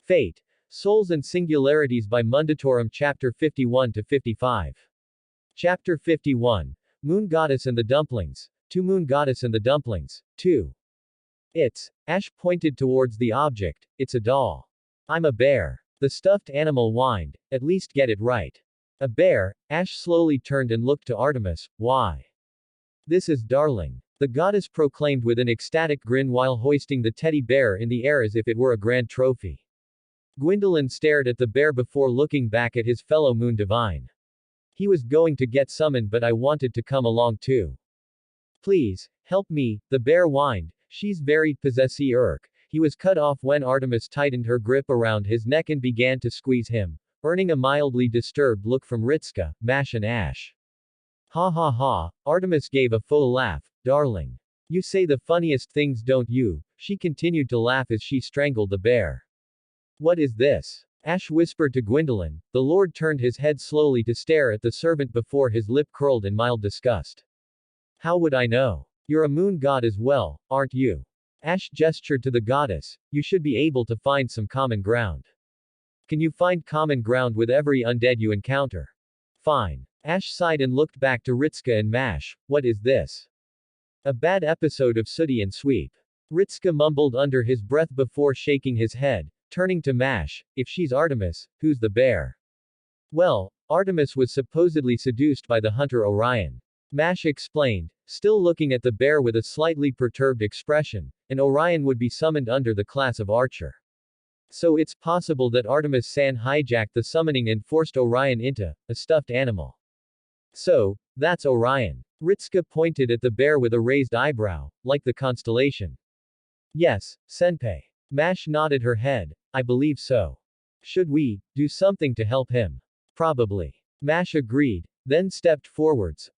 Fate, Souls and Singularities by Mundatorem Chapter 51-55. Chapter 51. Moon Goddess and the Dumplings. To Moon Goddess and the Dumplings. 2. Ash pointed towards the object. It's a doll. I'm a bear. The stuffed animal whined. At least get it right. A bear. Ash slowly turned and looked to Artemis. Why? This is darling. The goddess proclaimed with an ecstatic grin while hoisting the teddy bear in the air as if it were a grand trophy. Gwendolyn stared at the bear before looking back at his fellow moon divine. He was going to get summoned, but I wanted to come along too. Please, help me, the bear whined. She's very possessive. He was cut off when Artemis tightened her grip around his neck and began to squeeze him, earning a mildly disturbed look from Ritska, Mash and Ash. Ha ha ha, Artemis gave a faux laugh. Darling. You say the funniest things, don't you? She continued to laugh as she strangled the bear. What is this? Ash whispered to Gwendolyn. The Lord turned his head slowly to stare at the servant before his lip curled in mild disgust. How would I know? You're a moon god as well, aren't you? Ash gestured to the goddess. You should be able to find some common ground. Can you find common ground with every undead you encounter? Fine. Ash sighed and looked back to Ritska and Mash. What is this? A bad episode of Sooty and Sweep. Ritska mumbled under his breath before shaking his head. Turning to Mash, if she's Artemis, who's the bear? Well, Artemis was supposedly seduced by the hunter Orion. Mash explained, still looking at the bear with a slightly perturbed expression, and Orion would be summoned under the class of archer. So it's possible that Artemis-san hijacked the summoning and forced Orion into a stuffed animal. So, that's Orion. Ritska pointed at the bear with a raised eyebrow, like the constellation. Yes, senpai. Mash nodded her head. I believe so. Should we do something to help him? Probably. Mash agreed, then stepped forwards.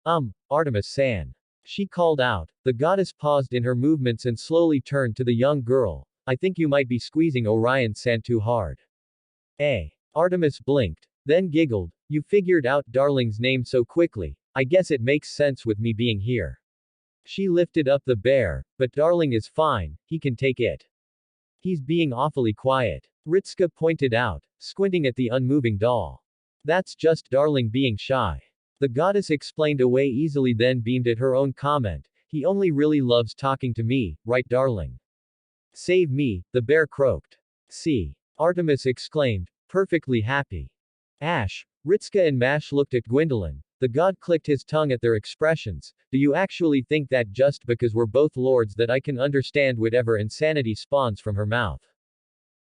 Artemis-san. She called out. The goddess paused in her movements and slowly turned to the young girl. I think you might be squeezing Orion-san too hard. Artemis blinked, then giggled. You figured out darling's name so quickly. I guess it makes sense with me being here. She lifted up the bear, but darling is fine, he can take it. He's being awfully quiet. Ritska pointed out, squinting at the unmoving doll. That's just darling being shy. The goddess explained away easily, then beamed at her own comment. He only really loves talking to me, right darling? Save me, the bear croaked. See. Artemis exclaimed, perfectly happy. Ash, Ritska and Mash looked at Gwendolyn. The god clicked his tongue at their expressions. Do you actually think that just because we're both lords that I can understand whatever insanity spawns from her mouth?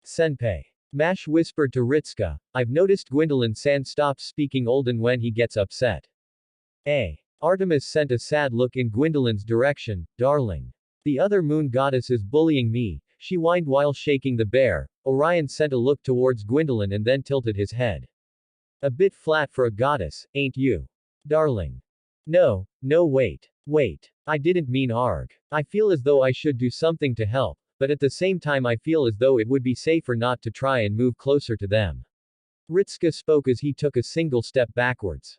Senpai. Mash whispered to Ritska. I've noticed Gwendolyn-san stops speaking olden when he gets upset. Artemis sent a sad look in Gwendolyn's direction. Darling. The other moon goddess is bullying me, she whined while shaking the bear. Orion sent a look towards Gwendolyn and then tilted his head. A bit flat for a goddess, ain't you? Darling. No, wait. I didn't mean arg. I feel as though I should do something to help, but at the same time I feel as though it would be safer not to try and move closer to them. Ritska spoke as he took a single step backwards.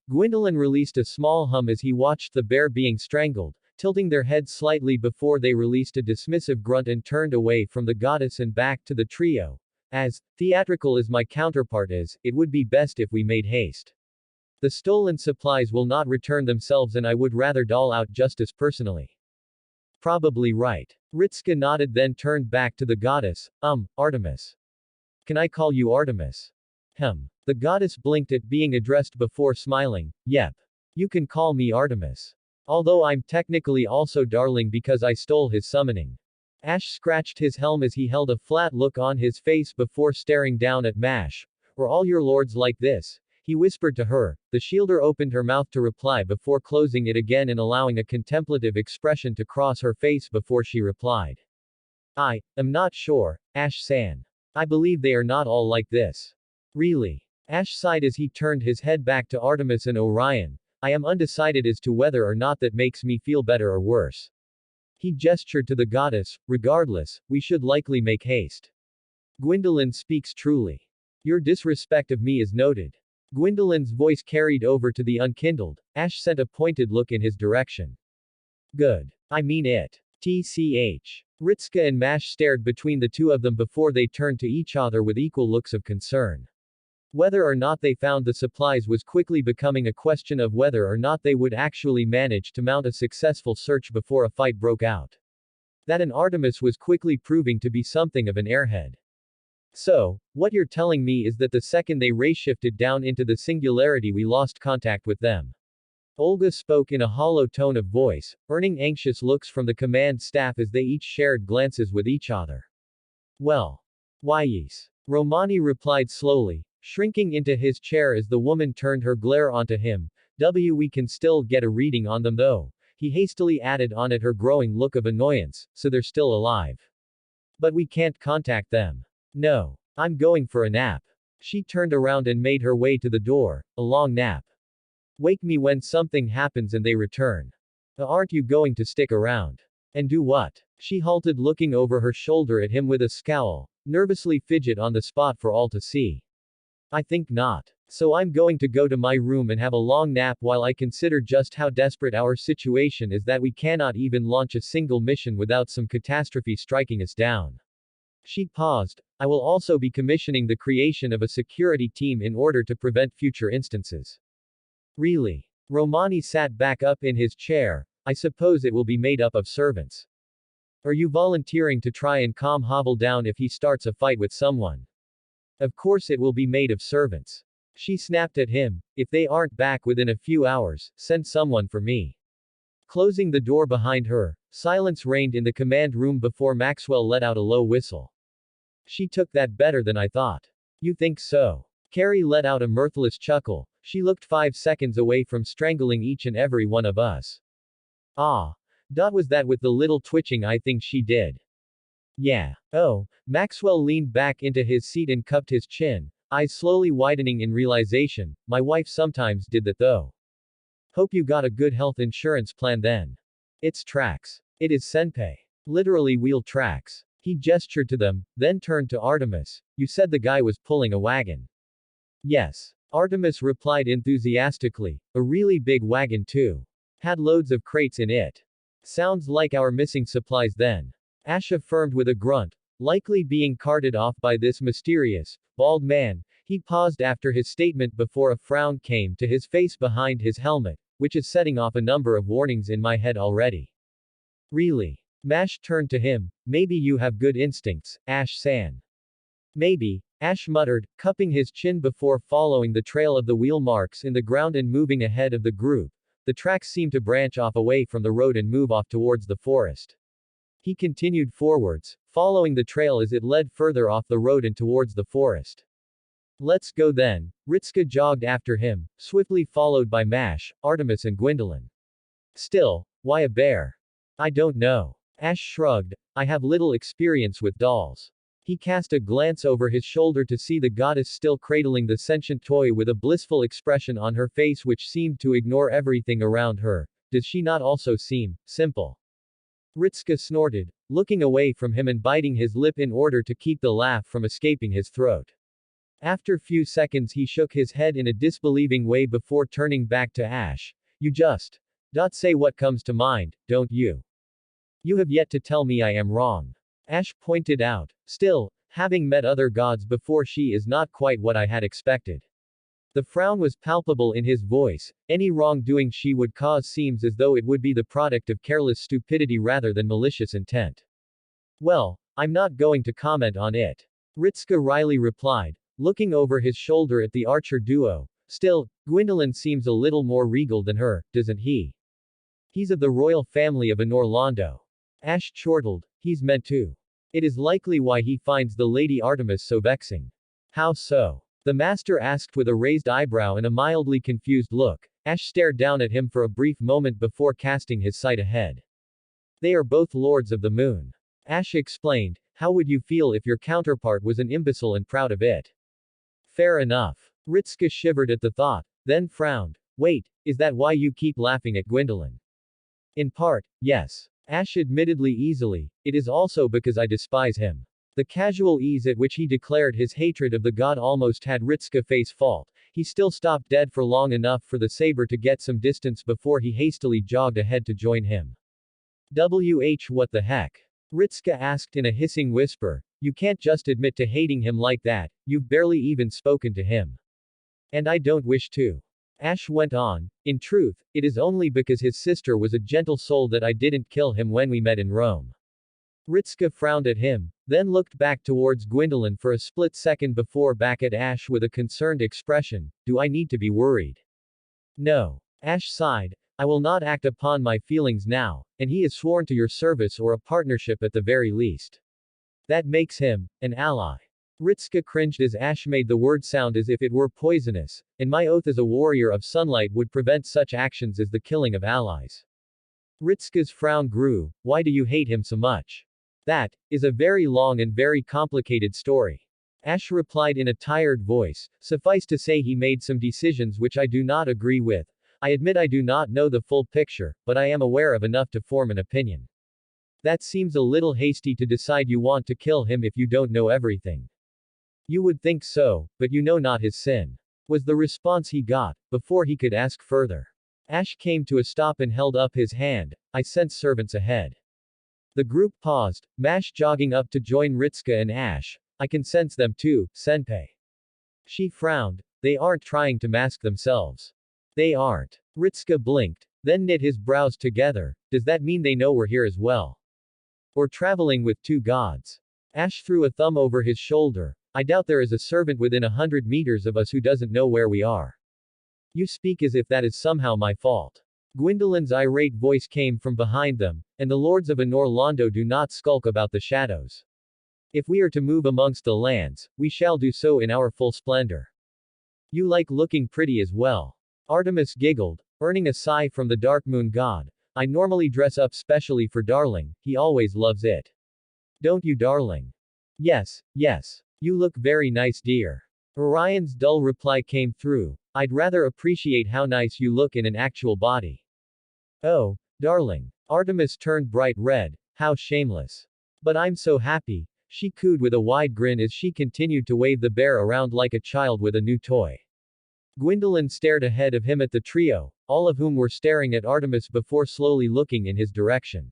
Gwendolyn released a small hum as he watched the bear being strangled, tilting their heads slightly before they released a dismissive grunt and turned away from the goddess and back to the trio. As theatrical as my counterpart is, it would be best if we made haste. The stolen supplies will not return themselves and I would rather doll out justice personally. Probably right. Ritska nodded, then turned back to the goddess. Artemis. Can I call you Artemis? The goddess blinked at being addressed before smiling. Yep. You can call me Artemis. Although I'm technically also darling because I stole his summoning. Ash scratched his helm as he held a flat look on his face before staring down at Mash. Were all your lords like this? He whispered to her. The shielder opened her mouth to reply before closing it again and allowing a contemplative expression to cross her face before she replied. I am not sure, Ash-san. I believe they are not all like this. Really? Ash sighed as he turned his head back to Artemis and Orion. I am undecided as to whether or not that makes me feel better or worse. He gestured to the goddess. Regardless, we should likely make haste. Gwendolyn speaks truly. Your disrespect of me is noted. Gwendolyn's voice carried over to the unkindled. Ash sent a pointed look in his direction. Good. I mean it. TCH. Ritska and Mash stared between the two of them before they turned to each other with equal looks of concern. Whether or not they found the supplies was quickly becoming a question of whether or not they would actually manage to mount a successful search before a fight broke out. That an Artemis was quickly proving to be something of an airhead. So, what you're telling me is that the second they ray-shifted down into the singularity we lost contact with them. Olga spoke in a hollow tone of voice, earning anxious looks from the command staff as they each shared glances with each other. Well. Why yes. Romani replied slowly, shrinking into his chair as the woman turned her glare onto him. We can still get a reading on them though. He hastily added on at her growing look of annoyance, so they're still alive. But we can't contact them. No. I'm going for a nap. She turned around and made her way to the door, a long nap. Wake me when something happens and they return. Aren't you going to stick around? And do what? She halted, looking over her shoulder at him with a scowl, nervously fidget on the spot for all to see. I think not. So I'm going to go to my room and have a long nap while I consider just how desperate our situation is that we cannot even launch a single mission without some catastrophe striking us down. She paused. I will also be commissioning the creation of a security team in order to prevent future instances. Really? Romani sat back up in his chair. I suppose it will be made up of servants. Are you volunteering to try and calm Havel down if he starts a fight with someone? Of course it will be made of servants. She snapped at him. If they aren't back within a few hours, send someone for me. Closing the door behind her, silence reigned in the command room before Maxwell let out a low whistle. She took that better than I thought. You think so? Carrie let out a mirthless chuckle. She looked 5 seconds away from strangling each and every one of us. Was that with the little twitching I think she did? Yeah. Oh. Maxwell leaned back into his seat and cupped his chin, eyes slowly widening in realization. My wife sometimes did that though. Hope you got a good health insurance plan then. It's tracks. It is senpai. Literally wheel tracks. He gestured to them, then turned to Artemis. You said the guy was pulling a wagon. Yes. Artemis replied enthusiastically, a really big wagon too. Had loads of crates in it. Sounds like our missing supplies then. Ash affirmed with a grunt, likely being carted off by this mysterious, bald man. He paused after his statement before a frown came to his face behind his helmet, which is setting off a number of warnings in my head already. Really? Mash turned to him. Maybe you have good instincts, Ash-san. Maybe, Ash muttered, cupping his chin before following the trail of the wheel marks in the ground and moving ahead of the group. The tracks seemed to branch off away from the road and move off towards the forest. He continued forwards, following the trail as it led further off the road and towards the forest. Let's go then. Ritska jogged after him, swiftly followed by Mash, Artemis and Gwendolyn. Still, why a bear? I don't know. Ash shrugged. I have little experience with dolls. He cast a glance over his shoulder to see the goddess still cradling the sentient toy with a blissful expression on her face which seemed to ignore everything around her. Does she not also seem simple? Ritska snorted, looking away from him and biting his lip in order to keep the laugh from escaping his throat. After few seconds he shook his head in a disbelieving way before turning back to Ash. You just say what comes to mind, don't you? You have yet to tell me I am wrong. Ash pointed out. Still, having met other gods before, she is not quite what I had expected. The frown was palpable in his voice. Any wrongdoing she would cause seems as though it would be the product of careless stupidity rather than malicious intent. Well, I'm not going to comment on it. Ritska wryly replied, looking over his shoulder at the archer duo. Still, Gwendolyn seems a little more regal than her, doesn't he? He's of the royal family of Anorlando. Ash chortled. He's meant to. It is likely why he finds the Lady Artemis so vexing. How so? The master asked with a raised eyebrow and a mildly confused look. Ash stared down at him for a brief moment before casting his sight ahead. They are both lords of the moon. Ash explained. How would you feel if your counterpart was an imbecile and proud of it? Fair enough. Ritska shivered at the thought, then frowned. Wait, is that why you keep laughing at Gwendolyn? In part, yes. Ash admittedly easily, it is also because I despise him. The casual ease at which he declared his hatred of the god almost had Ritska face fault. He still stopped dead for long enough for the saber to get some distance before he hastily jogged ahead to join him. What the heck? Ritska asked in a hissing whisper. You can't just admit to hating him like that, you've barely even spoken to him. And I don't wish to. Ash went on, in truth, it is only because his sister was a gentle soul that I didn't kill him when we met in Rome. Ritska frowned at him, then looked back towards Gwendolyn for a split second before back at Ash with a concerned expression. Do I need to be worried? No. Ash sighed. I will not act upon my feelings now, and he is sworn to your service or a partnership at the very least. That makes him an ally. Ritska cringed as Ash made the word sound as if it were poisonous, and my oath as a warrior of sunlight would prevent such actions as the killing of allies. Ritska's frown grew. Why do you hate him so much? That is a very long and very complicated story. Ash replied in a tired voice. Suffice to say he made some decisions which I do not agree with. I admit I do not know the full picture, but I am aware of enough to form an opinion. That seems a little hasty to decide you want to kill him if you don't know everything. You would think so, but you know not his sin. Was the response he got, before he could ask further. Ash came to a stop and held up his hand. I sense servants ahead. The group paused, Mash jogging up to join Ritska and Ash. I can sense them too, Senpei. She frowned. They aren't trying to mask themselves. They aren't. Ritska blinked, then knit his brows together. Does that mean they know we're here as well? Or traveling with two gods? Ash threw a thumb over his shoulder. I doubt there is a servant within 100 meters of us who doesn't know where we are. You speak as if that is somehow my fault. Gwendolyn's irate voice came from behind them, and the lords of Anor Londo do not skulk about the shadows. If we are to move amongst the lands, we shall do so in our full splendor. You like looking pretty as well. Artemis giggled, earning a sigh from the dark moon god. I normally dress up specially for Darling, he always loves it. Don't you, darling? Yes, yes. You look very nice, dear. Orion's dull reply came through. I'd rather appreciate how nice you look in an actual body. Oh, darling. Artemis turned bright red. How shameless. But I'm so happy, she cooed with a wide grin as she continued to wave the bear around like a child with a new toy. Gwendolyn stared ahead of him at the trio, all of whom were staring at Artemis before slowly looking in his direction.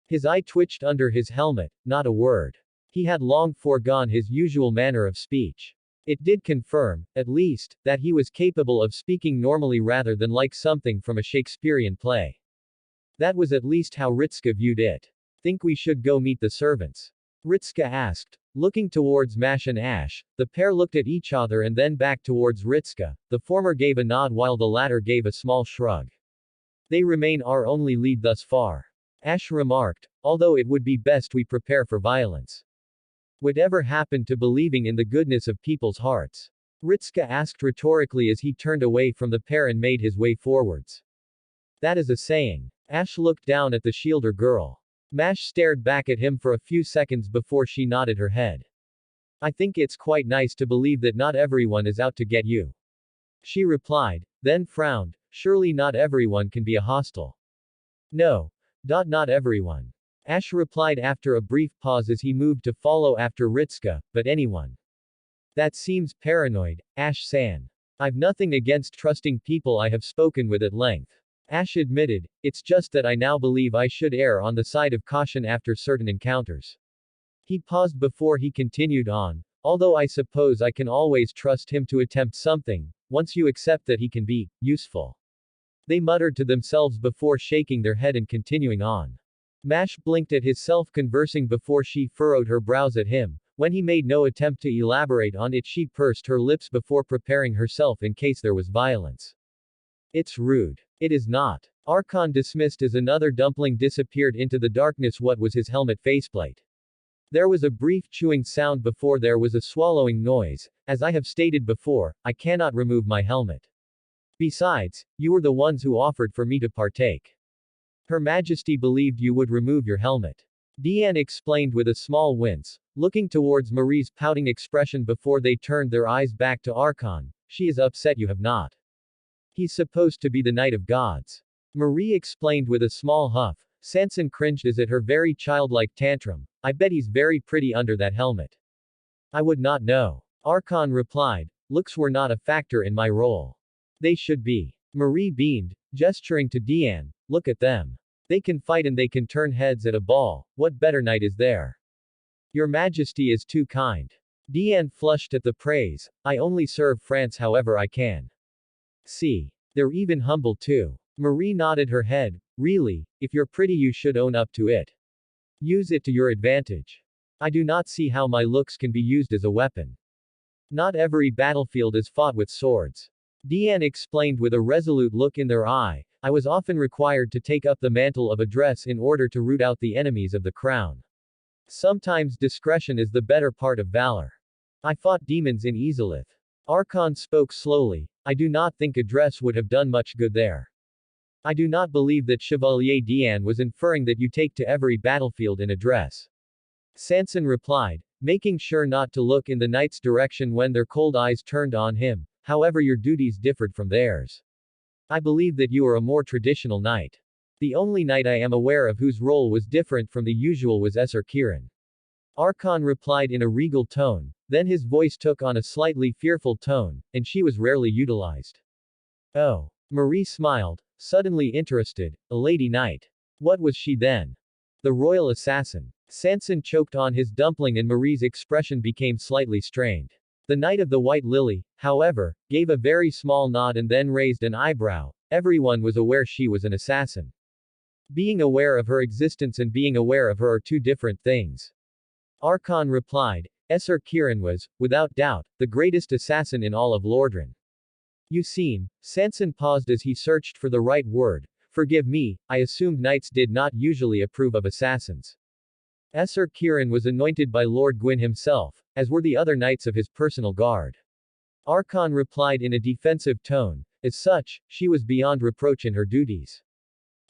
His eye twitched under his helmet, not a word. He had long foregone his usual manner of speech. It did confirm, at least, that he was capable of speaking normally rather than like something from a Shakespearean play. That was at least how Ritska viewed it. Think we should go meet the servants? Ritska asked. Looking towards Mash and Ash, the pair looked at each other and then back towards Ritska. The former gave a nod while the latter gave a small shrug. They remain our only lead thus far. Ash remarked, although it would be best we prepare for violence. Whatever happened to believing in the goodness of people's hearts? Ritska asked rhetorically as he turned away from the pair and made his way forwards. That is a saying. Ash looked down at the shielder girl. Mash stared back at him for a few seconds before she nodded her head. I think it's quite nice to believe that not everyone is out to get you. She replied, then frowned. Surely not everyone can be a hostile. No. Not everyone. Ash replied after a brief pause as he moved to follow after Ritska, but anyone. That seems paranoid, Ash-san. I've nothing against trusting people I have spoken with at length. Ash admitted, it's just that I now believe I should err on the side of caution after certain encounters. He paused before he continued on, although I suppose I can always trust him to attempt something, once you accept that he can be useful. They muttered to themselves before shaking their head and continuing on. Mash blinked at his self conversing before she furrowed her brows at him. When he made no attempt to elaborate on it, she pursed her lips before preparing herself in case there was violence. It's rude. It is not. Archon dismissed as another dumpling disappeared into the darkness. What was his helmet faceplate? There was a brief chewing sound before there was a swallowing noise. As I have stated before, I cannot remove my helmet. Besides, you were the ones who offered for me to partake. Her Majesty believed you would remove your helmet. Deanne explained with a small wince, looking towards Marie's pouting expression before they turned their eyes back to Archon. She is upset you have not. He's supposed to be the Knight of Gods. Marie explained with a small huff. Sanson cringed as at her very childlike tantrum. I bet he's very pretty under that helmet. I would not know. Archon replied. Looks were not a factor in my role. They should be. Marie beamed, gesturing to Deanne. Look at them. They can fight and they can turn heads at a ball, what better knight is there? Your Majesty is too kind. Diane flushed at the praise, I only serve France however I can. See. They're even humble too. Marie nodded her head, really, if you're pretty you should own up to it. Use it to your advantage. I do not see how my looks can be used as a weapon. Not every battlefield is fought with swords. Diane explained with a resolute look in their eye, I was often required to take up the mantle of address in order to root out the enemies of the crown. Sometimes discretion is the better part of valor. I fought demons in Izalith. Archon spoke slowly, I do not think address would have done much good there. I do not believe that Chevalier Diane was inferring that you take to every battlefield in address. Sanson replied, making sure not to look in the knight's direction when their cold eyes turned on him, however your duties differed from theirs. I believe that you are a more traditional knight. The only knight I am aware of whose role was different from the usual was Esser Kiran. Archon replied in a regal tone, then his voice took on a slightly fearful tone, and she was rarely utilized. Oh. Marie smiled, suddenly interested, a lady knight. What was she then? The royal assassin. Sanson choked on his dumpling and Marie's expression became slightly strained. The Knight of the White Lily, however, gave a very small nod and then raised an eyebrow. Everyone was aware she was an assassin. Being aware of her existence and being aware of her are two different things. Archon replied, Esser Kiran was, without doubt, the greatest assassin in all of Lordran. You seem, Sanson paused as he searched for the right word, forgive me, I assumed knights did not usually approve of assassins. Esser Kiran was anointed by Lord Gwyn himself, as were the other knights of his personal guard. Archon replied in a defensive tone, as such, she was beyond reproach in her duties.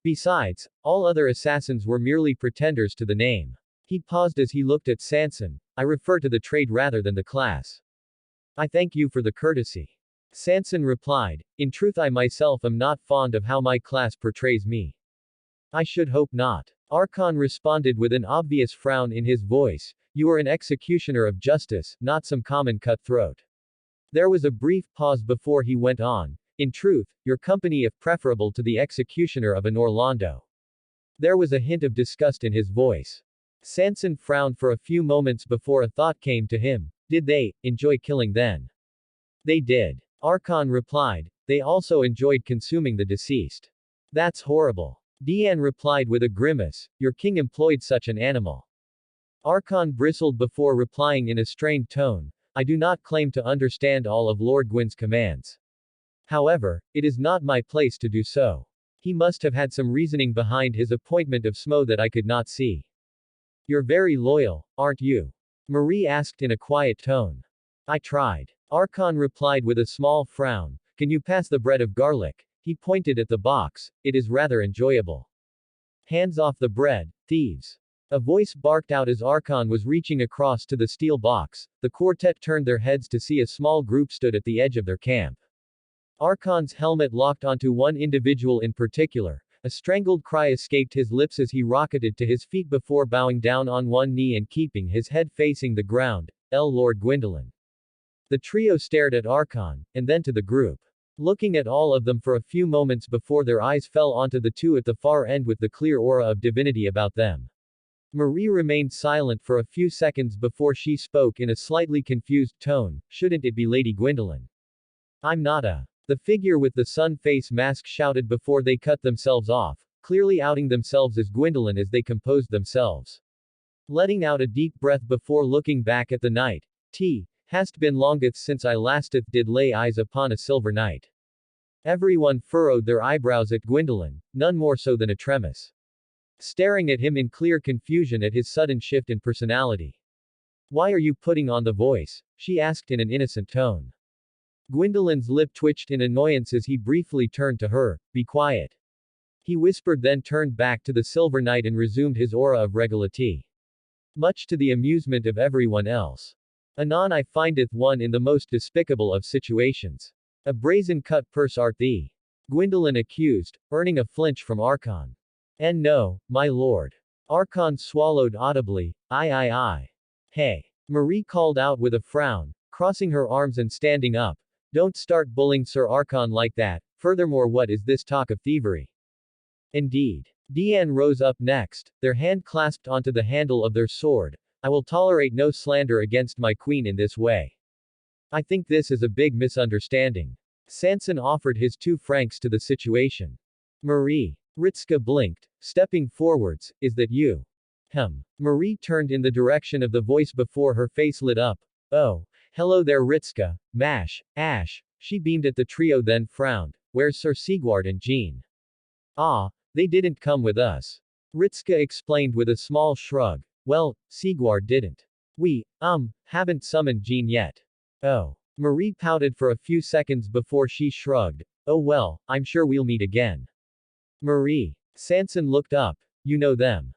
Besides, all other assassins were merely pretenders to the name. He paused as he looked at Sanson, I refer to the trade rather than the class. I thank you for the courtesy. Sanson replied, in truth I myself am not fond of how my class portrays me. I should hope not. Archon responded with an obvious frown in his voice, you are an executioner of justice, not some common cutthroat. There was a brief pause before he went on, in truth, your company is preferable to the executioner of an Orlando. There was a hint of disgust in his voice. Sanson frowned for a few moments before a thought came to him, did they enjoy killing then? They did. Archon replied, they also enjoyed consuming the deceased. That's horrible. Diane replied with a grimace, your king employed such an animal. Archon bristled before replying in a strained tone, I do not claim to understand all of Lord Gwyn's commands. However, it is not my place to do so. He must have had some reasoning behind his appointment of Smo that I could not see. You're very loyal, aren't you? Marie asked in a quiet tone. I tried. Archon replied with a small frown, can you pass the bread of garlic? He pointed at the box, it is rather enjoyable. Hands off the bread, thieves. A voice barked out as Archon was reaching across to the steel box. The quartet turned their heads to see a small group stood at the edge of their camp. Archon's helmet locked onto one individual in particular. A strangled cry escaped his lips as he rocketed to his feet before bowing down on one knee and keeping his head facing the ground. Lord Gwendolyn. The trio stared at Archon, and then to the group. Looking at all of them for a few moments before their eyes fell onto the two at the far end with the clear aura of divinity about them. Marie remained silent for a few seconds before she spoke in a slightly confused tone, shouldn't it be Lady Gwendolyn? I'm not a. The figure with the sun face mask shouted before they cut themselves off, clearly outing themselves as Gwendolyn as they composed themselves. Letting out a deep breath before looking back at the knight. Hast been longeth since I lasteth did lay eyes upon a silver knight. Everyone furrowed their eyebrows at Gwendolyn, none more so than Atremus. Staring at him in clear confusion at his sudden shift in personality. Why are you putting on the voice? She asked in an innocent tone. Gwendolyn's lip twitched in annoyance as he briefly turned to her, be quiet. He whispered then turned back to the silver knight and resumed his aura of regality. Much to the amusement of everyone else. Anon I findeth one in the most despicable of situations. A brazen cut purse art thee. Gwendolyn accused, earning a flinch from Archon. And no, my lord. Archon swallowed audibly, I. Hey. Marie called out with a frown, crossing her arms and standing up. Don't start bullying Sir Archon like that, furthermore what is this talk of thievery? Indeed. Dian rose up next, their hand clasped onto the handle of their sword. I will tolerate no slander against my queen in this way. I think this is a big misunderstanding. Sanson offered his 2 francs to the situation. Marie. Ritska blinked, stepping forwards, is that you? Marie turned in the direction of the voice before her face lit up. Oh. Hello there Ritska, Mash, Ash. She beamed at the trio then frowned. Where's Sir Sigward and Jean? Ah, they didn't come with us. Ritska explained with a small shrug. Well, Sigward didn't. We, haven't summoned Jean yet. Oh. Marie pouted for a few seconds before she shrugged. Oh well, I'm sure we'll meet again. Marie. Sanson looked up. You know them.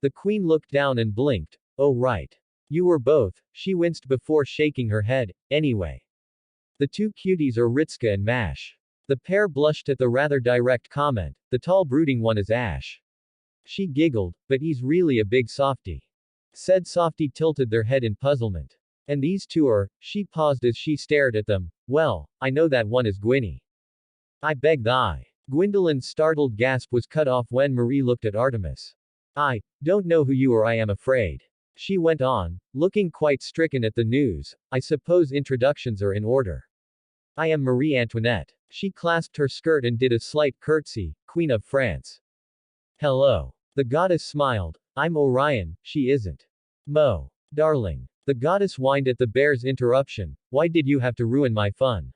The queen looked down and blinked. Oh right. You were both, she winced before shaking her head, anyway. The 2 cuties are Ritska and Mash. The pair blushed at the rather direct comment, the tall brooding one is Ash. She giggled, but he's really a big softy. Said softy tilted their head in puzzlement. And these 2 are, she paused as she stared at them, well, I know that one is Gwynny. I beg thy. Gwendolyn's startled gasp was cut off when Marie looked at Artemis. I don't know who you are, I am afraid. She went on, looking quite stricken at the news. I suppose introductions are in order. I am Marie Antoinette. She clasped her skirt and did a slight curtsy, Queen of France. Hello. The goddess smiled. I'm Orion, she isn't. Mo. Darling. The goddess whined at the bear's interruption. Why did you have to ruin my fun?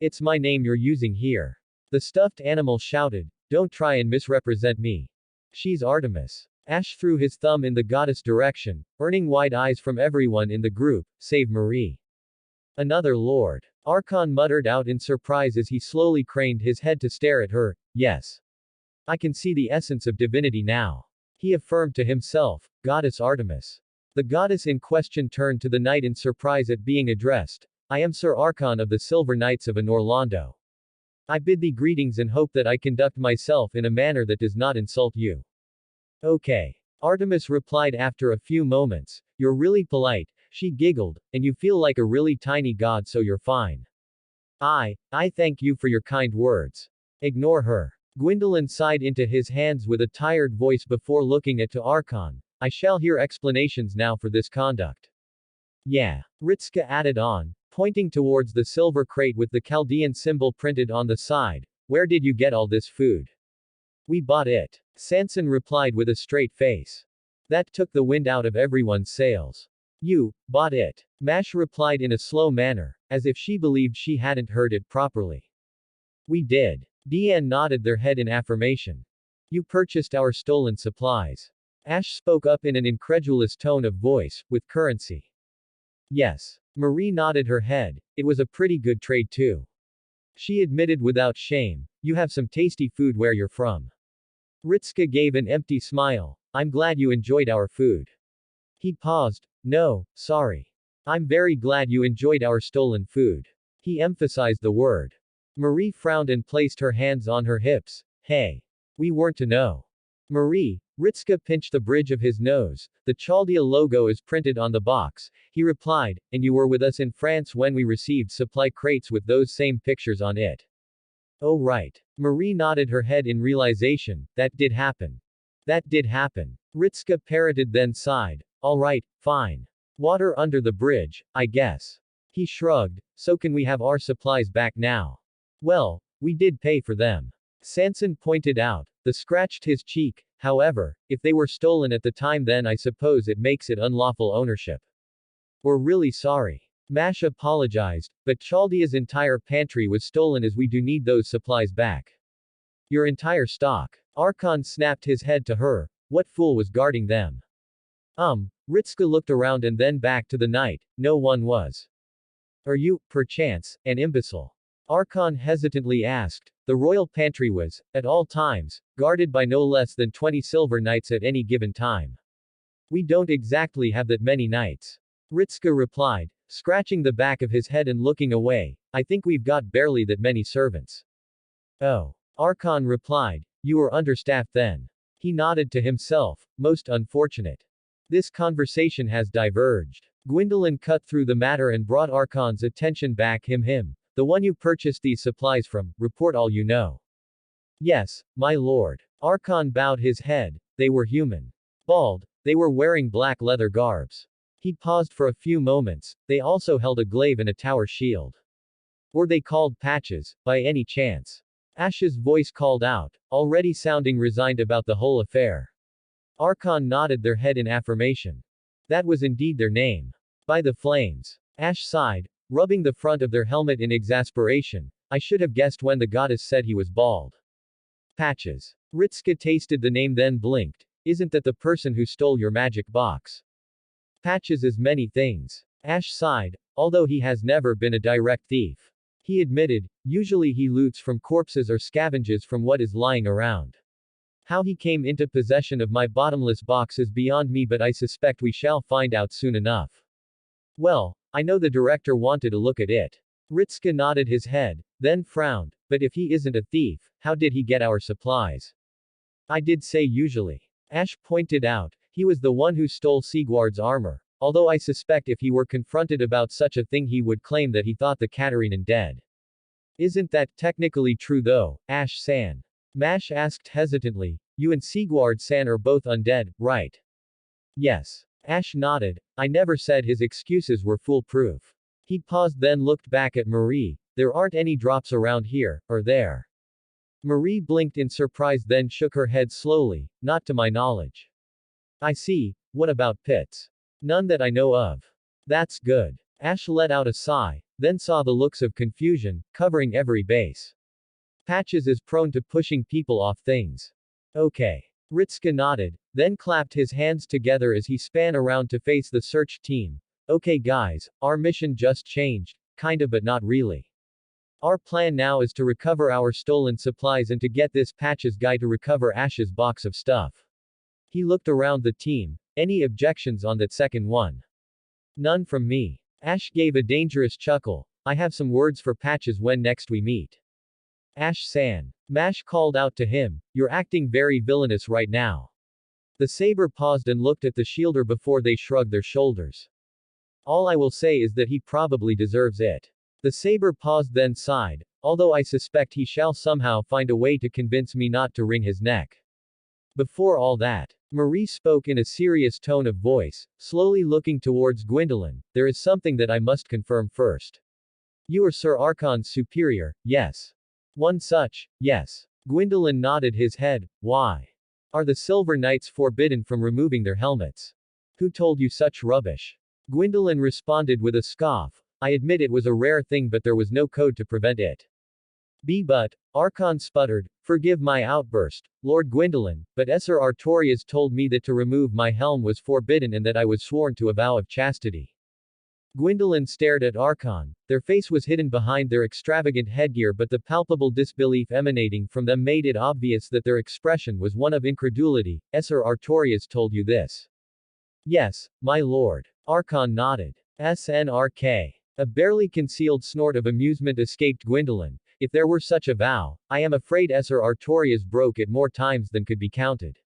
It's my name you're using here. The stuffed animal shouted. Don't try and misrepresent me. She's Artemis. Ash threw his thumb in the goddess' direction, earning wide eyes from everyone in the group, save Marie. Another lord. Archon muttered out in surprise as he slowly craned his head to stare at her. Yes. I can see the essence of divinity now. He affirmed to himself, Goddess Artemis. The goddess in question turned to the knight in surprise at being addressed. I am Sir Archon of the Silver Knights of Anorlando. I bid thee greetings and hope that I conduct myself in a manner that does not insult you. Okay. Artemis replied after a few moments. You're really polite, she giggled, and you feel like a really tiny god, so you're fine. I thank you for your kind words. Ignore her. Gwendolyn sighed into his hands with a tired voice before looking at to Archon. I shall hear explanations now for this conduct. Yeah. Ritska added on, pointing towards the silver crate with the Chaldean symbol printed on the side. Where did you get all this food? We bought it. Sanson replied with a straight face. That took the wind out of everyone's sails. You bought it. Mash replied in a slow manner, as if she believed she hadn't heard it properly. We did. Dian nodded their head in affirmation. You purchased our stolen supplies. Ash spoke up in an incredulous tone of voice, with currency. Yes. Marie nodded her head. It was a pretty good trade too. She admitted without shame. You have some tasty food where you're from. Ritska gave an empty smile. I'm glad you enjoyed our food. He paused. No, sorry. I'm very glad you enjoyed our stolen food. He emphasized the word. Marie frowned and placed her hands on her hips. Hey. We weren't to know. Marie. Ritska pinched the bridge of his nose. The Chaldea logo is printed on the box. He replied, and you were with us in France when we received supply crates with those same pictures on it. Oh right. Marie nodded her head in realization. That did happen. That did happen. Ritska parroted then sighed. Alright, fine. Water under the bridge, I guess. He shrugged. So can we have our supplies back now? Well, we did pay for them. Sanson pointed out. The scratched his cheek. However, if they were stolen at the time, then I suppose it makes it unlawful ownership. We're really sorry. Mash apologized, but Chaldea's entire pantry was stolen as we do need those supplies back. Your entire stock. Archon snapped his head to her. What fool was guarding them? Ritska looked around and then back to the knight. No one was. Are you, perchance, an imbecile? Archon hesitantly asked. The royal pantry was, at all times, guarded by no less than 20 silver knights at any given time. We don't exactly have that many knights. Ritska replied, scratching the back of his head and looking away. I think we've got barely that many servants. Oh. Archon replied, you were understaffed then. He nodded to himself, most unfortunate. This conversation has diverged. Gwendolyn cut through the matter and brought Archon's attention back. Him. The one you purchased these supplies from, report all you know. Yes, my lord. Archon bowed his head. They were human. Bald, they were wearing black leather garbs. He paused for a few moments. They also held a glaive and a tower shield. Were they called patches, by any chance? Ash's voice called out, already sounding resigned about the whole affair. Archon nodded their head in affirmation. That was indeed their name. By the flames. Ash sighed, rubbing the front of their helmet in exasperation. I should have guessed when the goddess said he was bald. Patches. Ritska tasted the name then blinked. Isn't that the person who stole your magic box? Patches is many things. Ash sighed, although he has never been a direct thief. He admitted, usually he loots from corpses or scavenges from what is lying around. How he came into possession of my bottomless box is beyond me, but I suspect we shall find out soon enough. Well, I know the director wanted to look at it. Ritska nodded his head, then frowned, but if he isn't a thief, how did he get our supplies? I did say usually. Ash pointed out, he was the one who stole Sigward's armor. Although I suspect if he were confronted about such a thing he would claim that he thought the Katarinen dead. Isn't that technically true though, Ash-san? Mash asked hesitantly, you and Sigward-san are both undead, right? Yes. Ash nodded. I never said his excuses were foolproof. He paused then looked back at Marie. There aren't any drops around here, are there? Marie blinked in surprise then shook her head slowly, not to my knowledge. I see, what about pits? None that I know of. That's good. Ash let out a sigh, then saw the looks of confusion, covering every base. Patches is prone to pushing people off things. Okay. Ritska nodded, then clapped his hands together as he span around to face the search team. Okay guys, our mission just changed, kinda but not really. Our plan now is to recover our stolen supplies and to get this Patches guy to recover Ash's box of stuff. He looked around the team. Any objections on that second one? None from me. Ash gave a dangerous chuckle. I have some words for Patches when next we meet. Ash-san. Mash called out to him, you're acting very villainous right now. The saber paused and looked at the shielder before they shrugged their shoulders. All I will say is that he probably deserves it. The saber paused then sighed, although I suspect he shall somehow find a way to convince me not to wring his neck. Before all that, Marie spoke in a serious tone of voice, slowly looking towards Gwendolyn, there is something that I must confirm first. You are Sir Archon's superior, yes. One such, yes. Gwendolyn nodded his head, why? Are the Silver Knights forbidden from removing their helmets? Who told you such rubbish? Gwendolyn responded with a scoff, I admit it was a rare thing but there was no code to prevent it. But, Archon sputtered, forgive my outburst, Lord Gwendolyn, but Sir Artorias told me that to remove my helm was forbidden and that I was sworn to a vow of chastity. Gwendolyn stared at Archon. Their face was hidden behind their extravagant headgear but the palpable disbelief emanating from them made it obvious that their expression was one of incredulity. Sir Artorias told you this? Yes, my lord. Archon nodded. SNRK. A barely concealed snort of amusement escaped Gwendolyn. If there were such a vow, I am afraid Sir Artorias broke it more times than could be counted.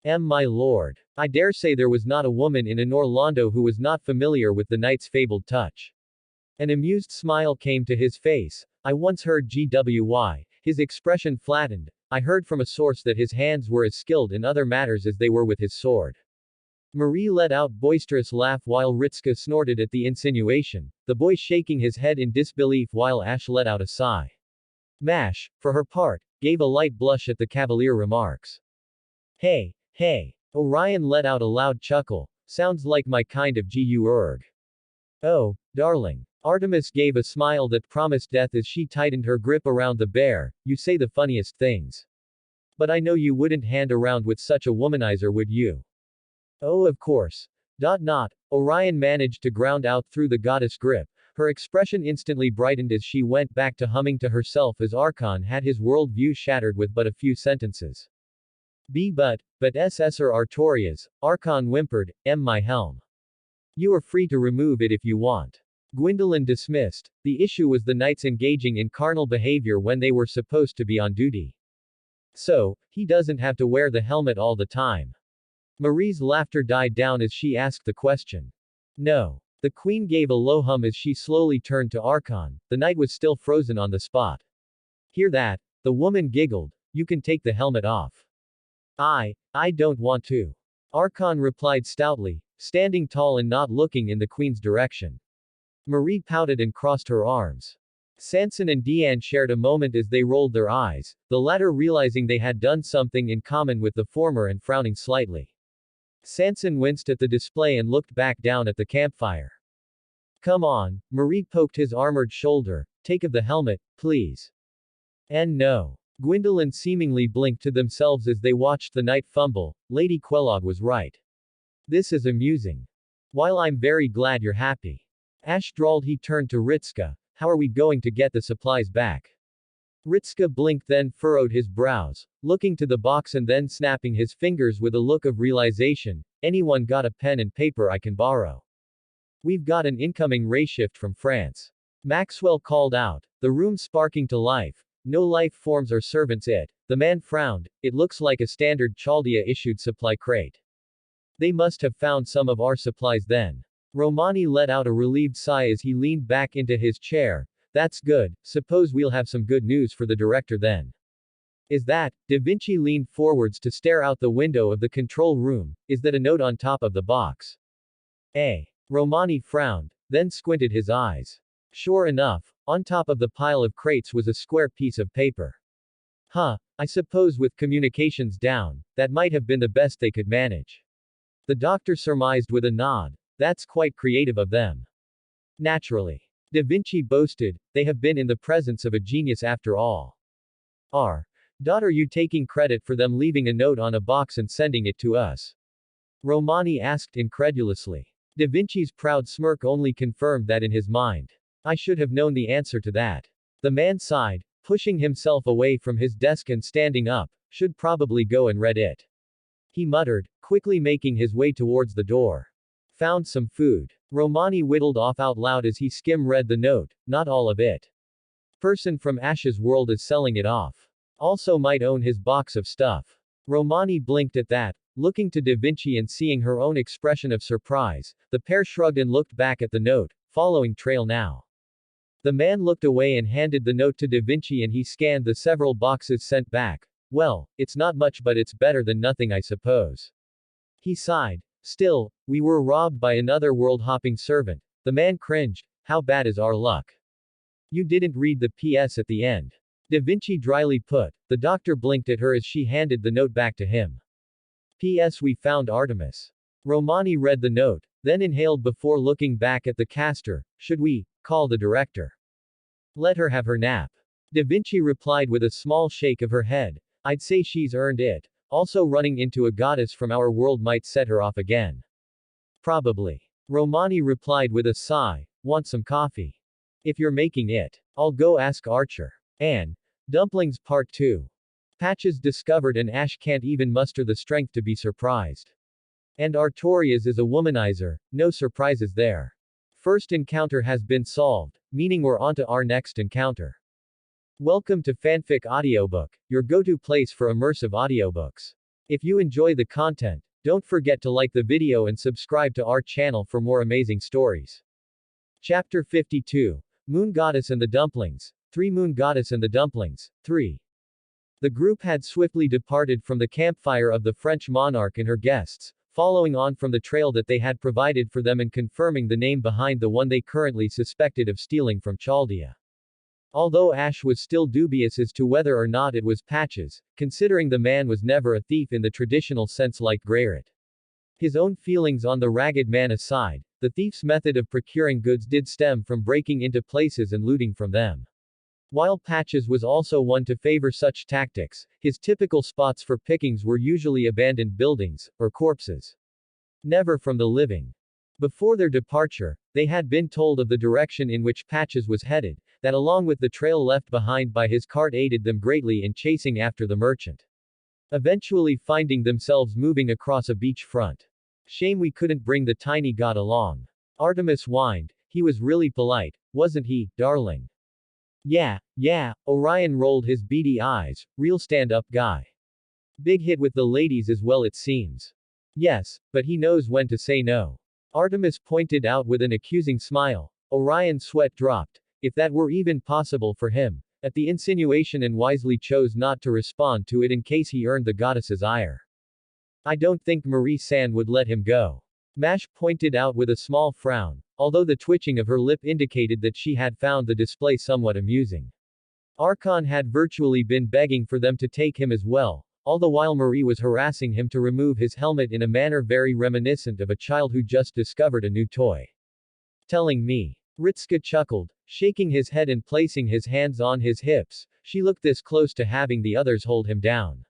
My lord. I dare say there was not a woman in Orlando who was not familiar with the knight's fabled touch. An amused smile came to his face. I once heard GWY. His expression flattened. I heard from a source that his hands were as skilled in other matters as they were with his sword. Marie let out boisterous laugh while Ritska snorted at the insinuation, the boy shaking his head in disbelief while Ash let out a sigh. Mash, for her part, gave a light blush at the cavalier remarks. Hey. Orion let out a loud chuckle. Sounds like my kind of gu-erg. Oh, darling. Artemis gave a smile that promised death as she tightened her grip around the bear. You say the funniest things. But I know you wouldn't hand around with such a womanizer, would you? Oh, of course. Orion managed to ground out through the goddess grip. Her expression instantly brightened as she went back to humming to herself as Archon had his world view shattered with but a few sentences. But Sir Artorias, Archon whimpered, my helm. You are free to remove it if you want. Gwendolyn dismissed. The issue was the knights engaging in carnal behavior when they were supposed to be on duty. So, he doesn't have to wear the helmet all the time. Marie's laughter died down as she asked the question. No. The queen gave a low hum as she slowly turned to Archon. The knight was still frozen on the spot. Hear that? The woman giggled. You can take the helmet off. I don't want to. Archon replied stoutly, standing tall and not looking in the queen's direction. Marie pouted and crossed her arms. Sanson and Deanne shared a moment as they rolled their eyes, the latter realizing they had done something in common with the former and frowning slightly. Sanson winced at the display and looked back down at the campfire. Come on, Marie poked his armored shoulder, take of the helmet, please. And no. Gwendolyn seemingly blinked to themselves as they watched the knight fumble. Lady Quelog was right. This is amusing. While I'm very glad you're happy. Ash drawled. He turned to Ritska. How are we going to get the supplies back? Ritska blinked, then furrowed his brows, looking to the box and then snapping his fingers with a look of realization. Anyone got a pen and paper I can borrow? We've got an incoming ray shift from France. Maxwell called out, the room sparking to life. No life forms or servants it. The man frowned. It looks like a standard Chaldea issued supply crate. They must have found some of our supplies then. Romani let out a relieved sigh as he leaned back into his chair. That's good. Suppose we'll have some good news for the director then. Is that? Da Vinci leaned forwards to stare out the window of the control room. Is that a note on top of the box? Romani frowned, then squinted his eyes. Sure enough, on top of the pile of crates was a square piece of paper. I suppose with communications down, that might have been the best they could manage. The doctor surmised with a nod. That's quite creative of them. Naturally. Da Vinci boasted, they have been in the presence of a genius after all. Daughter, you taking credit for them leaving a note on a box and sending it to us? Romani asked incredulously. Da Vinci's proud smirk only confirmed that in his mind. I should have known the answer to that. The man sighed, pushing himself away from his desk and standing up. Should probably go and read it. He muttered, quickly making his way towards the door. Found some food. Romani whittled off out loud as he read the note, not all of it. Person from Ash's world is selling it off. Also might own his box of stuff. Romani blinked at that, looking to Da Vinci and seeing her own expression of surprise. The pair shrugged and looked back at the note, following trail now. The man looked away and handed the note to Da Vinci and he scanned the several boxes sent back. Well, it's not much but it's better than nothing I suppose. He sighed. Still, we were robbed by another world-hopping servant. The man cringed. How bad is our luck? You didn't read the PS at the end. Da Vinci dryly put. The doctor blinked at her as she handed the note back to him. PS We found Artemis. Romani read the note, then inhaled before looking back at the caster. Should we call the director? Let her have her nap. Da Vinci replied with a small shake of her head. I'd say she's earned it. Also running into a goddess from our world might set her off again. Probably. Romani replied with a sigh. Want some coffee? If you're making it. I'll go ask Archer. And Dumplings Part 2. Patches discovered and Ash can't even muster the strength to be surprised. And Artorias is a womanizer, no surprises there. First encounter has been solved, meaning we're on to our next encounter. Welcome to Fanfic Audiobook, your go-to place for immersive audiobooks. If you enjoy the content, don't forget to like the video and subscribe to our channel for more amazing stories. Chapter 52. Moon Goddess and the Dumplings. 3 Moon Goddess and the Dumplings. 3. The group had swiftly departed from the campfire of the French monarch and her guests, following on from the trail that they had provided for them and confirming the name behind the one they currently suspected of stealing from Chaldea. Although Ash was still dubious as to whether or not it was Patches, considering the man was never a thief in the traditional sense like Grayrit. His own feelings on the ragged man aside, the thief's method of procuring goods did stem from breaking into places and looting from them. While Patches was also one to favor such tactics, his typical spots for pickings were usually abandoned buildings, or corpses. Never from the living. Before their departure, they had been told of the direction in which Patches was headed, that along with the trail left behind by his cart aided them greatly in chasing after the merchant. Eventually finding themselves moving across a beach front. Shame we couldn't bring the tiny god along. Artemis whined. He was really polite, wasn't he, darling? Yeah, Orion rolled his beady eyes, real stand-up guy. Big hit with the ladies as well it seems. Yes, but he knows when to say no. Artemis pointed out with an accusing smile. Orion's sweat dropped. If that were even possible for him, at the insinuation and wisely chose not to respond to it in case he earned the goddess's ire. I don't think Marie-san would let him go. Mash pointed out with a small frown, although the twitching of her lip indicated that she had found the display somewhat amusing. Archon had virtually been begging for them to take him as well, all the while Marie was harassing him to remove his helmet in a manner very reminiscent of a child who just discovered a new toy. Telling me. Ritsuka chuckled, shaking his head and placing his hands on his hips. She looked this close to having the others hold him down.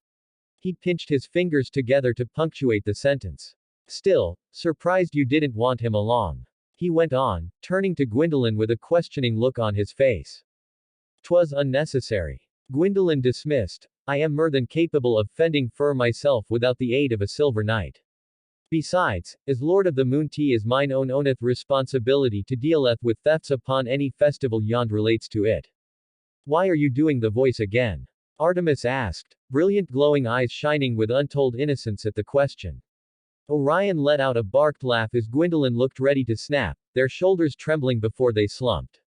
He pinched his fingers together to punctuate the sentence. Still, surprised you didn't want him along. He went on, turning to Gwendolyn with a questioning look on his face. 'Twas unnecessary. Gwendolyn dismissed. I am more than capable of fending for myself without the aid of a silver knight. Besides, as Lord of the Moon tea is mine owneth responsibility to dealeth with thefts upon any festival yond relates to it. Why are you doing the voice again? Artemis asked, brilliant glowing eyes shining with untold innocence at the question. Orion let out a barked laugh as Gwendolyn looked ready to snap, their shoulders trembling before they slumped.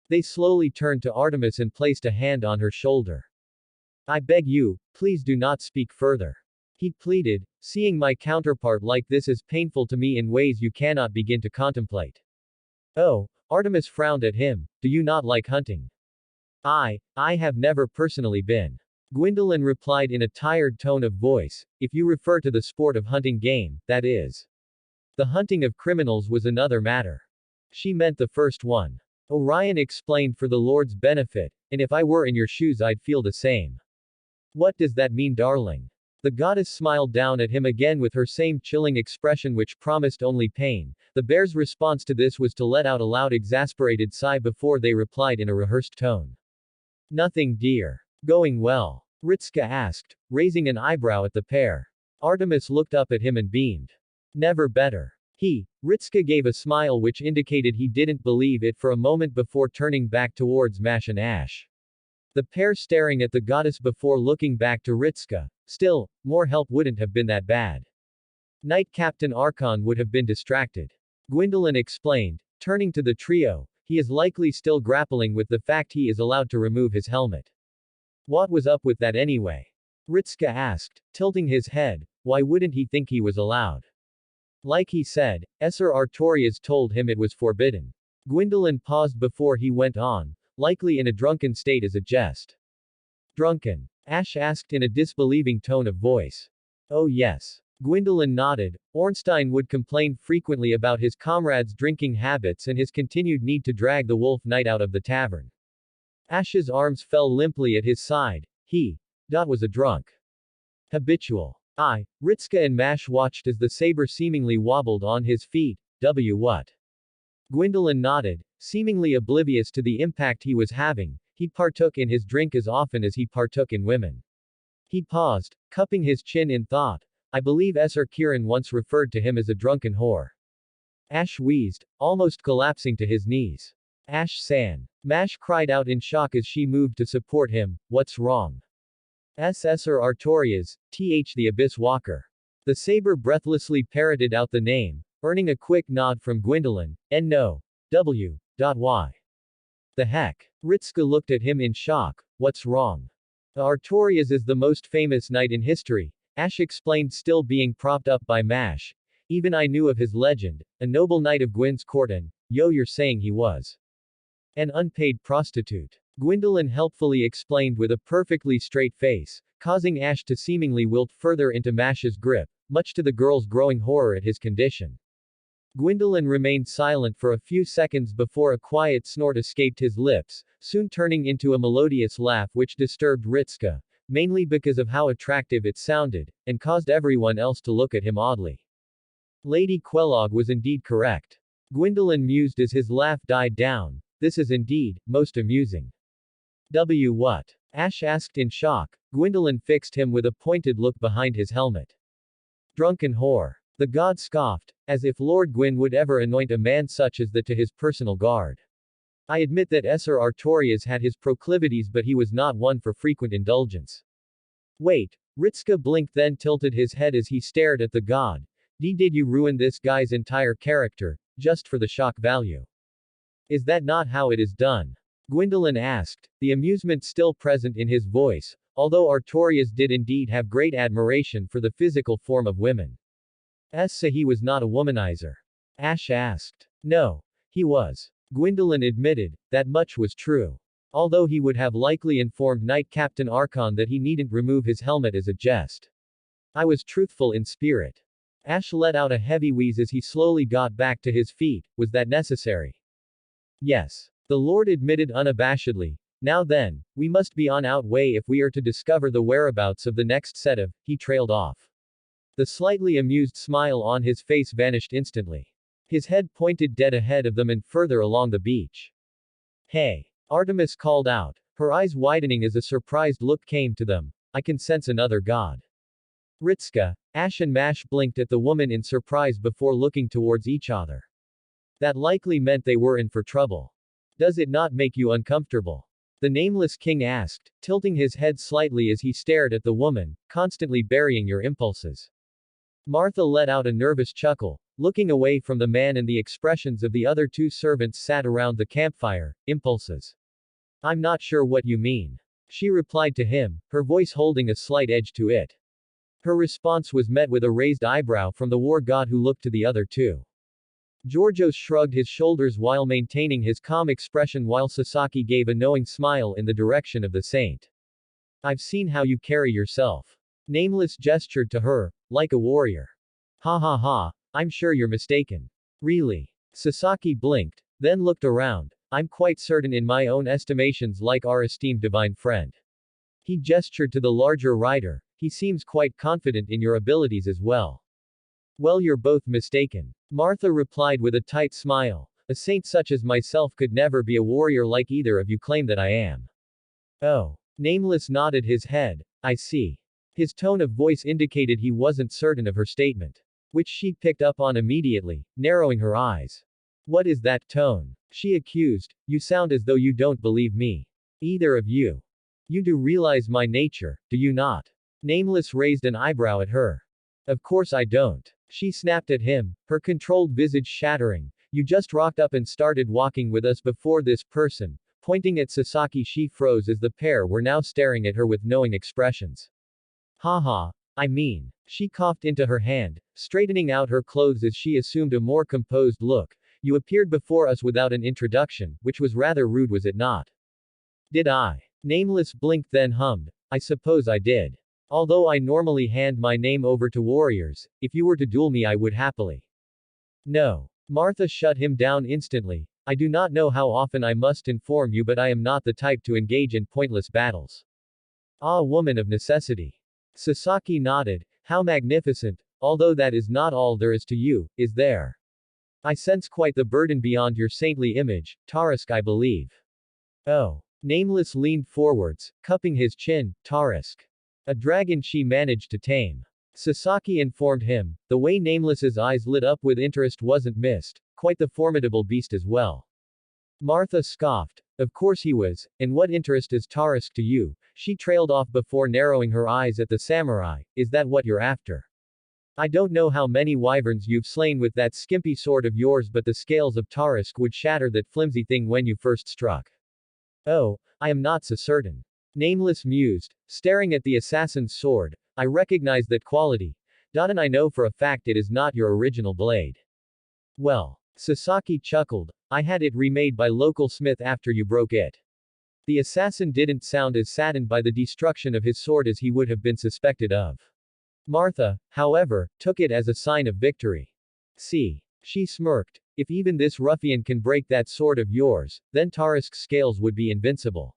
They slowly turned to Artemis and placed a hand on her shoulder. I beg you, please do not speak further. He pleaded, seeing my counterpart like this is painful to me in ways you cannot begin to contemplate. Oh, Artemis frowned at him, do you not like hunting? I have never personally been. Gwendolyn replied in a tired tone of voice, if you refer to the sport of hunting game, that is. The hunting of criminals was another matter. She meant the first one. Orion explained for the Lord's benefit, and if I were in your shoes I'd feel the same. What does that mean, darling? The goddess smiled down at him again with her same chilling expression which promised only pain. The bear's response to this was to let out a loud exasperated sigh before they replied in a rehearsed tone. Nothing, dear. Going well? Ritsuka asked, raising an eyebrow at the pair. Artemis looked up at him and beamed. Never better. Ritsuka gave a smile which indicated he didn't believe it for a moment before turning back towards Mash and Ash. The pair staring at the goddess before looking back to Ritsuka. Still, more help wouldn't have been that bad. Knight Captain Archon would have been distracted. Gwendolyn explained, turning to the trio, he is likely still grappling with the fact he is allowed to remove his helmet. What was up with that anyway? Ritsuka asked, tilting his head, why wouldn't he think he was allowed? Like he said, Esser Artorias told him it was forbidden. Gwendolyn paused before he went on, likely in a drunken state as a jest. Drunken? Ash asked in a disbelieving tone of voice. Oh yes. Gwendolyn nodded. Ornstein would complain frequently about his comrades' drinking habits and his continued need to drag the wolf knight out of the tavern. Ash's arms fell limply at his side. He was a drunk. Habitual. Ritsuka and Mash watched as the saber seemingly wobbled on his feet. What? Gwendolyn nodded, seemingly oblivious to the impact he was having. He partook in his drink as often as he partook in women. He paused, cupping his chin in thought. I believe Esser Kirin once referred to him as a drunken whore. Ash wheezed, almost collapsing to his knees. Ash-san. Mash cried out in shock as she moved to support him. What's wrong? Esser Artorias, the Abyss Walker. The saber breathlessly parroted out the name, earning a quick nod from Gwendolyn. No. Why? The heck? Ritsuka looked at him in shock. What's wrong? Artorias is the most famous knight in history, Ash explained, still being propped up by Mash. Even I knew of his legend, a noble knight of Gwyn's court and, you're saying he was an unpaid prostitute. Gwendolyn helpfully explained with a perfectly straight face, causing Ash to seemingly wilt further into Mash's grip, much to the girl's growing horror at his condition. Gwendolyn remained silent for a few seconds before a quiet snort escaped his lips, soon turning into a melodious laugh which disturbed Ritsuka, mainly because of how attractive it sounded, and caused everyone else to look at him oddly. Lady Quelog was indeed correct. Gwendolyn mused as his laugh died down. This is indeed most amusing. What? Ash asked in shock. Gwendolyn fixed him with a pointed look behind his helmet. Drunken whore. The god scoffed, as if Lord Gwyn would ever anoint a man such as that to his personal guard. I admit that Esser Artorias had his proclivities, but he was not one for frequent indulgence. Wait, Ritsuka blinked, then tilted his head as he stared at the god. Did you ruin this guy's entire character, just for the shock value? Is that not how it is done? Gwendolyn asked, the amusement still present in his voice, although Artorias did indeed have great admiration for the physical form of women. So he was not a womanizer? Ash asked. No. He was. Gwendolyn admitted, that much was true. Although he would have likely informed Knight Captain Archon that he needn't remove his helmet as a jest. I was truthful in spirit. Ash let out a heavy wheeze as he slowly got back to his feet. Was that necessary? Yes. The Lord admitted unabashedly. Now then, we must be on our way if we are to discover the whereabouts of the next set of. He trailed off. The slightly amused smile on his face vanished instantly. His head pointed dead ahead of them and further along the beach. Hey! Artemis called out, her eyes widening as a surprised look came to them. I can sense another god. Ritska, Ash and Mash blinked at the woman in surprise before looking towards each other. That likely meant they were in for trouble. Does it not make you uncomfortable? The nameless king asked, tilting his head slightly as he stared at the woman, constantly burying your impulses. Martha let out a nervous chuckle, looking away from the man, and the expressions of the other two servants sat around the campfire. Impulses. I'm not sure what you mean. She replied to him, her voice holding a slight edge to it. Her response was met with a raised eyebrow from the war god, who looked to the other two. Georgios shrugged his shoulders while maintaining his calm expression, while Sasaki gave a knowing smile in the direction of the saint. I've seen how you carry yourself. Nameless gestured to her, like a warrior. Ha ha ha, I'm sure you're mistaken. Really? Sasaki blinked, then looked around. I'm quite certain in my own estimations, like our esteemed divine friend. He gestured to the larger rider. He seems quite confident in your abilities as well. Well, you're both mistaken. Martha replied with a tight smile. A saint such as myself could never be a warrior like either of you claim that I am. Oh. Nameless nodded his head. I see. His tone of voice indicated he wasn't certain of her statement, which she picked up on immediately, narrowing her eyes. What is that tone? She accused. You sound as though you don't believe me. Either of you. You do realize my nature, do you not? Nameless raised an eyebrow at her. Of course I don't. She snapped at him, her controlled visage shattering. You just rocked up and started walking with us before this person. Pointing at Sasaki, she froze as the pair were now staring at her with knowing expressions. Haha. I mean. She coughed into her hand, straightening out her clothes as she assumed a more composed look. You appeared before us without an introduction, which was rather rude, was it not? Did I? Nameless blinked, then hummed. I suppose I did. Although I normally hand my name over to warriors, if you were to duel me I would happily. No. Martha shut him down instantly. I do not know how often I must inform you, but I am not the type to engage in pointless battles. Ah, woman of necessity. Sasaki nodded. How magnificent. Although that is not all there is to you, is there? I sense quite the burden beyond your saintly image, Tarisk, I believe. Oh. Nameless leaned forwards, cupping his chin. Tarisk. A dragon she managed to tame. Sasaki informed him. The way Nameless's eyes lit up with interest wasn't missed. Quite the formidable beast as well. Martha scoffed. Of course he was, and what interest is Tarisk to you? She trailed off before narrowing her eyes at the samurai. Is that what you're after? I don't know how many wyverns you've slain with that skimpy sword of yours, but the scales of Tarisk would shatter that flimsy thing when you first struck. Oh, I am not so certain. Nameless mused, staring at the assassin's sword. I recognize that quality. And I know for a fact it is not your original blade. Well. Sasaki chuckled. I had it remade by local smith after you broke it. The assassin didn't sound as saddened by the destruction of his sword as he would have been suspected of. Martha, however, took it as a sign of victory. See. She smirked. If even this ruffian can break that sword of yours, then Tarisk's scales would be invincible.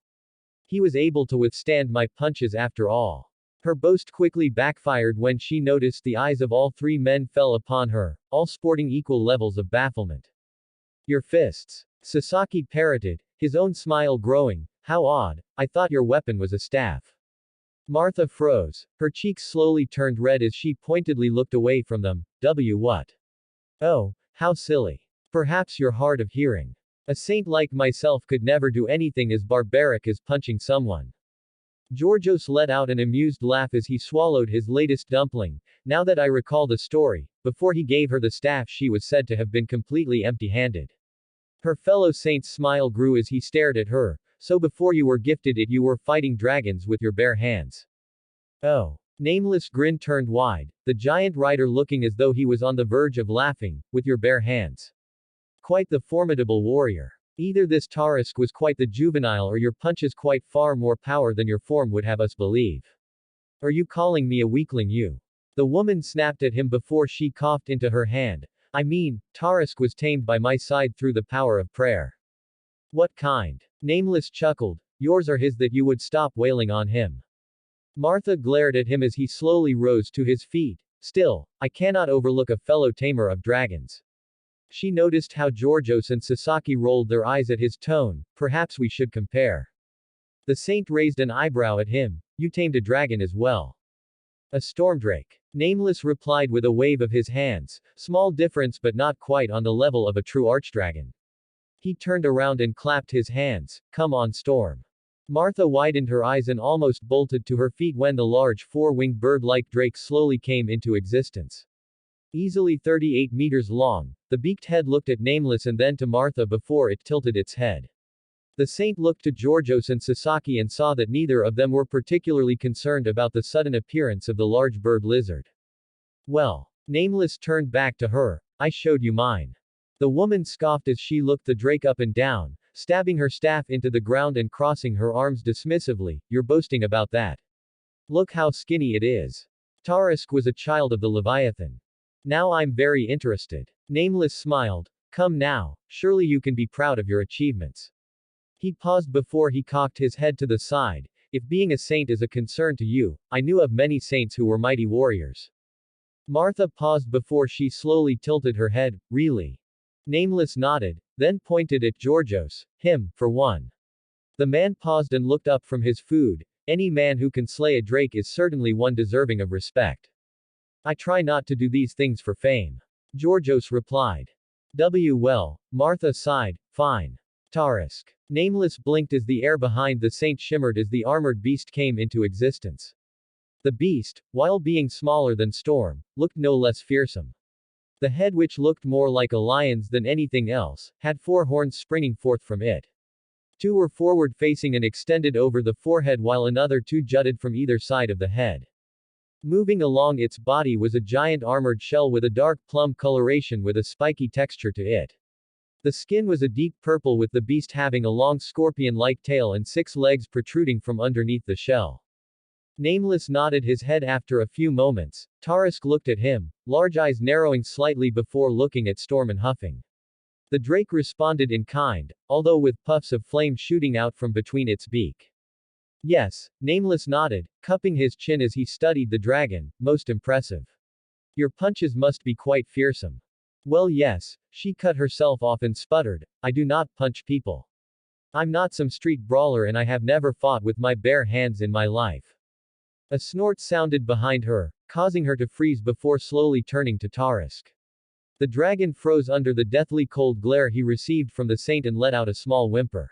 He was able to withstand my punches after all. Her boast quickly backfired when she noticed the eyes of all three men fell upon her, all sporting equal levels of bafflement. Your fists. Sasaki parroted, his own smile growing. How odd, I thought your weapon was a staff. Martha froze. Her cheeks slowly turned red as she pointedly looked away from them. What? Oh, how silly. Perhaps you're hard of hearing. A saint like myself could never do anything as barbaric as punching someone. Georgios let out an amused laugh as he swallowed his latest dumpling. Now that I recall the story, before he gave her the staff she was said to have been completely empty-handed. Her fellow saint's smile grew as he stared at her, So before you were gifted it you were fighting dragons with your bare hands. Oh. Nameless grin turned wide, the giant rider looking as though he was on the verge of laughing, with your bare hands. Quite the formidable warrior. Either this Tarisk was quite the juvenile or your punches quite far more power than your form would have us believe. Are you calling me a weakling you? The woman snapped at him before she coughed into her hand. I mean, Tarisk was tamed by my side through the power of prayer. What kind? Nameless chuckled. Yours or his that you would stop wailing on him. Martha glared at him as he slowly rose to his feet. Still, I cannot overlook a fellow tamer of dragons. She noticed how Georgios and Sasaki rolled their eyes at his tone. Perhaps we should compare. The saint raised an eyebrow at him. You tamed a dragon as well. A stormdrake. Nameless replied with a wave of his hands. Small difference but not quite on the level of a true archdragon. He turned around and clapped his hands. Come on, Storm. Martha widened her eyes and almost bolted to her feet when the large four-winged bird-like drake slowly came into existence. Easily 38 meters long, the beaked head looked at Nameless and then to Martha before it tilted its head. The saint looked to Georgios and Sasaki and saw that neither of them were particularly concerned about the sudden appearance of the large bird lizard. Well. Nameless turned back to her. I showed you mine. The woman scoffed as she looked the drake up and down, stabbing her staff into the ground and crossing her arms dismissively. You're boasting about that. Look how skinny it is. Tarisk was a child of the Leviathan. Now I'm very interested. Nameless smiled. Come now, surely you can be proud of your achievements. He paused before he cocked his head to the side. If being a saint is a concern to you, I knew of many saints who were mighty warriors. Martha paused before she slowly tilted her head. Really? Nameless nodded, then pointed at Georgios. Him, for one. The man paused and looked up from his food. Any man who can slay a drake is certainly one deserving of respect. I try not to do these things for fame. Georgios replied. Well, Martha sighed. Fine. Tarisk. Nameless blinked as the air behind the saint shimmered as the armored beast came into existence. The beast, while being smaller than Storm, looked no less fearsome. The head, which looked more like a lion's than anything else, had 4 horns springing forth from it. 2 were forward-facing and extended over the forehead while another 2 jutted from either side of the head. Moving along its body was a giant armored shell with a dark plum coloration with a spiky texture to it. The skin was a deep purple with the beast having a long scorpion-like tail and 6 legs protruding from underneath the shell. Nameless nodded his head after a few moments. Tarisk looked at him, large eyes narrowing slightly before looking at Storm and huffing. The drake responded in kind, although with puffs of flame shooting out from between its beak. Yes, Nameless nodded, cupping his chin as he studied the dragon. Most impressive. Your punches must be quite fearsome. Well, yes, she cut herself off and sputtered. I do not punch people. I'm not some street brawler and I have never fought with my bare hands in my life. A snort sounded behind her, causing her to freeze before slowly turning to Tarisk. The dragon froze under the deathly cold glare he received from the saint and let out a small whimper.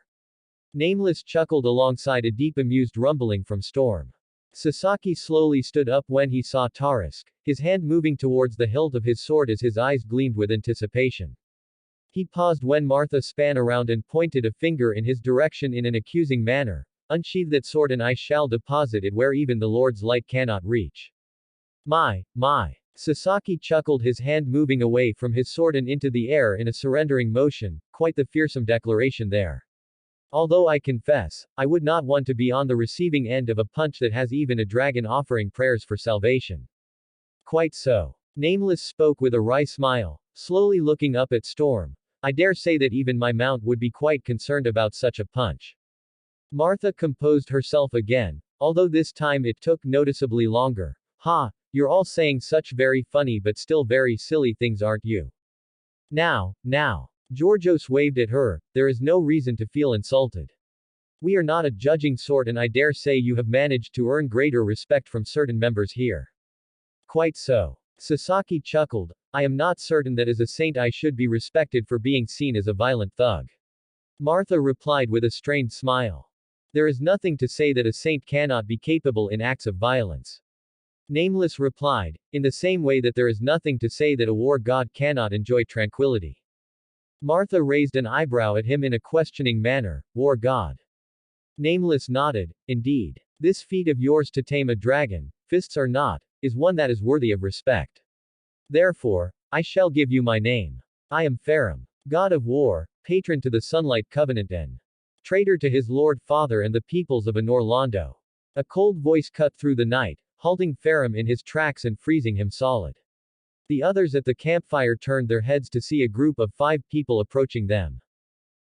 Nameless chuckled alongside a deep amused rumbling from Storm. Sasaki slowly stood up when he saw Tarisk, his hand moving towards the hilt of his sword as his eyes gleamed with anticipation. He paused when Martha span around and pointed a finger in his direction in an accusing manner. Unsheathe that sword and I shall deposit it where even the Lord's light cannot reach. My. Sasaki chuckled, his hand moving away from his sword and into the air in a surrendering motion. Quite the fearsome declaration there. Although I confess, I would not want to be on the receiving end of a punch that has even a dragon offering prayers for salvation. Quite so. Nameless spoke with a wry smile, slowly looking up at Storm. I dare say that even my mount would be quite concerned about such a punch. Martha composed herself again, although this time it took noticeably longer. Ha, you're all saying such very funny but still very silly things, aren't you? Now. Georgios waved at her. There is no reason to feel insulted. We are not a judging sort and I dare say you have managed to earn greater respect from certain members here. Quite so. Sasaki chuckled. I am not certain that as a saint I should be respected for being seen as a violent thug. Martha replied with a strained smile. There is nothing to say that a saint cannot be capable in acts of violence. Nameless replied, in the same way that there is nothing to say that a war god cannot enjoy tranquility. Martha raised an eyebrow at him in a questioning manner. War god. Nameless nodded, indeed. This feat of yours to tame a dragon, fists or not, is one that is worthy of respect. Therefore, I shall give you my name. I am Farum, god of war, patron to the Sunlight Covenant and traitor to his lord father and the peoples of Anorlando. A cold voice cut through the night, halting Farum in his tracks and freezing him solid. The others at the campfire turned their heads to see a group of 5 people approaching them.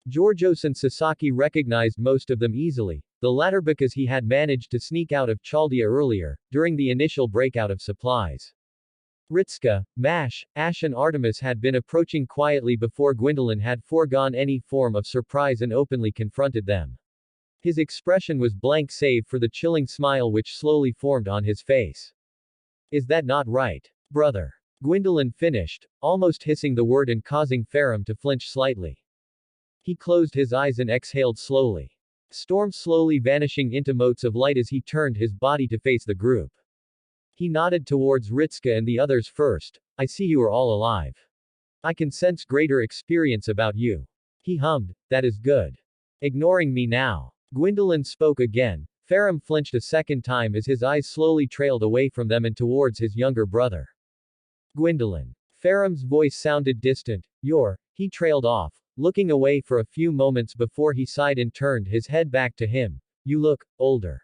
Georgios and Sasaki recognized most of them easily, the latter because he had managed to sneak out of Chaldea earlier, during the initial breakout of supplies. Ritska, Mash, Ash and Artemis had been approaching quietly before Gwendolyn had foregone any form of surprise and openly confronted them. His expression was blank save for the chilling smile which slowly formed on his face. Is that not right, brother? Gwendolyn finished, almost hissing the word and causing Farum to flinch slightly. He closed his eyes and exhaled slowly. Storm slowly vanishing into motes of light as he turned his body to face the group. He nodded towards Ritska and the others first. I see you are all alive. I can sense greater experience about you. He hummed, that is good. Ignoring me now. Gwendolyn spoke again. Farum flinched a second time as his eyes slowly trailed away from them and towards his younger brother. Gwendolyn. Farum's voice sounded distant. He trailed off, looking away for a few moments before he sighed and turned his head back to him. You look older.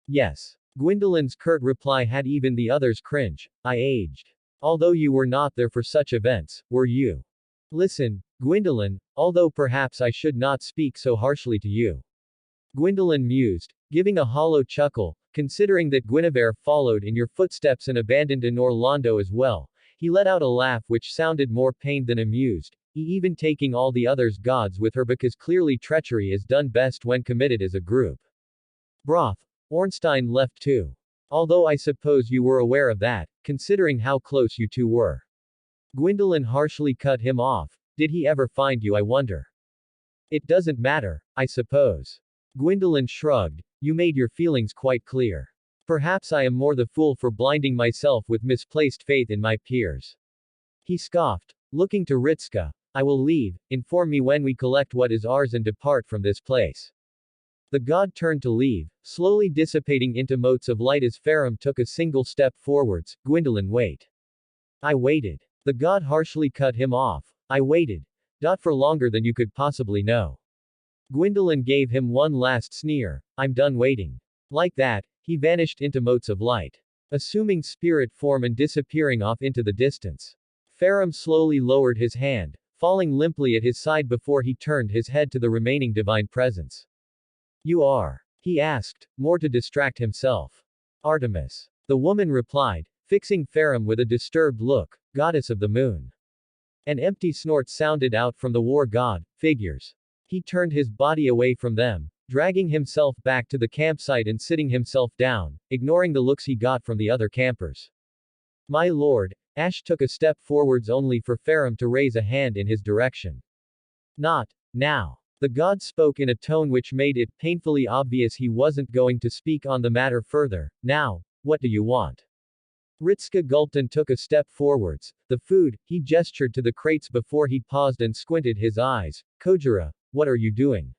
Yes. Gwendolyn's curt reply had even the others cringe. I aged. Although you were not there for such events, were you? Listen, Gwendolyn, although perhaps I should not speak so harshly to you. Gwendolyn mused, giving a hollow chuckle, considering that Guinevere followed in your footsteps and abandoned Anorlando as well. He let out a laugh which sounded more pained than amused, even taking all the others' gods with her because clearly treachery is done best when committed as a group. Broth. Ornstein left too. Although I suppose you were aware of that, considering how close you two were. Gwendolyn harshly cut him off. Did he ever find you, I wonder? It doesn't matter, I suppose. Gwendolyn shrugged. You made your feelings quite clear. Perhaps I am more the fool for blinding myself with misplaced faith in my peers. He scoffed. Looking to Ritska. I will leave, inform me when we collect what is ours and depart from this place. The god turned to leave, slowly dissipating into motes of light as Farum took a single step forwards. Gwendolyn, wait. I waited. The god harshly cut him off. I waited. For longer than you could possibly know. Gwendolyn gave him one last sneer. I'm done waiting. Like that, he vanished into motes of light, assuming spirit form and disappearing off into the distance. Farum slowly lowered his hand, falling limply at his side before he turned his head to the remaining divine presence. You are? He asked, more to distract himself. Artemis. The woman replied, fixing Farum with a disturbed look, goddess of the moon. An empty snort sounded out from the war god. Figures. He turned his body away from them, dragging himself back to the campsite and sitting himself down, ignoring the looks he got from the other campers. My lord, Ash took a step forwards only for Farum to raise a hand in his direction. Not now. The god spoke in a tone which made it painfully obvious he wasn't going to speak on the matter further. Now, what do you want? Ritska gulped and took a step forwards. The food, he gestured to the crates before he paused and squinted his eyes. Kojira, what are you doing?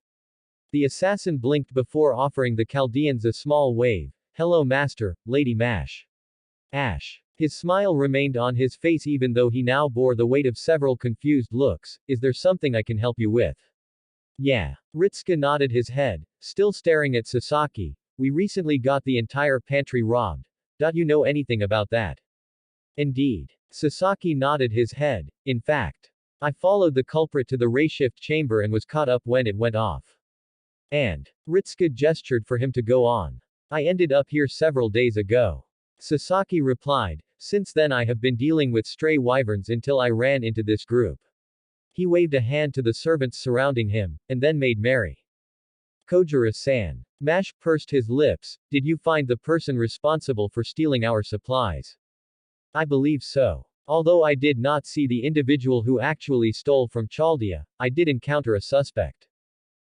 The assassin blinked before offering the Chaldeans a small wave. Hello master, Lady Mash. Ash. His smile remained on his face even though he now bore the weight of several confused looks. Is there something I can help you with? Yeah. Ritska nodded his head, still staring at Sasaki. We recently got the entire pantry robbed. You know anything about that? Indeed. Sasaki nodded his head. In fact, I followed the culprit to the rayshift chamber and was caught up when it went off. And Ritska gestured for him to go on. I ended up here several days ago. Sasaki replied. Since then I have been dealing with stray wyverns until I ran into this group. He waved a hand to the servants surrounding him, and then made merry. Kojira-san. Mash pursed his lips. Did you find the person responsible for stealing our supplies? I believe so. Although I did not see the individual who actually stole from Chaldea, I did encounter a suspect.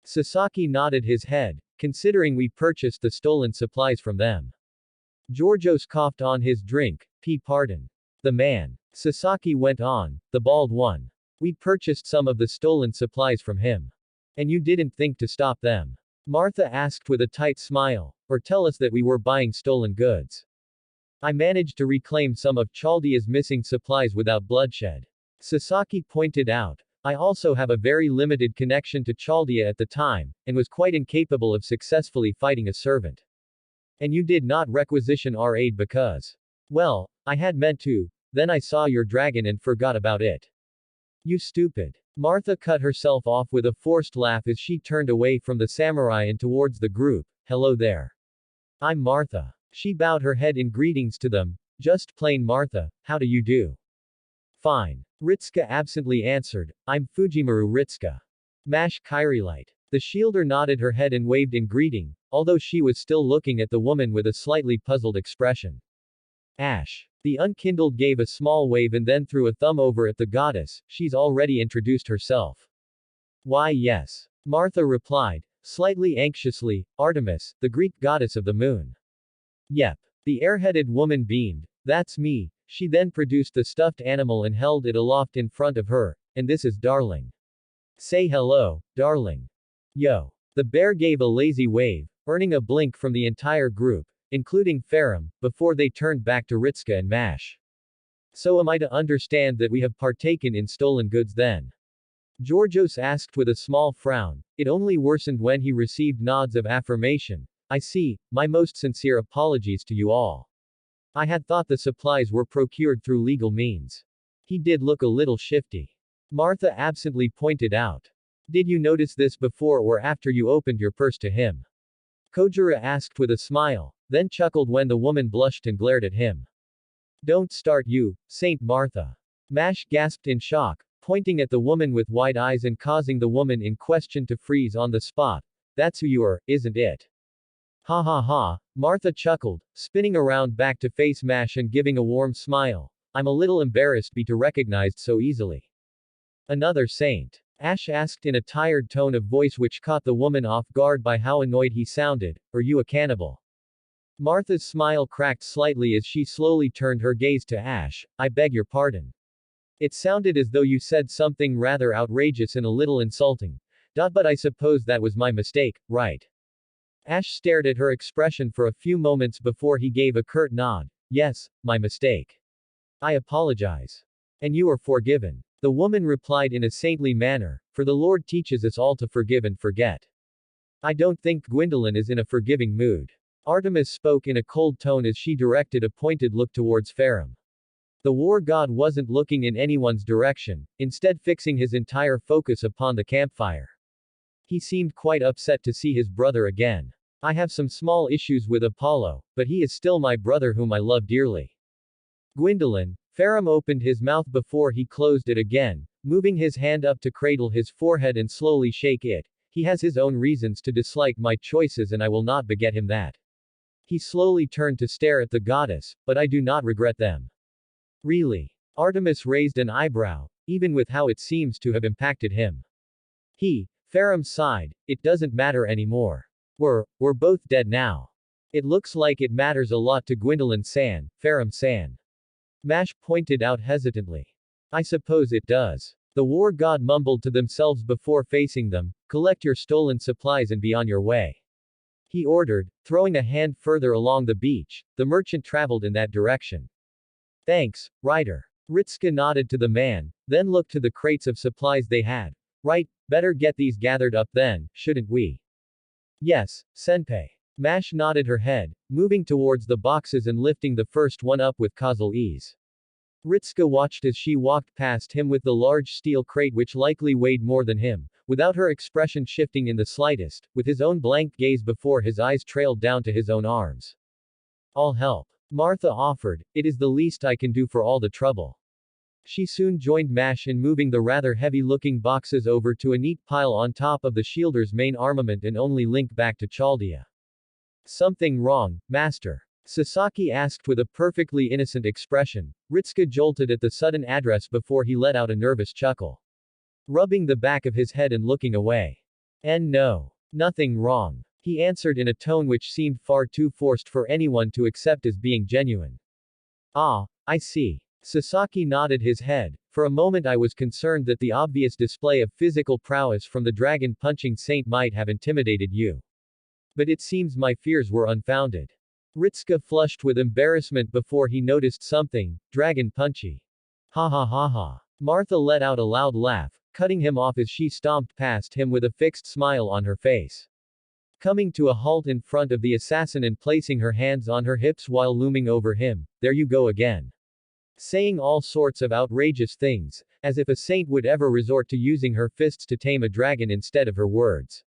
Sasaki nodded his head, considering we purchased the stolen supplies from them. Georgios coughed on his drink. Pardon. The man. Sasaki went on, the bald one. We purchased some of the stolen supplies from him. And you didn't think to stop them. Martha asked with a tight smile. Or tell us that we were buying stolen goods. I managed to reclaim some of Chaldea's missing supplies without bloodshed. Sasaki pointed out. I also have a very limited connection to Chaldea at the time, and was quite incapable of successfully fighting a servant. And you did not requisition our aid because. Well, I had meant to, then I saw your dragon and forgot about it. You stupid. Martha cut herself off with a forced laugh as she turned away from the samurai and towards the group. Hello there. I'm Martha. She bowed her head in greetings to them. Just plain Martha, how do you do? Fine. Ritsuka absently answered, I'm Fujimaru Ritsuka. Mash Kyrielite. The shielder nodded her head and waved in greeting, although she was still looking at the woman with a slightly puzzled expression. Ash. The unkindled gave a small wave and then threw a thumb over at the goddess. She's already introduced herself. Why yes. Martha replied, slightly anxiously, Artemis, the Greek goddess of the moon. Yep. The airheaded woman beamed. That's me. She then produced the stuffed animal and held it aloft in front of her, and this is Darling. Say hello, Darling. Yo. The bear gave a lazy wave, earning a blink from the entire group, including Ferrum, before they turned back to Ritsuka and Mash. So am I to understand that we have partaken in stolen goods then? Georgios asked with a small frown. It only worsened when he received nods of affirmation. I see, my most sincere apologies to you all. I had thought the supplies were procured through legal means. He did look a little shifty. Martha absently pointed out. Did you notice this before or after you opened your purse to him? Kojira asked with a smile, then chuckled when the woman blushed and glared at him. Don't start you, Saint Martha. Mash gasped in shock, pointing at the woman with wide eyes and causing the woman in question to freeze on the spot. That's who you are, isn't it? Ha ha ha, Martha chuckled, spinning around back to face Mash and giving a warm smile. I'm a little embarrassed to be recognized so easily. Another saint. Ash asked in a tired tone of voice which caught the woman off guard by how annoyed he sounded. Are you a cannibal? Martha's smile cracked slightly as she slowly turned her gaze to Ash. I beg your pardon. It sounded as though you said something rather outrageous and a little insulting. But I suppose that was my mistake, right? Ash stared at her expression for a few moments before he gave a curt nod. Yes, my mistake. I apologize. And you are forgiven. The woman replied in a saintly manner, for the Lord teaches us all to forgive and forget. I don't think Gwendolyn is in a forgiving mood. Artemis spoke in a cold tone as she directed a pointed look towards Ferrum. The war god wasn't looking in anyone's direction, instead fixing his entire focus upon the campfire. He seemed quite upset to see his brother again. I have some small issues with Apollo, but he is still my brother whom I love dearly. Gwendolyn, Ferrum opened his mouth before he closed it again, moving his hand up to cradle his forehead and slowly shake it. He has his own reasons to dislike my choices and I will not beget him that. He slowly turned to stare at the goddess, but I do not regret them. Really? Artemis raised an eyebrow, even with how it seems to have impacted him. Ferrum sighed, it doesn't matter anymore. We're both dead now. It looks like it matters a lot to Gwendolyn-san, Ferrum-san. Mash pointed out hesitantly. I suppose it does. The war god mumbled to themselves before facing them, collect your stolen supplies and be on your way. He ordered, throwing a hand further along the beach. The merchant traveled in that direction. Thanks, Ryder. Ritsuka nodded to the man, then looked to the crates of supplies they had. Right, better get these gathered up then, shouldn't we? Yes, senpai. Mash nodded her head, moving towards the boxes and lifting the first one up with causal ease. Ritsuka watched as she walked past him with the large steel crate which likely weighed more than him, without her expression shifting in the slightest, with his own blank gaze before his eyes trailed down to his own arms. I'll help. Martha offered, it is the least I can do for all the trouble. She soon joined Mash in moving the rather heavy-looking boxes over to a neat pile on top of the shielder's main armament and only link back to Chaldea. Something wrong, Master? Sasaki asked with a perfectly innocent expression. Ritsuka jolted at the sudden address before he let out a nervous chuckle. Rubbing the back of his head and looking away. No. Nothing wrong. He answered in a tone which seemed far too forced for anyone to accept as being genuine. Ah, I see. Sasaki nodded his head. For a moment I was concerned that the obvious display of physical prowess from the dragon-punching saint might have intimidated you. But it seems my fears were unfounded. Ritsuka flushed with embarrassment before he noticed something. Dragon punchy. Ha ha ha ha. Martha let out a loud laugh, cutting him off as she stomped past him with a fixed smile on her face. Coming to a halt in front of the assassin and placing her hands on her hips while looming over him. There you go again. Saying all sorts of outrageous things, as if a saint would ever resort to using her fists to tame a dragon instead of her words.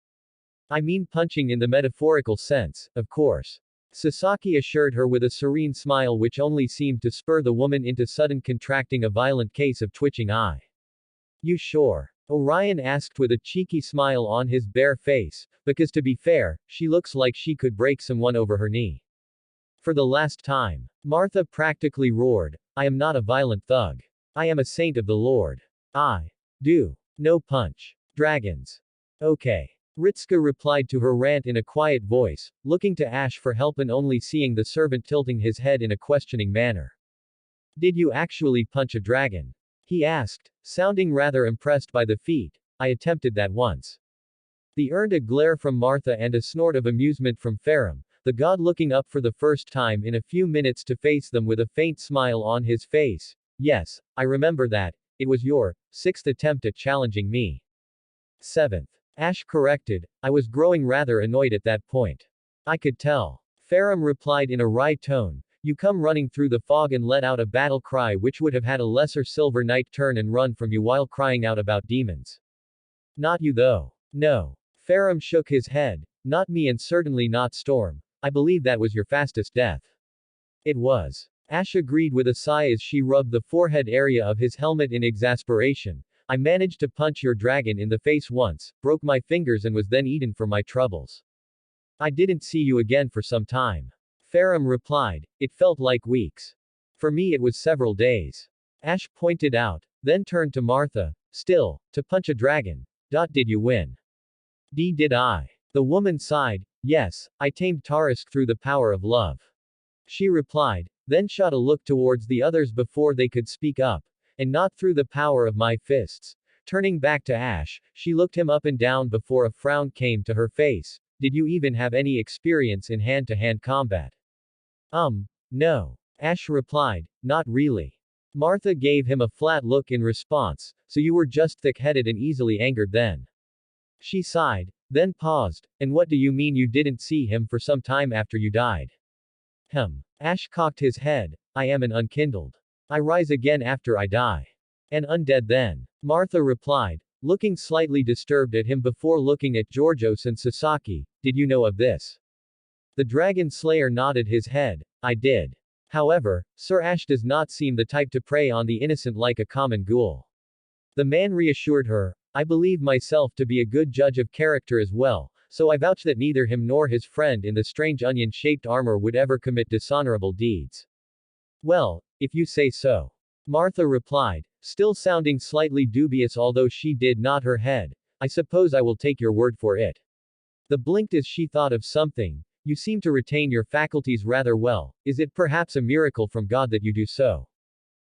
I mean punching in the metaphorical sense, of course. Sasaki assured her with a serene smile which only seemed to spur the woman into sudden contracting a violent case of twitching eye. You sure? Orion asked with a cheeky smile on his bare face, because to be fair, she looks like she could break someone over her knee. For the last time. Martha practically roared, I am not a violent thug. I am a saint of the Lord. I do. No punch. Dragons. Okay. Ritsuka replied to her rant in a quiet voice, looking to Ash for help and only seeing the servant tilting his head in a questioning manner. Did you actually punch a dragon? He asked, sounding rather impressed by the feat. I attempted that once. He earned a glare from Martha and a snort of amusement from Farum, the god looking up for the first time in a few minutes to face them with a faint smile on his face. Yes, I remember that. It was your 6th attempt at challenging me. 7th. Ash corrected, I was growing rather annoyed at that point. I could tell. Farum replied in a wry tone, you come running through the fog and let out a battle cry which would have had a lesser Silver Knight turn and run from you while crying out about demons. Not you though. No. Farum shook his head, not me and certainly not Storm. I believe that was your fastest death. It was. Ash agreed with a sigh as she rubbed the forehead area of his helmet in exasperation. I managed to punch your dragon in the face once, broke my fingers and was then eaten for my troubles. I didn't see you again for some time. Farum replied, it felt like weeks. For me it was several days. Ash pointed out, then turned to Martha, still, to punch a dragon. Did you win? Did I? The woman sighed, yes, I tamed Tarisk through the power of love. She replied, then shot a look towards the others before they could speak up. And not through the power of my fists. Turning back to Ash, she looked him up and down before a frown came to her face. Did you even have any experience in hand-to-hand combat? No. Ash replied, not really. Martha gave him a flat look in response, so you were just thick-headed and easily angered then. She sighed, then paused, and what do you mean you didn't see him for some time after you died? Ash cocked his head, I am an unkindled. I rise again after I die. An undead then. Martha replied, looking slightly disturbed at him before looking at Georgios and Sasaki, did you know of this? The dragon slayer nodded his head, I did. However, Sir Ash does not seem the type to prey on the innocent like a common ghoul. The man reassured her, I believe myself to be a good judge of character as well, so I vouch that neither him nor his friend in the strange onion-shaped armor would ever commit dishonorable deeds. Well, if you say so. Martha replied, still sounding slightly dubious although she did nod her head, I suppose I will take your word for it. The blinked as she thought of something, you seem to retain your faculties rather well, is it perhaps a miracle from God that you do so?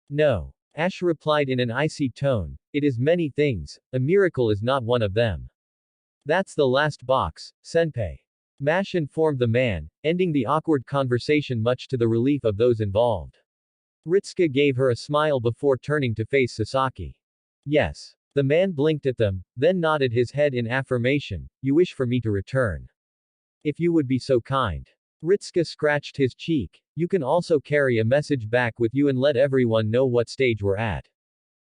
No. Ash replied in an icy tone, it is many things, a miracle is not one of them. That's the last box, senpai. Mash informed the man, ending the awkward conversation much to the relief of those involved. Ritsuka gave her a smile before turning to face Sasaki. Yes. The man blinked at them, then nodded his head in affirmation, you wish for me to return. If you would be so kind. Ritsuka scratched his cheek, you can also carry a message back with you and let everyone know what stage we're at.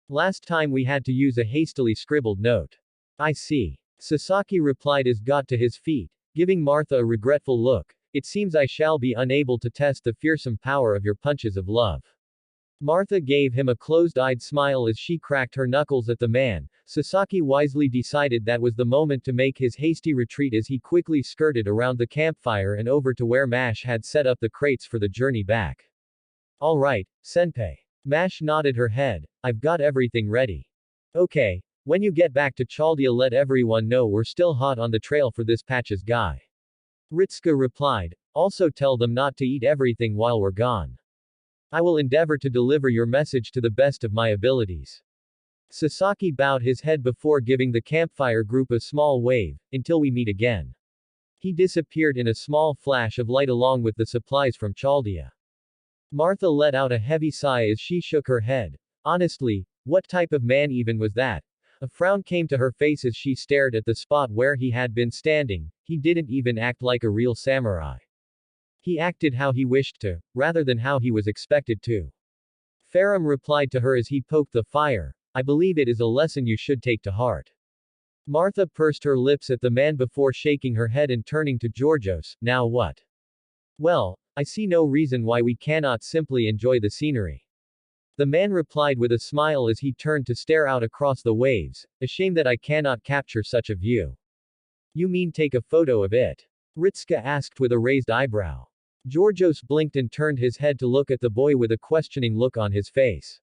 Last time we had to use a hastily scribbled note. I see. Sasaki replied as got to his feet, giving Martha a regretful look, it seems I shall be unable to test the fearsome power of your punches of love. Martha gave him a closed-eyed smile as she cracked her knuckles at the man. Sasaki wisely decided that was the moment to make his hasty retreat as he quickly skirted around the campfire and over to where Mash had set up the crates for the journey back. All right, senpai. Mash nodded her head, I've got everything ready. Okay, when you get back to Chaldea let everyone know we're still hot on the trail for this Patches guy. Ritsuka replied, also tell them not to eat everything while we're gone. I will endeavor to deliver your message to the best of my abilities. Sasaki bowed his head before giving the campfire group a small wave, until we meet again. He disappeared in a small flash of light along with the supplies from Chaldea. Martha let out a heavy sigh as she shook her head. Honestly, what type of man even was that? A frown came to her face as she stared at the spot where he had been standing. He didn't even act like a real samurai. He acted how he wished to, rather than how he was expected to. Farum replied to her as he poked the fire. I believe it is a lesson you should take to heart. Martha pursed her lips at the man before shaking her head and turning to Georgios. Now what? Well, I see no reason why we cannot simply enjoy the scenery. The man replied with a smile as he turned to stare out across the waves. A shame that I cannot capture such a view. You mean take a photo of it? Ritska asked with a raised eyebrow. Georgios blinked and turned his head to look at the boy with a questioning look on his face.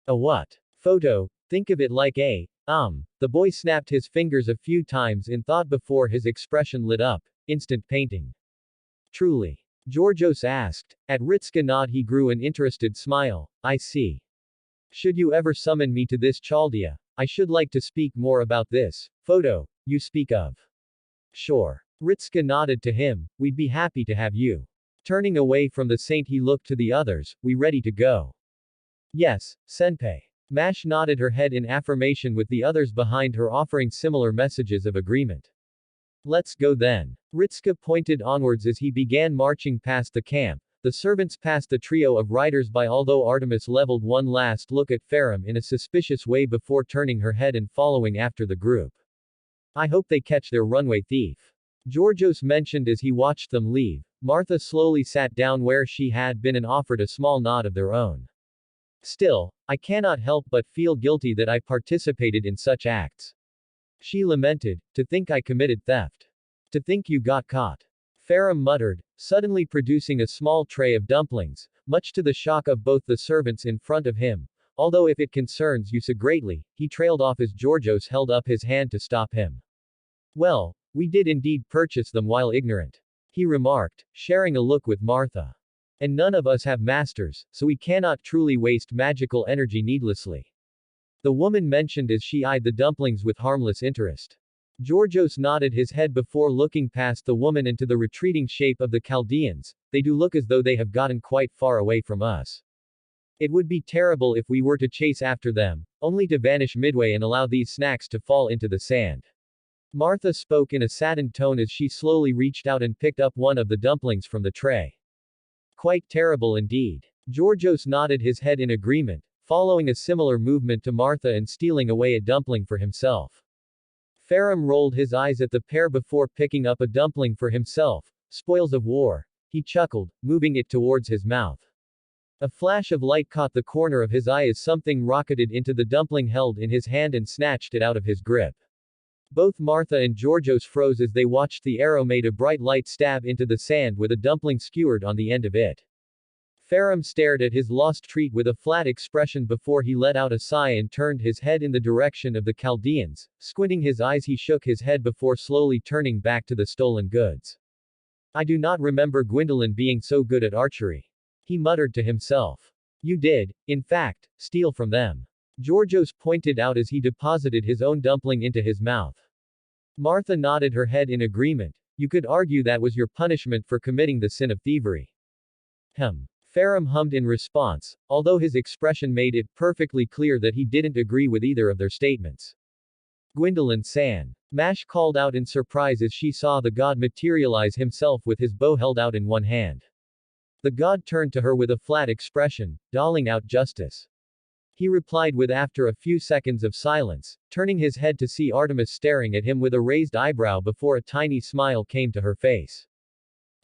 A what? Photo? Think of it like a, The boy snapped his fingers a few times in thought before his expression lit up. Instant painting. Truly? Georgios asked. At Ritska nod he grew an interested smile. I see. Should you ever summon me to this Chaldea, I should like to speak more about this photo you speak of. Sure. Ritska nodded to him. We'd be happy to have you. Turning away from the saint he looked to the others. We ready to go? Yes, senpai. Mash nodded her head in affirmation with the others behind her offering similar messages of agreement. Let's go then. Ritska pointed onwards as he began marching past the camp. The servants passed the trio of riders by, although Artemis leveled one last look at Farum in a suspicious way before turning her head and following after the group. I hope they catch their runway thief. Georgios mentioned as he watched them leave. Martha slowly sat down where she had been and offered a small nod of their own. Still, I cannot help but feel guilty that I participated in such acts. She lamented. To think I committed theft. To think you got caught. Farum muttered, suddenly producing a small tray of dumplings, much to the shock of both the servants in front of him. Although if it concerns you so greatly, he trailed off as Georgios held up his hand to stop him. Well, we did indeed purchase them while ignorant. He remarked, sharing a look with Martha. And none of us have masters, so we cannot truly waste magical energy needlessly. The woman mentioned as she eyed the dumplings with harmless interest. Georgios nodded his head before looking past the woman into the retreating shape of the Chaldeans. They do look as though they have gotten quite far away from us. It would be terrible if we were to chase after them, only to vanish midway and allow these snacks to fall into the sand. Martha spoke in a saddened tone as she slowly reached out and picked up one of the dumplings from the tray. Quite terrible indeed. Georgios nodded his head in agreement, following a similar movement to Martha and stealing away a dumpling for himself. Farum rolled his eyes at the pair before picking up a dumpling for himself. Spoils of war. He chuckled, moving it towards his mouth. A flash of light caught the corner of his eye as something rocketed into the dumpling held in his hand and snatched it out of his grip. Both Martha and Georgios froze as they watched the arrow made a bright light stab into the sand with a dumpling skewered on the end of it. Farum stared at his lost treat with a flat expression before he let out a sigh and turned his head in the direction of the Chaldeans. Squinting his eyes he shook his head before slowly turning back to the stolen goods. I do not remember Gwendolyn being so good at archery. He muttered to himself. You did, in fact, steal from them. Georgios pointed out as he deposited his own dumpling into his mouth. Martha nodded her head in agreement. You could argue that was your punishment for committing the sin of thievery. Farum hummed in response, although his expression made it perfectly clear that he didn't agree with either of their statements. Gwendolyn-san. Mash called out in surprise as she saw the god materialize himself with his bow held out in one hand. The god turned to her with a flat expression, doling out justice. He replied with after a few seconds of silence, turning his head to see Artemis staring at him with a raised eyebrow before a tiny smile came to her face.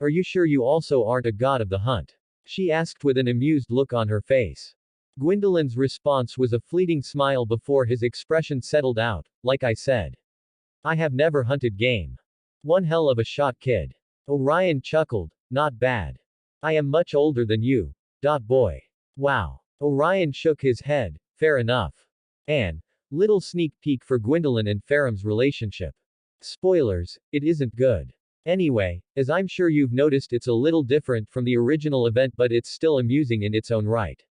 Are you sure you also aren't a god of the hunt? She asked with an amused look on her face. Gwendolyn's response was a fleeting smile before his expression settled out. Like I said. I have never hunted game. One hell of a shot, kid. Orion chuckled. Not bad. I am much older than you. Boy. Wow. Orion shook his head. Fair enough. And, little sneak peek for Gwendolyn and Farum's relationship. Spoilers, it isn't good. Anyway, as I'm sure you've noticed, it's a little different from the original event, but it's still amusing in its own right.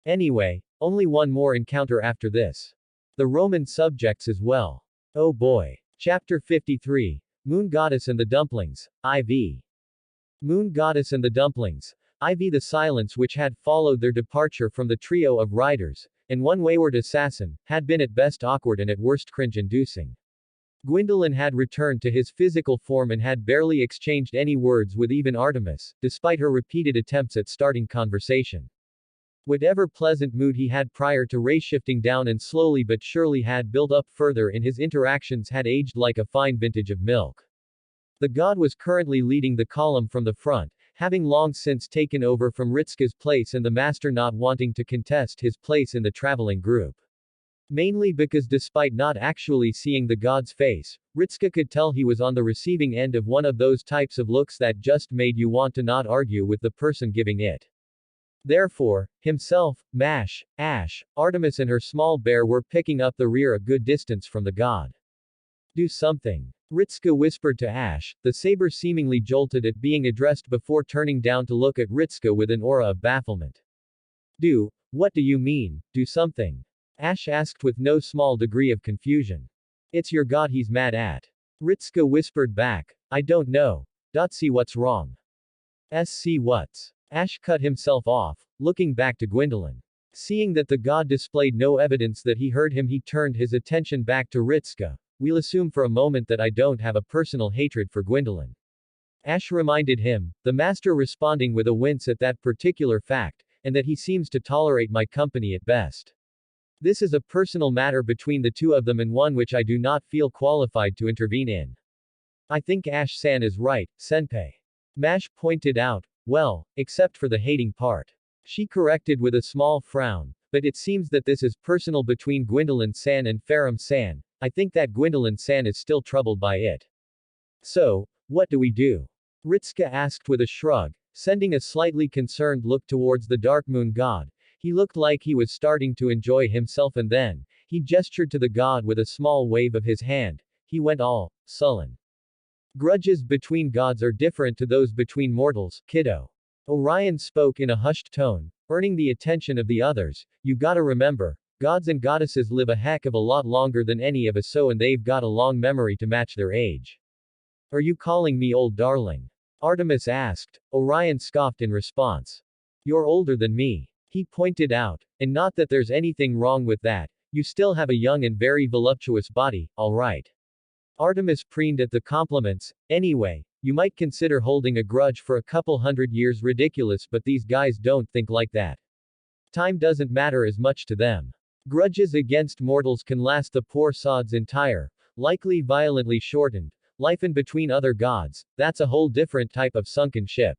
Anyway, only one more encounter after this. The Roman subjects as well. Oh boy. Chapter 53. Moon Goddess and the Dumplings, IV. Moon Goddess and the Dumplings, IV. The silence which had followed their departure from the trio of riders, and one wayward assassin, had been at best awkward and at worst cringe-inducing. Gwendolyn had returned to his physical form and had barely exchanged any words with even Artemis, despite her repeated attempts at starting conversation. Whatever pleasant mood he had prior to ray-shifting down and slowly but surely had built up further in his interactions had aged like a fine vintage of milk. The god was currently leading the column from the front, having long since taken over from Ritska's place and the master not wanting to contest his place in the traveling group. Mainly because despite not actually seeing the god's face, Ritska could tell he was on the receiving end of one of those types of looks that just made you want to not argue with the person giving it. Therefore, himself, Mash, Ash, Artemis and her small bear were picking up the rear a good distance from the god. Do something. Ritska whispered to Ash, the saber seemingly jolted at being addressed before turning down to look at Ritska with an aura of bafflement. What do you mean, do something? Ash asked with no small degree of confusion. It's your god he's mad at. Ritska whispered back, I don't know. See what's wrong. See what's. Ash cut himself off, looking back to Gwendolyn. Seeing that the god displayed no evidence that he heard him, he turned his attention back to Ritska. We'll assume for a moment that I don't have a personal hatred for Gwendolyn. Ash reminded him, the master responding with a wince at that particular fact, and that he seems to tolerate my company at best. This is a personal matter between the two of them and one which I do not feel qualified to intervene in. I think Ash-san is right, senpai. Mash pointed out, well, except for the hating part. She corrected with a small frown, but it seems that this is personal between Gwendolyn-san and Farum-san. I think that Gwendolyn-san is still troubled by it. So, what do we do? Ritska asked with a shrug, sending a slightly concerned look towards the dark moon god. He looked like he was starting to enjoy himself and then, he gestured to the god with a small wave of his hand. He went all sullen. Grudges between gods are different to those between mortals, kiddo. Orion spoke in a hushed tone, earning the attention of the others. You gotta remember, gods and goddesses live a heck of a lot longer than any of us, so and they've got a long memory to match their age. Are you calling me old darling? Artemis asked. Orion scoffed in response. You're older than me. He pointed out, and not that there's anything wrong with that, you still have a young and very voluptuous body, alright. Artemis preened at the compliments. Anyway, you might consider holding a grudge for a couple hundred years ridiculous, but these guys don't think like that. Time doesn't matter as much to them. Grudges against mortals can last the poor sod's entire, likely violently shortened, life in between other gods. That's a whole different type of sunken ship.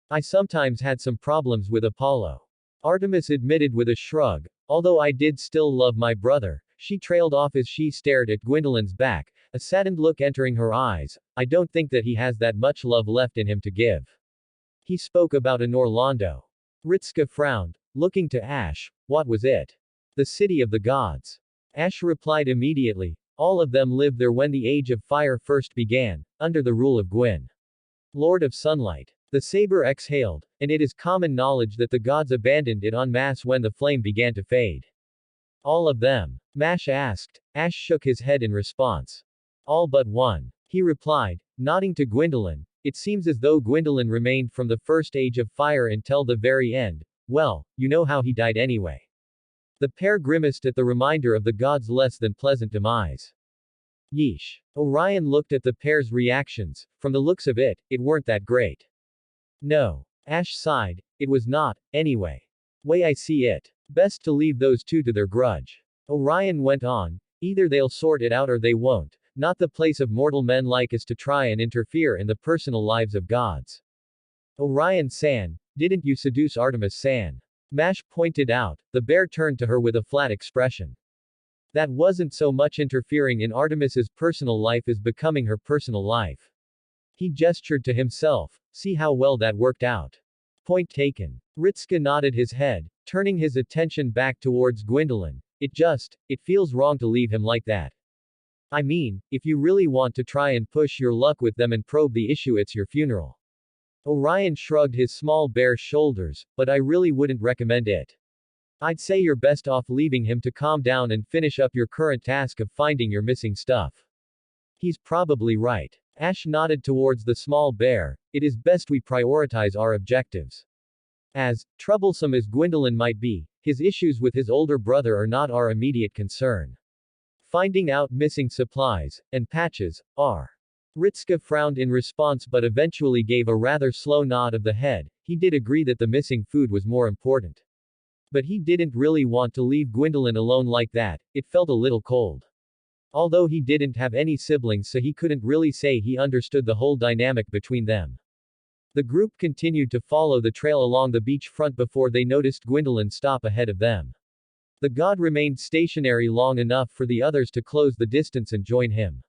I sometimes had some problems with Apollo. Artemis admitted with a shrug. Although I did still love my brother, she trailed off as she stared at Gwendolyn's back, a saddened look entering her eyes. I don't think that he has that much love left in him to give. He spoke about an Orlando. Ritska frowned, looking to Ash. What was it? The city of the gods. Ash replied immediately. All of them lived there when the Age of Fire first began, under the rule of Gwyn, Lord of Sunlight. The saber exhaled, and it is common knowledge that the gods abandoned it en masse when the flame began to fade. All of them? Mash asked. Ash shook his head in response. All but one. He replied, nodding to Gwendolyn. It seems as though Gwendolyn remained from the first Age of Fire until the very end. Well, you know how he died anyway. The pair grimaced at the reminder of the god's less than pleasant demise. Yeesh. Orion looked at the pair's reactions. From the looks of it, it weren't that great. No. Ash sighed. It was not, anyway. Way I see it. Best to leave those two to their grudge. Orion went on. Either they'll sort it out or they won't. Not the place of mortal men like us to try and interfere in the personal lives of gods. Orion-san, didn't you seduce Artemis-san? Mash pointed out. The bear turned to her with a flat expression. That wasn't so much interfering in Artemis's personal life as becoming her personal life. He gestured to himself. See how well that worked out. Point taken. Ritska nodded his head, turning his attention back towards Gwendolyn. It feels wrong to leave him like that. I mean, if you really want to try and push your luck with them and probe the issue, it's your funeral. Orion shrugged his small bare shoulders, but I really wouldn't recommend it. I'd say you're best off leaving him to calm down and finish up your current task of finding your missing stuff. He's probably right. Ash nodded towards the small bear. It is best we prioritize our objectives. As troublesome as Gwendolyn might be, his issues with his older brother are not our immediate concern. Finding out missing supplies and patches are. Ritska frowned in response but eventually gave a rather slow nod of the head. He did agree that the missing food was more important. But he didn't really want to leave Gwendolyn alone like that. It felt a little cold. Although he didn't have any siblings, so he couldn't really say he understood the whole dynamic between them. The group continued to follow the trail along the beach front before they noticed Gwendolyn stop ahead of them. The god remained stationary long enough for the others to close the distance and join him.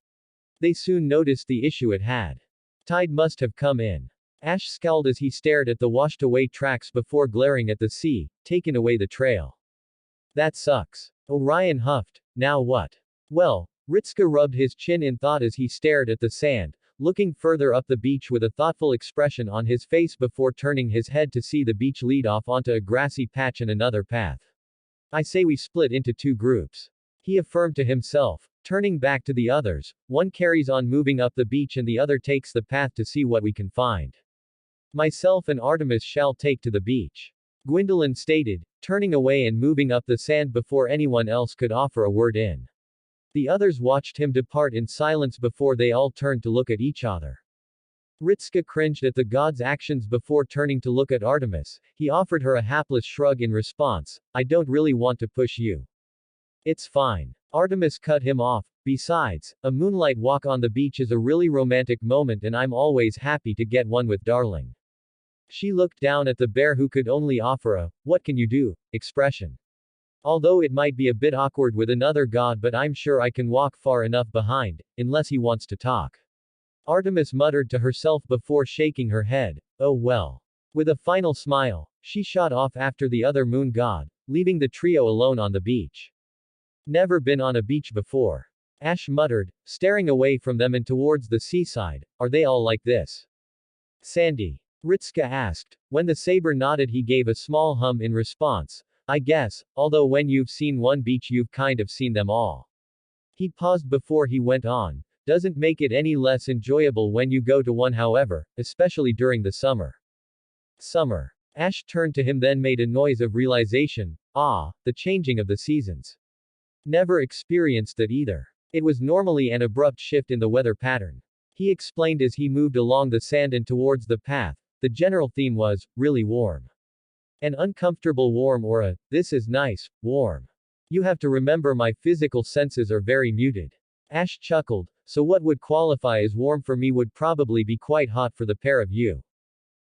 They soon noticed the issue it had. Tide must have come in. Ash scowled as he stared at the washed-away tracks before glaring at the sea, taking away the trail. That sucks. Orion huffed. Now what? Well, Ritska rubbed his chin in thought as he stared at the sand, looking further up the beach with a thoughtful expression on his face before turning his head to see the beach lead off onto a grassy patch and another path. I say we split into two groups. He affirmed to himself. Turning back to the others, one carries on moving up the beach and the other takes the path to see what we can find. Myself and Artemis shall take to the beach. Gwendolyn stated, turning away and moving up the sand before anyone else could offer a word in. The others watched him depart in silence before they all turned to look at each other. Ritska cringed at the god's actions before turning to look at Artemis. He offered her a hapless shrug in response. I don't really want to push you. It's fine. Artemis cut him off. Besides, a moonlight walk on the beach is a really romantic moment and I'm always happy to get one with darling. She looked down at the bear who could only offer a, what can you do, expression. Although it might be a bit awkward with another god, but I'm sure I can walk far enough behind, unless he wants to talk. Artemis muttered to herself before shaking her head. Oh well. With a final smile, she shot off after the other moon god, leaving the trio alone on the beach. Never been on a beach before. Ash muttered, staring away from them and towards the seaside. Are they all like this? Sandy. Ritska asked. When the saber nodded, he gave a small hum in response. I guess, although when you've seen one beach you've kind of seen them all. He paused before he went on. Doesn't make it any less enjoyable when you go to one, however, especially during the summer. Summer. Ash turned to him then made a noise of realization. Ah, the changing of the seasons. Never experienced that either. It was normally an abrupt shift in the weather pattern. He explained as he moved along the sand and towards the path. The general theme was, really warm. An uncomfortable warm or a, this is nice, warm. You have to remember my physical senses are very muted. Ash chuckled, so what would qualify as warm for me would probably be quite hot for the pair of you.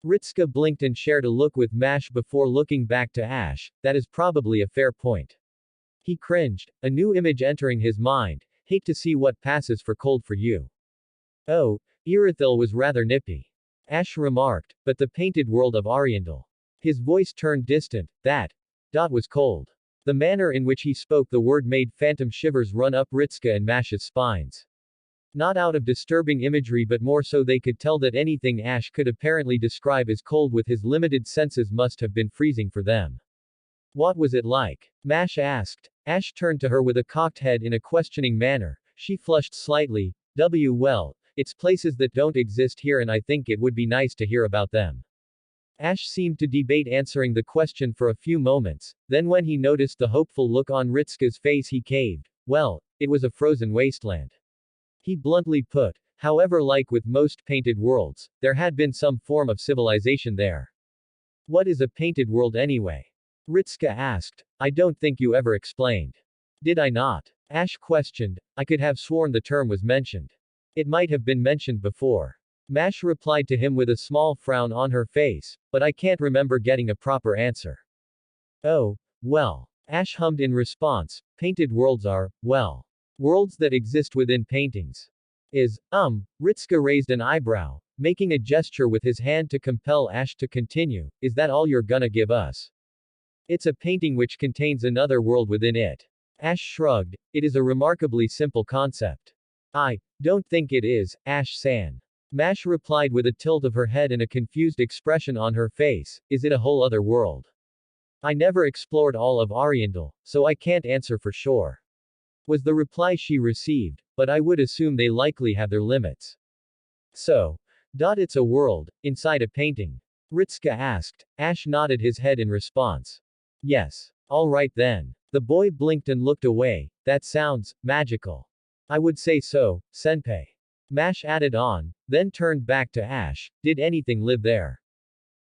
Ritska blinked and shared a look with Mash before looking back to Ash. That is probably a fair point. He cringed, a new image entering his mind. Hate to see what passes for cold for you. Oh, Irithil was rather nippy. Ash remarked, but the painted world of Ariandel. His voice turned distant. That was cold. The manner in which he spoke the word made phantom shivers run up Ritska and Mash's spines. Not out of disturbing imagery but more so they could tell that anything Ash could apparently describe as cold with his limited senses must have been freezing for them. What was it like? Mash asked. Ash turned to her with a cocked head in a questioning manner. She flushed slightly. Well, it's places that don't exist here and I think it would be nice to hear about them. Ash seemed to debate answering the question for a few moments, then when he noticed the hopeful look on Ritska's face he caved. Well, it was a frozen wasteland. He bluntly put. However, like with most painted worlds, there had been some form of civilization there. What is a painted world anyway? Ritska asked. I don't think you ever explained. Did I not? Ash questioned. I could have sworn the term was mentioned. It might have been mentioned before. Mash replied to him with a small frown on her face, but I can't remember getting a proper answer. Oh, well. Ash hummed in response. Painted worlds are, well, worlds that exist within paintings. Ritska raised an eyebrow, making a gesture with his hand to compel Ash to continue. Is that all you're gonna give us? It's a painting which contains another world within it. Ash shrugged. It is a remarkably simple concept. I don't think it is, Ash-san. Mash replied with a tilt of her head and a confused expression on her face. Is it a whole other world? I never explored all of Ariandel, so I can't answer for sure. was the reply she received, but I would assume they likely have their limits. So. It's a world, inside a painting. Ritska asked. Ash nodded his head in response. Yes. Alright then. The boy blinked and looked away. That sounds magical. I would say so, senpai. Mash added on, then turned back to Ash. Did anything live there?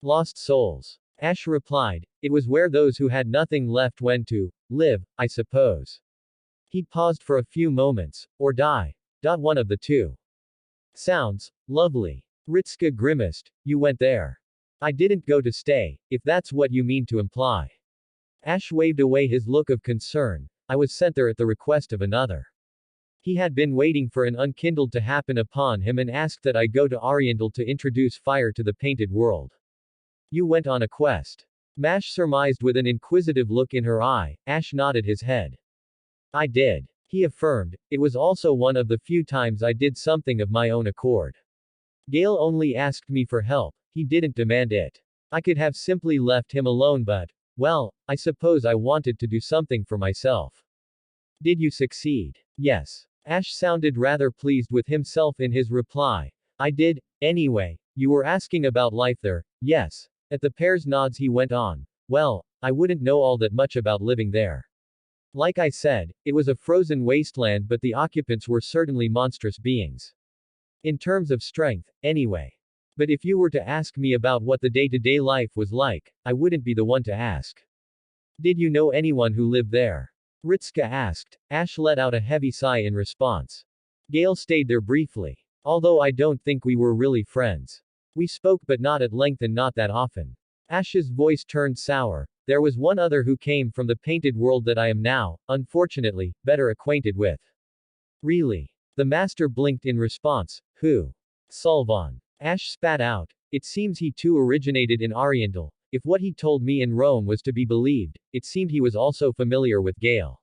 Lost souls. Ash replied. It was where those who had nothing left went to live, I suppose. He paused for a few moments, or die. One of the two. Sounds lovely. Ritska grimaced. You went there. I didn't go to stay, if that's what you mean to imply. Ash waved away his look of concern. I was sent there at the request of another. He had been waiting for an unkindled to happen upon him and asked that I go to Oriental to introduce fire to the painted world. You went on a quest. Mash surmised with an inquisitive look in her eye. Ash nodded his head. I did. He affirmed. It was also one of the few times I did something of my own accord. Gale only asked me for help, he didn't demand it. I could have simply left him alone but, well, I suppose I wanted to do something for myself. Did you succeed? Yes. Ash sounded rather pleased with himself in his reply. I did, anyway. You were asking about life there, yes. At the pair's nods he went on. Well, I wouldn't know all that much about living there. Like I said, it was a frozen wasteland but the occupants were certainly monstrous beings. In terms of strength, anyway. But if you were to ask me about what the day-to-day life was like, I wouldn't be the one to ask. Did you know anyone who lived there? Ritska asked. Ash let out a heavy sigh in response. Gale stayed there briefly. Although I don't think we were really friends. We spoke but not at length and not that often. Ash's voice turned sour. There was one other who came from the painted world that I am now, unfortunately, better acquainted with. Really? The master blinked in response. Who? Solvan. Ash spat out. It seems he too originated in Oriental. If what he told me in Rome was to be believed, it seemed he was also familiar with Gale.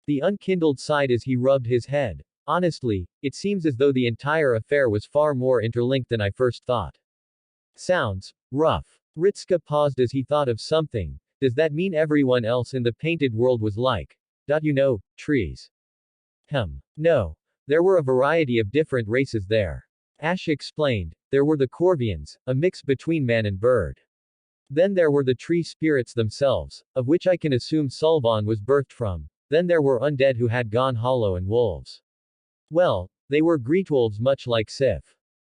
The unkindled sighed as he rubbed his head. Honestly, it seems as though the entire affair was far more interlinked than I first thought. Sounds rough. Ritska paused as he thought of something. Does that mean everyone else in the painted world was like, trees? No. There were a variety of different races there. Ash explained. There were the Corvians, a mix between man and bird. Then there were the tree spirits themselves, of which I can assume Solvan was birthed from. Then there were undead who had gone hollow and wolves. Well, they were greetwolves much like Sif.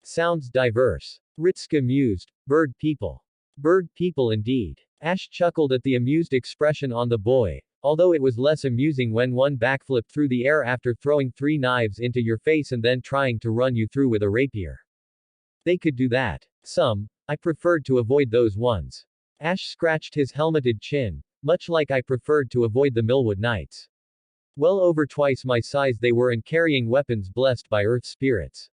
Sounds diverse. Ritska mused. Bird people. Bird people indeed. Ash chuckled at the amused expression on the boy, although it was less amusing when one backflipped through the air after throwing 3 knives into your face and then trying to run you through with a rapier. They could do that. I preferred to avoid those ones. Ash scratched his helmeted chin, much like I preferred to avoid the Millwood Knights. Well over twice my size they were and carrying weapons blessed by earth spirits.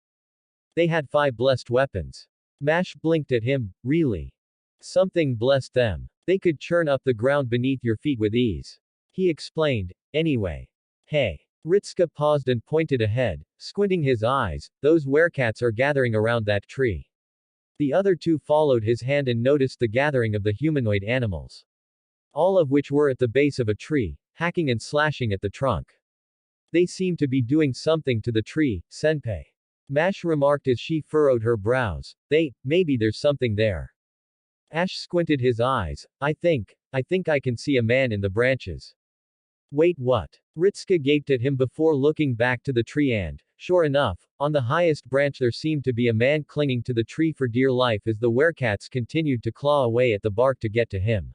They had 5 blessed weapons. Mash blinked at him. Really? Something blessed them. They could churn up the ground beneath your feet with ease. He explained. Anyway. Hey. Ritska paused and pointed ahead, squinting his eyes. Those werecats are gathering around that tree. The other two followed his hand and noticed the gathering of the humanoid animals. All of which were at the base of a tree, hacking and slashing at the trunk. They seem to be doing something to the tree, senpai. Mash remarked as she furrowed her brows. Maybe there's something there. Ash squinted his eyes. I think I can see a man in the branches. Wait, what? Ritska gaped at him before looking back to the tree and, sure enough, on the highest branch there seemed to be a man clinging to the tree for dear life as the werecats continued to claw away at the bark to get to him.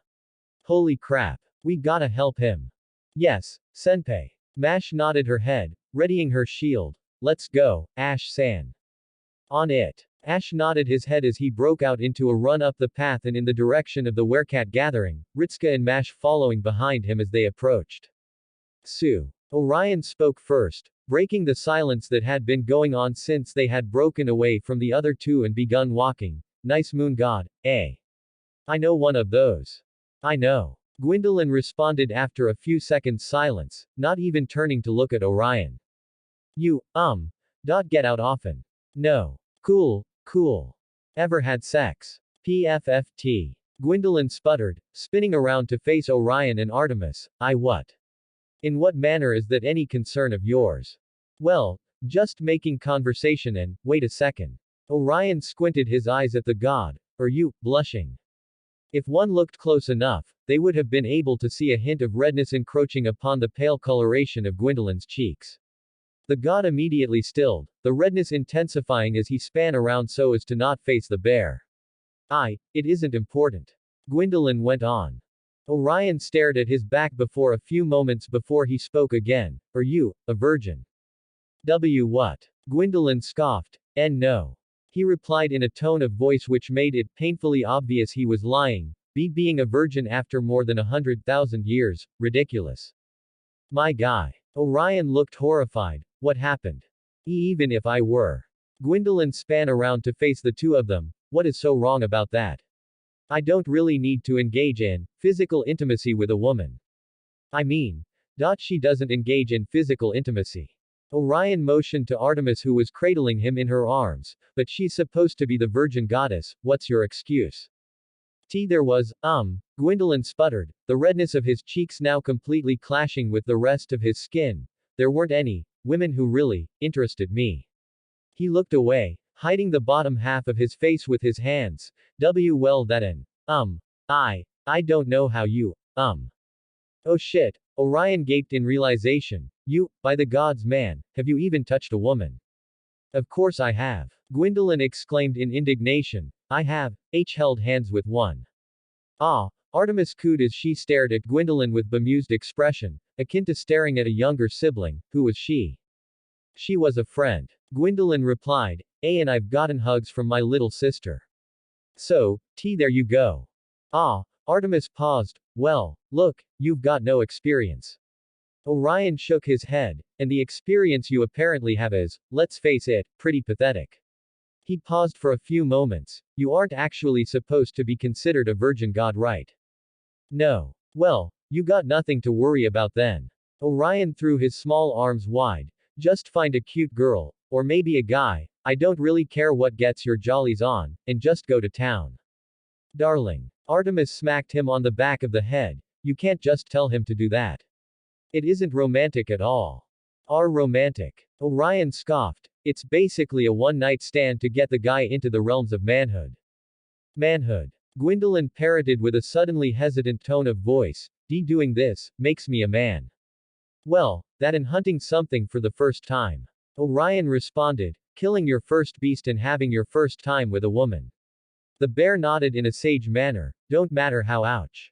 Holy crap. We gotta help him. Yes, senpai. Mash nodded her head, readying her shield. Let's go, Ash-san. On it. Ash nodded his head as he broke out into a run up the path and in the direction of the werecat gathering, Ritska and Mash following behind him as they approached. Orion spoke first, breaking the silence that had been going on since they had broken away from the other two and begun walking. Nice moon god, eh? I know one of those. I know. Gwendolyn responded after a few seconds silence, not even turning to look at Orion. You, get out often. No. Cool. Ever had sex? PFFT. Gwendolyn sputtered, spinning around to face Orion and Artemis. I what? In what manner is that any concern of yours? Well, just making conversation and, wait a second. Orion squinted his eyes at the god. Are you, blushing? If one looked close enough, they would have been able to see a hint of redness encroaching upon the pale coloration of Gwendolyn's cheeks. The god immediately stilled, the redness intensifying as he span around so as to not face the bear. It isn't important. Gwendolyn went on. Orion stared at his back before a few moments before he spoke again. Are you, a virgin? What? Gwendolyn scoffed. No. He replied in a tone of voice which made it painfully obvious he was lying. Being a virgin after more than 100,000 years, ridiculous. My guy. Orion looked horrified. What happened? Even if I were. Gwendolyn span around to face the two of them. What is so wrong about that? I don't really need to engage in physical intimacy with a woman. I mean, she doesn't engage in physical intimacy. Orion motioned to Artemis who was cradling him in her arms, but she's supposed to be the virgin goddess, what's your excuse? There was, Gwendolyn sputtered, the redness of his cheeks now completely clashing with the rest of his skin. There weren't any women who really interested me. He looked away, hiding the bottom half of his face with his hands. Well then. I don't know how you, Oh shit. Orion gaped in realization. You, by the gods man, have you even touched a woman? Of course I have. Gwendolyn exclaimed in indignation. I have, held hands with one. Artemis cooed as she stared at Gwendolyn with bemused expression, akin to staring at a younger sibling. Who was she? She was a friend. Gwendolyn replied, and I've gotten hugs from my little sister. So, there you go. Artemis paused. Well, look, you've got no experience. Orion shook his head, and the experience you apparently have is, let's face it, pretty pathetic. He paused for a few moments. You aren't actually supposed to be considered a virgin god, right? No. Well, you got nothing to worry about then. Orion threw his small arms wide. Just find a cute girl, or maybe a guy, I don't really care what gets your jollies on, and just go to town. Darling. Artemis smacked him on the back of the head. You can't just tell him to do that. It isn't romantic at all. Romantic. Orion scoffed. It's basically a one-night stand to get the guy into the realms of manhood. Manhood. Gwendolyn parroted with a suddenly hesitant tone of voice. Doing this, makes me a man. Well, that and hunting something for the first time. Orion responded, killing your first beast and having your first time with a woman. The bear nodded in a sage manner, don't matter how ouch.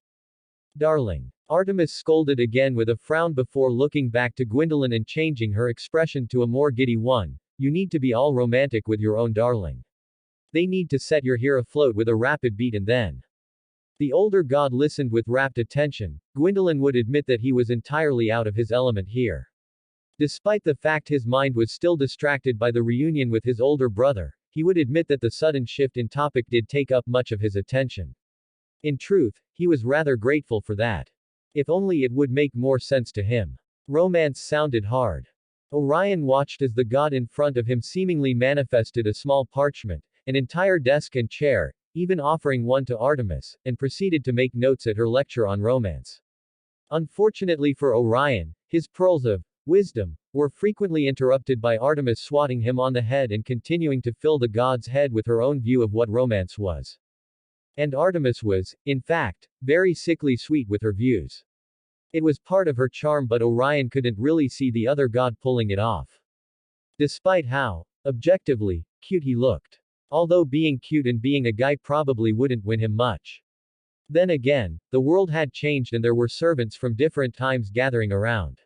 Darling. Artemis scolded again with a frown before looking back to Gwendolyn and changing her expression to a more giddy one. You need to be all romantic with your own darling. They need to set your hair afloat with a rapid beat and then. The older god listened with rapt attention. Gwendolyn would admit that he was entirely out of his element here. Despite the fact his mind was still distracted by the reunion with his older brother, he would admit that the sudden shift in topic did take up much of his attention. In truth, he was rather grateful for that. If only it would make more sense to him. Romance sounded hard. Orion watched as the god in front of him seemingly manifested a small parchment, an entire desk and chair, even offering one to Artemis, and proceeded to make notes at her lecture on romance. Unfortunately for Orion, his pearls of wisdom were frequently interrupted by Artemis swatting him on the head and continuing to fill the god's head with her own view of what romance was. And Artemis was, in fact, very sickly sweet with her views. It was part of her charm, but Orion couldn't really see the other god pulling it off. Despite how, objectively, cute he looked. Although being cute and being a guy probably wouldn't win him much. Then again, the world had changed and there were servants from different times gathering around.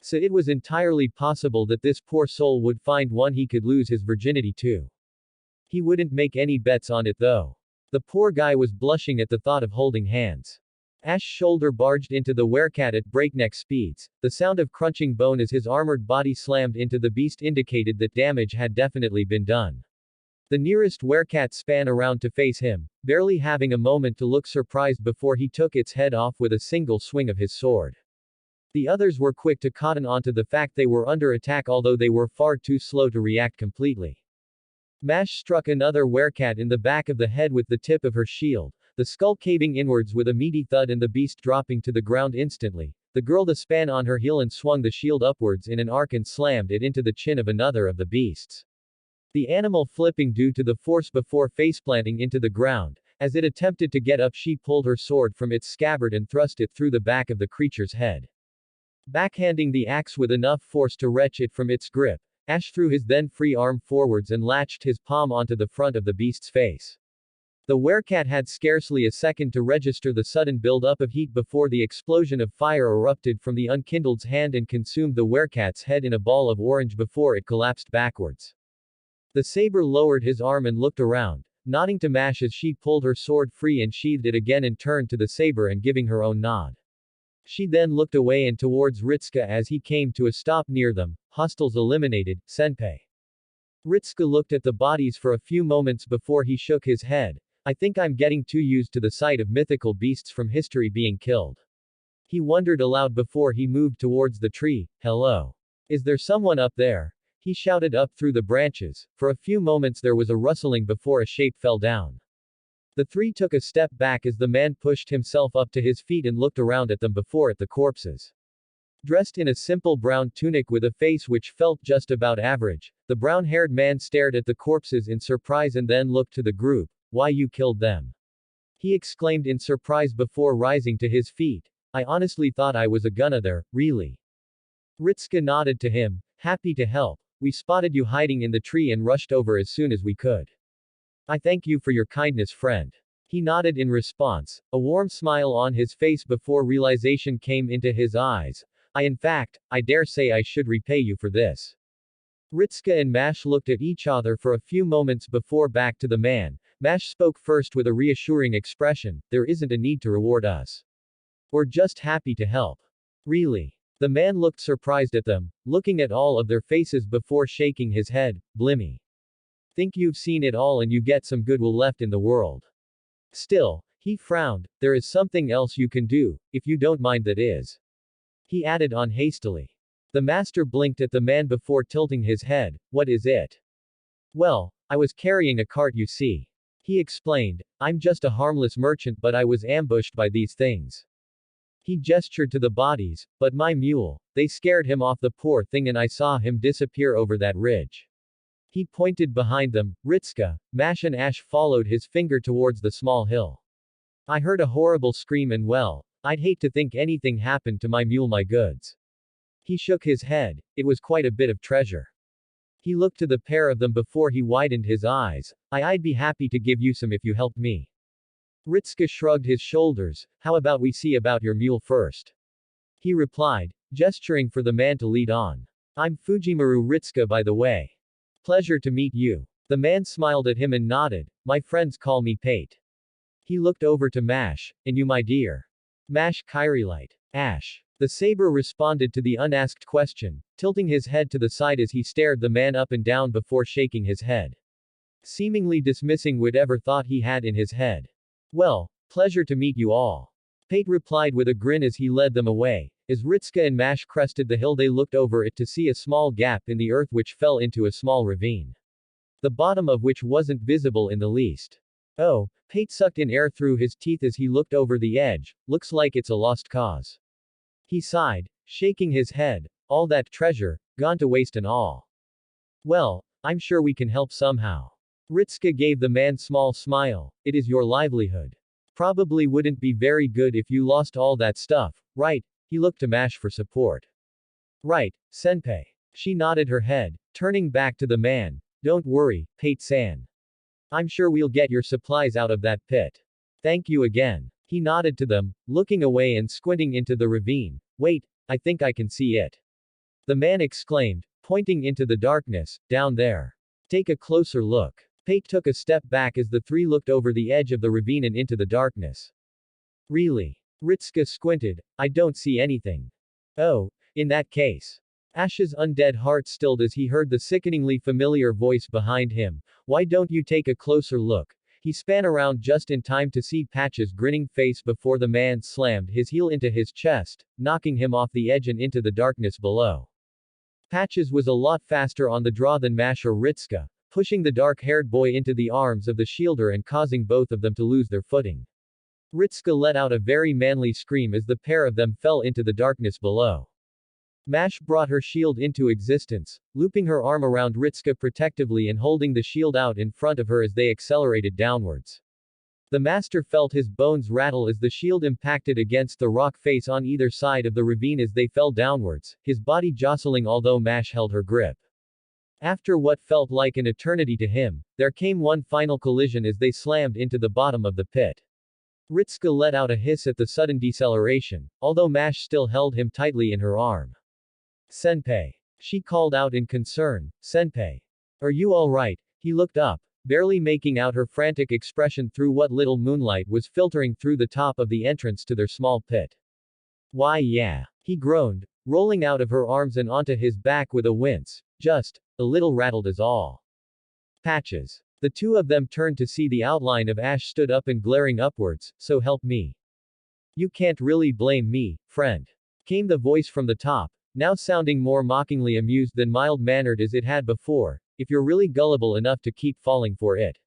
So it was entirely possible that this poor soul would find one he could lose his virginity to. He wouldn't make any bets on it though. The poor guy was blushing at the thought of holding hands. Ash's shoulder barged into the werecat at breakneck speeds. The sound of crunching bone as his armored body slammed into the beast indicated that damage had definitely been done. The nearest werecat span around to face him, barely having a moment to look surprised before he took its head off with a single swing of his sword. The others were quick to cotton onto the fact they were under attack, although they were far too slow to react completely. Mash struck another werecat in the back of the head with the tip of her shield, the skull caving inwards with a meaty thud and the beast dropping to the ground instantly. the girl the span on her heel and swung the shield upwards in an arc and slammed it into the chin of another of the beasts. The animal flipping due to the force before faceplanting into the ground. As it attempted to get up, she pulled her sword from its scabbard and thrust it through the back of the creature's head. Backhanding the axe with enough force to wrench it from its grip, Ash threw his then free arm forwards and latched his palm onto the front of the beast's face. The werecat had scarcely a second to register the sudden build-up of heat before the explosion of fire erupted from the unkindled's hand and consumed the werecat's head in a ball of orange before it collapsed backwards. The saber lowered his arm and looked around, nodding to Mash as she pulled her sword free and sheathed it again and turned to the saber and giving her own nod. She then looked away and towards Ritsuka as he came to a stop near them. Hostiles eliminated, Senpai. Ritsuka looked at the bodies for a few moments before he shook his head. I think I'm getting too used to the sight of mythical beasts from history being killed. He wondered aloud before he moved towards the tree. Hello. Is there someone up there? He shouted up through the branches. For a few moments there was a rustling before a shape fell down. The three took a step back as the man pushed himself up to his feet and looked around at them before at the corpses. Dressed in a simple brown tunic with a face which felt just about average, the brown-haired man stared at the corpses in surprise and then looked to the group. Why you killed them? He exclaimed in surprise before rising to his feet. I honestly thought I was a gunner, really. Ritsuka nodded to him, happy to help. We spotted you hiding in the tree and rushed over as soon as we could. I thank you for your kindness, friend. He nodded in response, a warm smile on his face before realization came into his eyes. I dare say I should repay you for this. Ritsuka and Mash looked at each other for a few moments before back to the man. Mash spoke first with a reassuring expression, there isn't a need to reward us. We're just happy to help. Really? The man looked surprised at them, looking at all of their faces before shaking his head. Blimey. Think you've seen it all and you get some goodwill left in the world. Still, he frowned, there is something else you can do, if you don't mind that is. He added on hastily. The master blinked at the man before tilting his head. What is it? Well, I was carrying a cart, you see. He explained, I'm just a harmless merchant, but I was ambushed by these things. He gestured to the bodies, but my mule, they scared him off, the poor thing, and I saw him disappear over that ridge. He pointed behind them. Ritsuka, Mash and Ash followed his finger towards the small hill. I heard a horrible scream and well, I'd hate to think anything happened to my mule, my goods. He shook his head, it was quite a bit of treasure. He looked to the pair of them before he widened his eyes. I'd be happy to give you some if you helped me. Ritsuka shrugged his shoulders, how about we see about your mule first? He replied, gesturing for the man to lead on. I'm Fujimaru Ritsuka, by the way. Pleasure to meet you. The man smiled at him and nodded. My friends call me Pate. He looked over to Mash. And you, my dear? Mash Kyrielite. Ash. The saber responded to the unasked question, tilting his head to the side as he stared the man up and down before shaking his head. Seemingly dismissing whatever thought he had in his head. Well, pleasure to meet you all. Pate replied with a grin as he led them away. As Ritsuka and Mash crested the hill, they looked over it to see a small gap in the earth which fell into a small ravine. The bottom of which wasn't visible in the least. Oh, Pate sucked in air through his teeth as he looked over the edge. Looks like it's a lost cause. He sighed, shaking his head. All that treasure, gone to waste and all. Well, I'm sure we can help somehow. Ritsuka gave the man small smile. It is your livelihood. Probably wouldn't be very good if you lost all that stuff, right? He looked to Mash for support. Right, Senpai. She nodded her head, turning back to the man. Don't worry, Pate-san. I'm sure we'll get your supplies out of that pit. Thank you again. He nodded to them, looking away and squinting into the ravine. Wait, I think I can see it. The man exclaimed, pointing into the darkness, down there. Take a closer look. Pate took a step back as the three looked over the edge of the ravine and into the darkness. Really? Ritsuka squinted. I don't see anything. Oh, in that case. Ash's undead heart stilled as he heard the sickeningly familiar voice behind him. Why don't you take a closer look? He span around just in time to see Patch's grinning face before the man slammed his heel into his chest, knocking him off the edge and into the darkness below. Patches was a lot faster on the draw than Mash or Ritsuka, pushing the dark-haired boy into the arms of the shielder and causing both of them to lose their footing. Ritska let out a very manly scream as the pair of them fell into the darkness below. Mash brought her shield into existence, looping her arm around Ritska protectively and holding the shield out in front of her as they accelerated downwards. The master felt his bones rattle as the shield impacted against the rock face on either side of the ravine as they fell downwards, his body jostling although Mash held her grip. After what felt like an eternity to him, there came one final collision as they slammed into the bottom of the pit. Ritska let out a hiss at the sudden deceleration, although Mash still held him tightly in her arm. Senpai. She called out in concern, Senpai. Are you alright? He looked up, barely making out her frantic expression through what little moonlight was filtering through the top of the entrance to their small pit. Why yeah. He groaned, rolling out of her arms and onto his back with a wince, just a little rattled is all. Patches. The two of them turned to see the outline of Ash stood up and glaring upwards, so help me. You can't really blame me, friend. Came the voice from the top, now sounding more mockingly amused than mild-mannered as it had before, if you're really gullible enough to keep falling for it.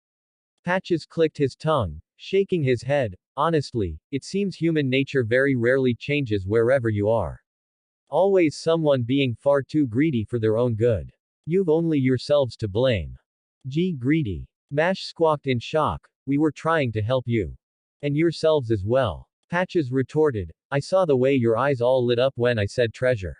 Patches clicked his tongue, shaking his head. Honestly, it seems human nature very rarely changes wherever you are. Always someone being far too greedy for their own good. You've only yourselves to blame. Gee greedy. Mash squawked in shock, we were trying to help you. And yourselves as well. Patches retorted, I saw the way your eyes all lit up when I said treasure.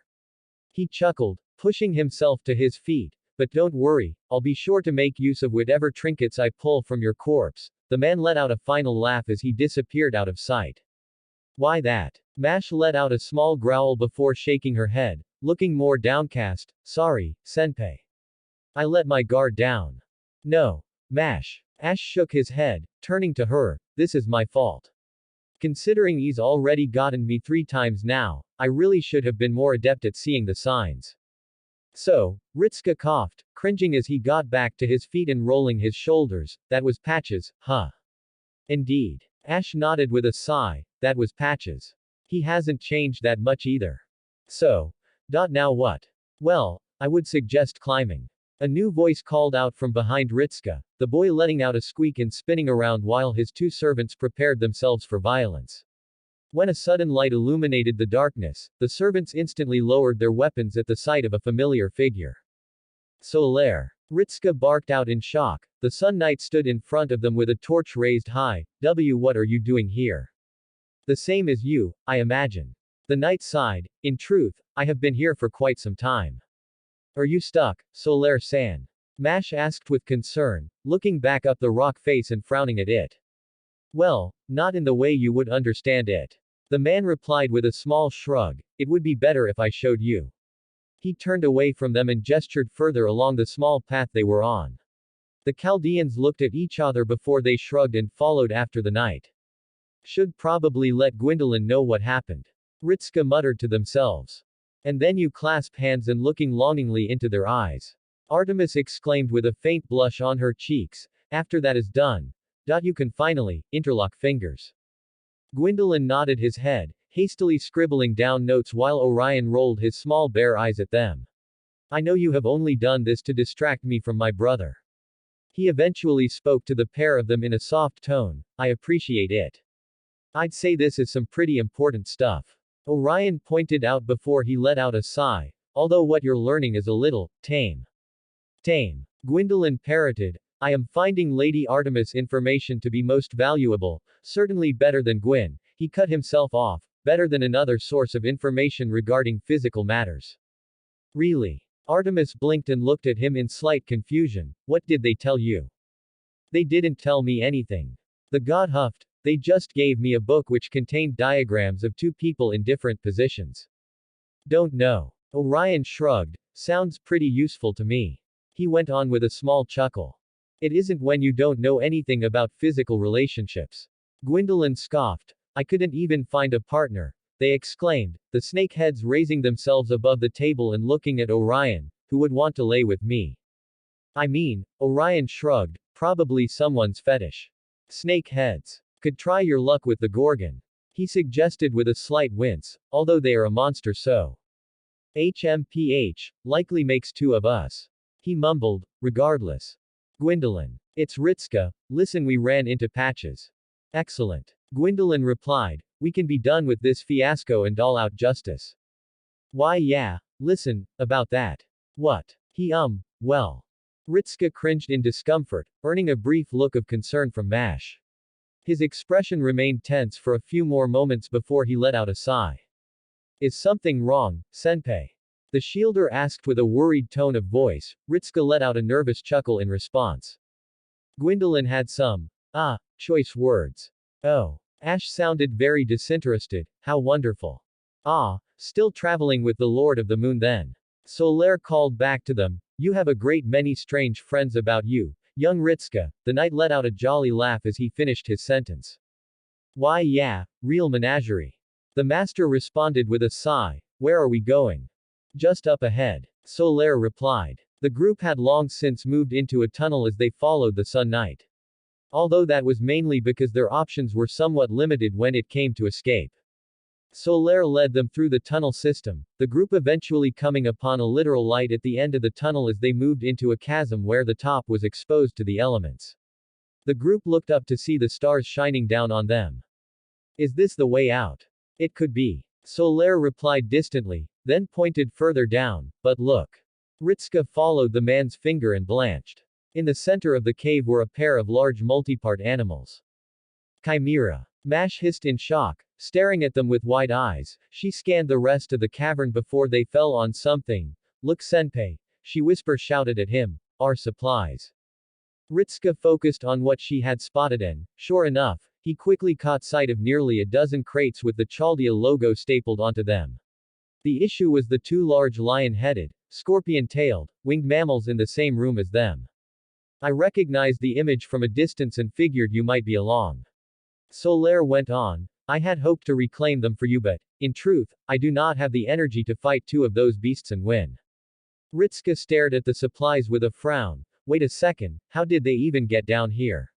He chuckled, pushing himself to his feet, but don't worry, I'll be sure to make use of whatever trinkets I pull from your corpse. The man let out a final laugh as he disappeared out of sight. Why that? Mash let out a small growl before shaking her head, looking more downcast. Sorry, senpai. I let my guard down. No. Mash. Ash shook his head, turning to her, this is my fault. Considering he's already gotten me 3 times now, I really should have been more adept at seeing the signs. So, Ritska coughed, cringing as he got back to his feet and rolling his shoulders, that was Patches, huh? Indeed. Ash nodded with a sigh, that was Patches. He hasn't changed that much either. So. Now what? Well, I would suggest climbing. A new voice called out from behind Ritska, the boy letting out a squeak and spinning around while his 2 servants prepared themselves for violence. When a sudden light illuminated the darkness, the servants instantly lowered their weapons at the sight of a familiar figure. Solaire. Ritska barked out in shock. The Sun Knight stood in front of them with a torch raised high. What are you doing here? The same as you, I imagine. The knight sighed. In truth, I have been here for quite some time. Are you stuck, Solaire-san? Mash asked with concern, looking back up the rock face and frowning at it. Well, not in the way you would understand it. The man replied with a small shrug, it would be better if I showed you. He turned away from them and gestured further along the small path they were on. The Chaldeans looked at each other before they shrugged and followed after the knight. Should probably let Gwendolyn know what happened. Ritska muttered to themselves. And then you clasp hands and looking longingly into their eyes. Artemis exclaimed with a faint blush on her cheeks, after that is done. You can finally interlock fingers. Gwendolyn nodded his head, hastily scribbling down notes while Orion rolled his small bare eyes at them. I know you have only done this to distract me from my brother. He eventually spoke to the pair of them in a soft tone, I appreciate it. I'd say this is some pretty important stuff. Orion pointed out before he let out a sigh, although what you're learning is a little tame. Tame. Gwendolyn parroted, I am finding Lady Artemis' information to be most valuable, certainly better than Gwyn. He cut himself off, better than another source of information regarding physical matters. Really? Artemis blinked and looked at him in slight confusion, what did they tell you? They didn't tell me anything. The god huffed, they just gave me a book which contained diagrams of 2 people in different positions. Don't know. Orion shrugged, sounds pretty useful to me. He went on with a small chuckle. It isn't when you don't know anything about physical relationships. Gwendolyn scoffed, I couldn't even find a partner, they exclaimed, the snakeheads raising themselves above the table and looking at Orion, who would want to lay with me. I mean, Orion shrugged, probably someone's fetish. Snakeheads. Could try your luck with the Gorgon. He suggested with a slight wince, although they are a monster so. HMPH, likely makes 2 of us. He mumbled, regardless. Gwendolyn. It's Ritska, listen we ran into Patches. Excellent. Gwendolyn replied, we can be done with this fiasco and dole out justice. Why yeah, listen, about that. What? Well. Ritska cringed in discomfort, earning a brief look of concern from Mash. His expression remained tense for a few more moments before he let out a sigh. Is something wrong, Senpai? The shielder asked with a worried tone of voice. Ritska let out a nervous chuckle in response. Gwendolyn had some, choice words. Oh. Ash sounded very disinterested. How wonderful. Still traveling with the Lord of the Moon then. Solaire called back to them, you have a great many strange friends about you, young Ritska. The knight let out a jolly laugh as he finished his sentence. Why yeah, real menagerie. The master responded with a sigh, where are we going? Just up ahead. Solaire replied. The group had long since moved into a tunnel as they followed the Sun Knight. Although that was mainly because their options were somewhat limited when it came to escape. Solaire led them through the tunnel system, the group eventually coming upon a literal light at the end of the tunnel as they moved into a chasm where the top was exposed to the elements. The group looked up to see the stars shining down on them. Is this the way out? It could be. Solaire replied distantly, then pointed further down, but look. Ritska followed the man's finger and blanched. In the center of the cave were a pair of large multipart animals. Chimera. Mash hissed in shock, staring at them with wide eyes. She scanned the rest of the cavern before they fell on something. Look Senpai, she shouted at him, our supplies. Ritska focused on what she had spotted and, sure enough, he quickly caught sight of nearly a dozen crates with the Chaldea logo stapled onto them. The issue was the two large lion-headed, scorpion-tailed, winged mammals in the same room as them. I recognized the image from a distance and figured you might be along. Solaire went on, I had hoped to reclaim them for you but, in truth, I do not have the energy to fight two of those beasts and win. Ritska stared at the supplies with a frown. Wait a second, how did they even get down here?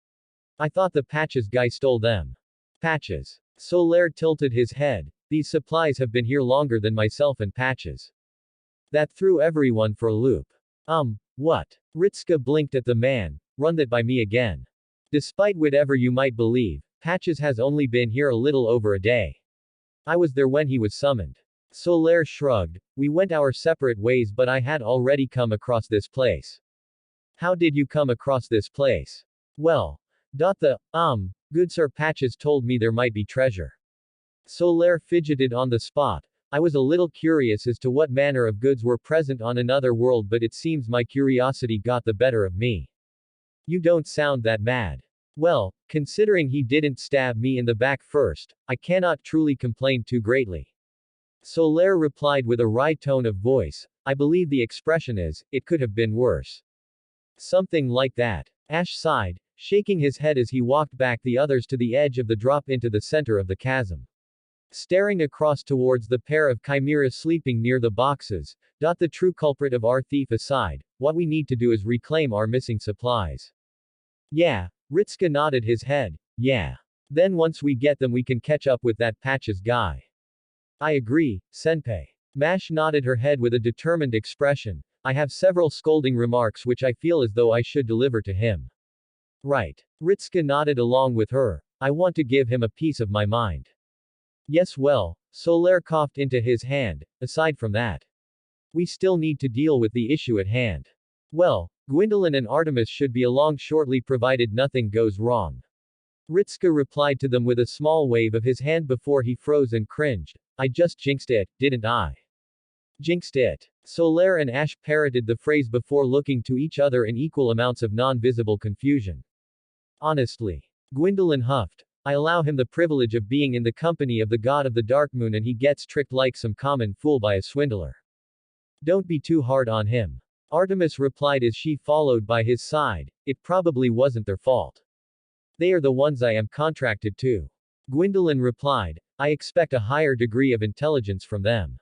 I thought the Patches guy stole them. Patches. Solaire tilted his head, these supplies have been here longer than myself and Patches. That threw everyone for a loop. What? Ritska blinked at the man, run that by me again. Despite whatever you might believe, Patches has only been here a little over a day. I was there when he was summoned. Solaire shrugged, we went our separate ways but I had already come across this place. How did you come across this place? Well. Good Sir Patches told me there might be treasure. Solaire fidgeted on the spot. I was a little curious as to what manner of goods were present on another world but it seems my curiosity got the better of me. You don't sound that mad. Well, considering he didn't stab me in the back first, I cannot truly complain too greatly. Solaire replied with a wry tone of voice, I believe the expression is, it could have been worse. Something like that. Ash sighed, shaking his head as he walked back the others to the edge of the drop into the center of the chasm. Staring across towards the pair of chimeras sleeping near the boxes, the true culprit of our thief aside, what we need to do is reclaim our missing supplies. Yeah. Ritska nodded his head, yeah. Then once we get them we can catch up with that Patches guy. I agree, Senpai. Mash nodded her head with a determined expression, I have several scolding remarks which I feel as though I should deliver to him. Right. Ritska nodded along with her, I want to give him a piece of my mind. Yes well, Solaire coughed into his hand, aside from that. We still need to deal with the issue at hand. Well, Gwendolyn and Artemis should be along shortly provided nothing goes wrong. Ritska replied to them with a small wave of his hand before he froze and cringed. I just jinxed it, didn't I? Jinxed it. Solaire and Ash parroted the phrase before looking to each other in equal amounts of non-visible confusion. Honestly. Gwendolyn huffed. I allow him the privilege of being in the company of the god of the dark moon and he gets tricked like some common fool by a swindler. Don't be too hard on him. Artemis replied as she followed by his side, it probably wasn't their fault. They are the ones I am contracted to. Gwendolyn replied, I expect a higher degree of intelligence from them.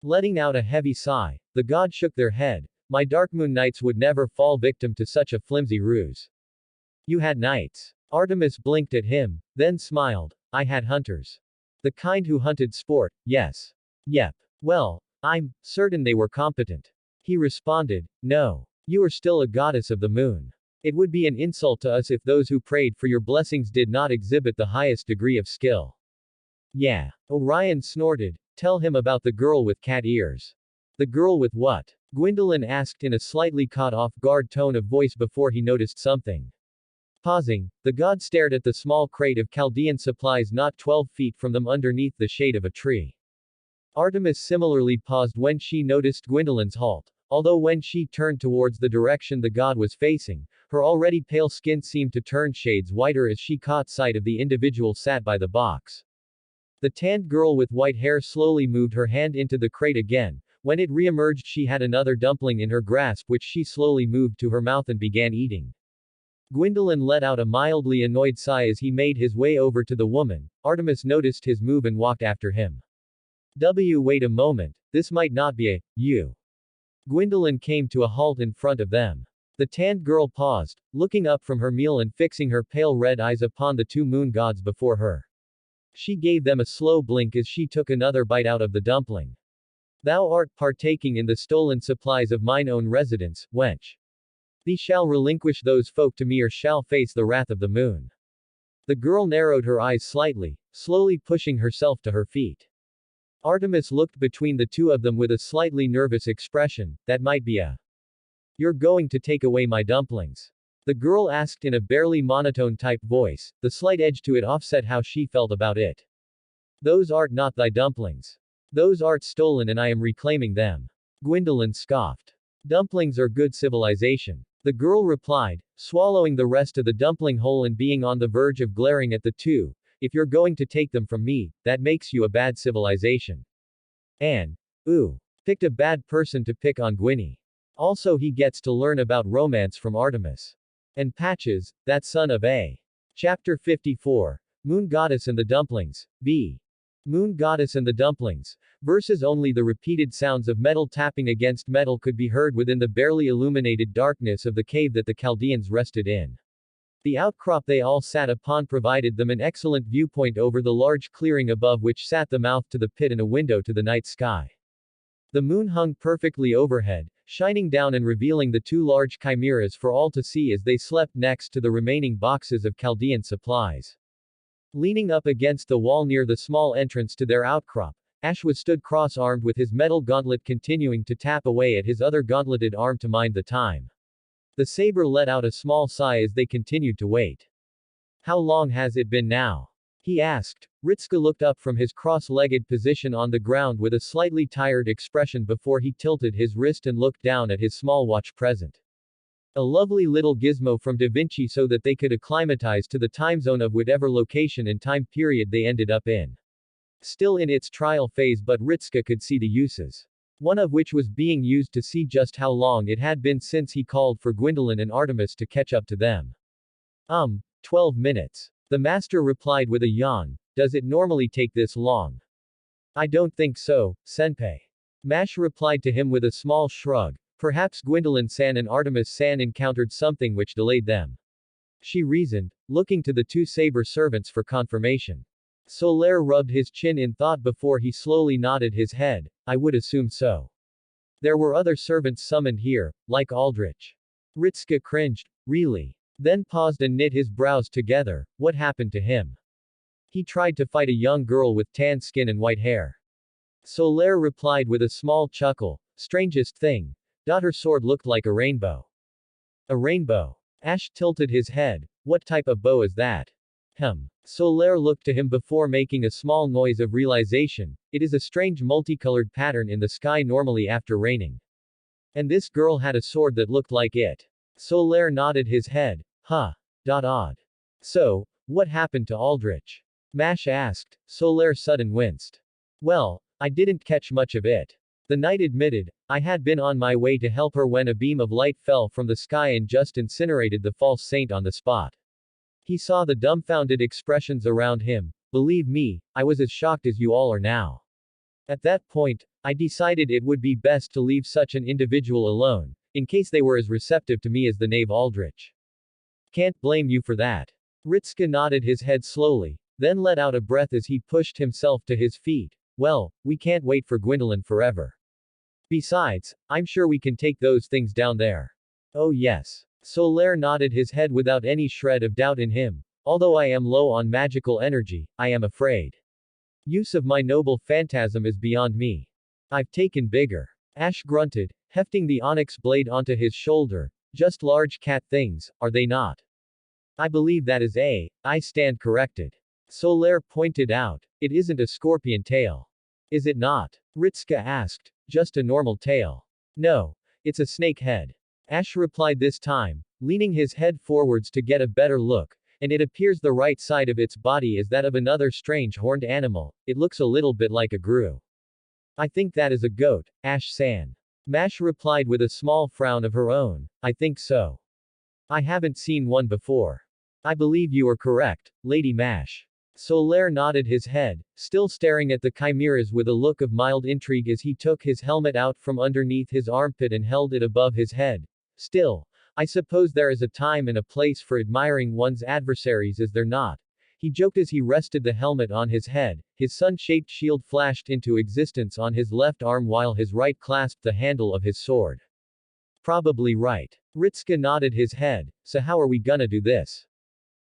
Letting out a heavy sigh, the god shook their head, my dark moon knights would never fall victim to such a flimsy ruse. You had knights. Artemis blinked at him, then smiled, I had hunters. The kind who hunted sport, yes. Yep. Well, I'm certain they were competent. He responded, no. You are still a goddess of the moon. It would be an insult to us if those who prayed for your blessings did not exhibit the highest degree of skill. Yeah. Orion snorted. Tell him about the girl with cat ears. The girl with what? Gwendolyn asked in a slightly caught off guard tone of voice before he noticed something. Pausing, the god stared at the small crate of Chaldean supplies not 12 feet from them underneath the shade of a tree. Artemis similarly paused when she noticed Gwendolyn's halt, although when she turned towards the direction the god was facing, her already pale skin seemed to turn shades whiter as she caught sight of the individual sat by the box. The tanned girl with white hair slowly moved her hand into the crate again. When it re-emerged, she had another dumpling in her grasp which she slowly moved to her mouth and began eating. Gwendolyn let out a mildly annoyed sigh as he made his way over to the woman. Artemis noticed his move and walked after him. Wait a moment, this might not be you. Gwendolyn came to a halt in front of them. The tanned girl paused, looking up from her meal and fixing her pale red eyes upon the two moon gods before her. She gave them a slow blink as she took another bite out of the dumpling. Thou art partaking in the stolen supplies of mine own residence, wench. Thee shall relinquish those folk to me or shall face the wrath of the moon. The girl narrowed her eyes slightly, slowly pushing herself to her feet. Artemis looked between the two of them with a slightly nervous expression. That might be a. You're going to take away my dumplings? The girl asked in a barely monotone type voice, the slight edge to it offset how she felt about it. Those art not thy dumplings. Those art stolen and I am reclaiming them. Gwendolyn scoffed. Dumplings are good civilization. The girl replied, swallowing the rest of the dumpling whole and being on the verge of glaring at the two. If you're going to take them from me, that makes you a bad civilization. And, picked a bad person to pick on Gwynny. Also he gets to learn about romance from Artemis. And Patches, that son of a. Chapter 54. Moon Goddess and the Dumplings, B. Moon Goddess and the Dumplings. Verses only the repeated sounds of metal tapping against metal could be heard within the barely illuminated darkness of the cave that the Chaldeans rested in. The outcrop they all sat upon provided them an excellent viewpoint over the large clearing above which sat the mouth to the pit and a window to the night sky. The moon hung perfectly overhead, shining down and revealing the two large chimeras for all to see as they slept next to the remaining boxes of Chaldean supplies. Leaning up against the wall near the small entrance to their outcrop, Ashwa stood cross-armed with his metal gauntlet continuing to tap away at his other gauntleted arm to mind the time. The saber let out a small sigh as they continued to wait. How long has it been now? He asked. Ritska looked up from his cross-legged position on the ground with a slightly tired expression before he tilted his wrist and looked down at his small watch present. A lovely little gizmo from Da Vinci so that they could acclimatize to the time zone of whatever location and time period they ended up in. Still in its trial phase, but Ritska could see the uses. One of which was being used to see just how long it had been since he called for Gwendolyn and Artemis to catch up to them. 12 minutes. The master replied with a yawn. Does it normally take this long? I don't think so, senpai. Mash replied to him with a small shrug. Perhaps Gwendolyn-san and Artemis-san encountered something which delayed them. She reasoned, looking to the two saber servants for confirmation. Solaire rubbed his chin in thought before he slowly nodded his head. I would assume so. There were other servants summoned here, like Aldrich. Ritska cringed. Really? Then paused and knit his brows together. What happened to him? He tried to fight a young girl with tan skin and white hair. Solaire replied with a small chuckle. Strangest thing. Her sword looked like a rainbow. A rainbow. Ash tilted his head. What type of bow is that? Solaire looked to him before making a small noise of realization. It is a strange multicolored pattern in the sky normally after raining. And this girl had a sword that looked like it. Solaire nodded his head. Odd. So, what happened to Aldrich? Mash asked. Solaire sudden winced. Well, I didn't catch much of it. The knight admitted. I had been on my way to help her when a beam of light fell from the sky and just incinerated the false saint on the spot. He saw the dumbfounded expressions around him. Believe me, I was as shocked as you all are now. At that point, I decided it would be best to leave such an individual alone, in case they were as receptive to me as the knave Aldrich. Can't blame you for that. Ritska nodded his head slowly, then let out a breath as he pushed himself to his feet. Well, we can't wait for Gwendolyn forever. Besides, I'm sure we can take those things down there. Oh yes. Solaire nodded his head without any shred of doubt in him. Although I am low on magical energy, I am afraid. Use of my noble phantasm is beyond me. I've taken bigger. Ash grunted, hefting the onyx blade onto his shoulder. Just large cat things, are they not? I believe that is I stand corrected. Solaire pointed out. It isn't a scorpion tail. Is it not? Ritska asked. Just a normal tail. No. It's a snake head. Ash replied this time, leaning his head forwards to get a better look, and it appears the right side of its body is that of another strange horned animal. It looks a little bit like a grue. I think that is a goat, Ash-san. Mash replied with a small frown of her own. I think so. I haven't seen one before. I believe you are correct, Lady Mash. Solaire nodded his head, still staring at the chimeras with a look of mild intrigue as he took his helmet out from underneath his armpit and held it above his head. Still, I suppose there is a time and a place for admiring one's adversaries, is there not? He joked as he rested the helmet on his head. His sun-shaped shield flashed into existence on his left arm while his right clasped the handle of his sword. Probably right. Ritska nodded his head. So how are we gonna do this?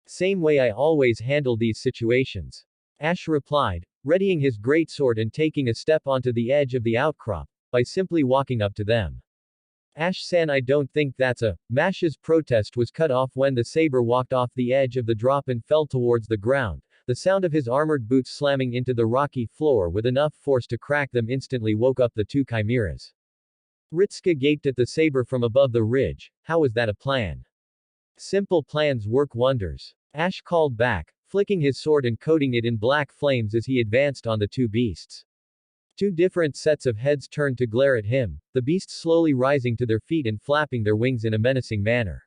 Same way I always handle these situations. Ash replied, readying his greatsword and taking a step onto the edge of the outcrop, by simply walking up to them. Ash-san, I don't think that's a. Mash's protest was cut off when the saber walked off the edge of the drop and fell towards the ground. The sound of his armored boots slamming into the rocky floor with enough force to crack them instantly woke up the two chimeras. Ritska gaped at the saber from above the ridge. How was that a plan? Simple plans work wonders. Ash called back, flicking his sword and coating it in black flames as he advanced on the two beasts. Two different sets of heads turned to glare at him, the beasts slowly rising to their feet and flapping their wings in a menacing manner.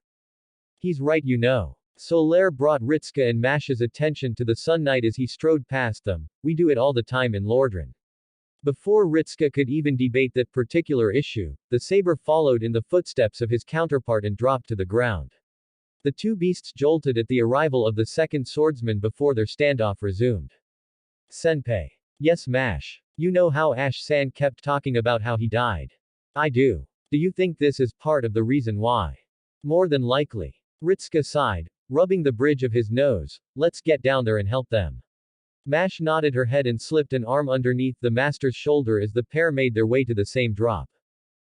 He's right, you know. Solaire brought Ritska and Mash's attention to the Sun Knight as he strode past them. We do it all the time in Lordran. Before Ritska could even debate that particular issue, the saber followed in the footsteps of his counterpart and dropped to the ground. The two beasts jolted at the arrival of the second swordsman before their standoff resumed. Senpai. Yes, Mash. You know how Ash-san kept talking about how he died? I do. Do you think this is part of the reason why? More than likely. Ritska sighed, rubbing the bridge of his nose. Let's get down there and help them. Mash nodded her head and slipped an arm underneath the master's shoulder as the pair made their way to the same drop.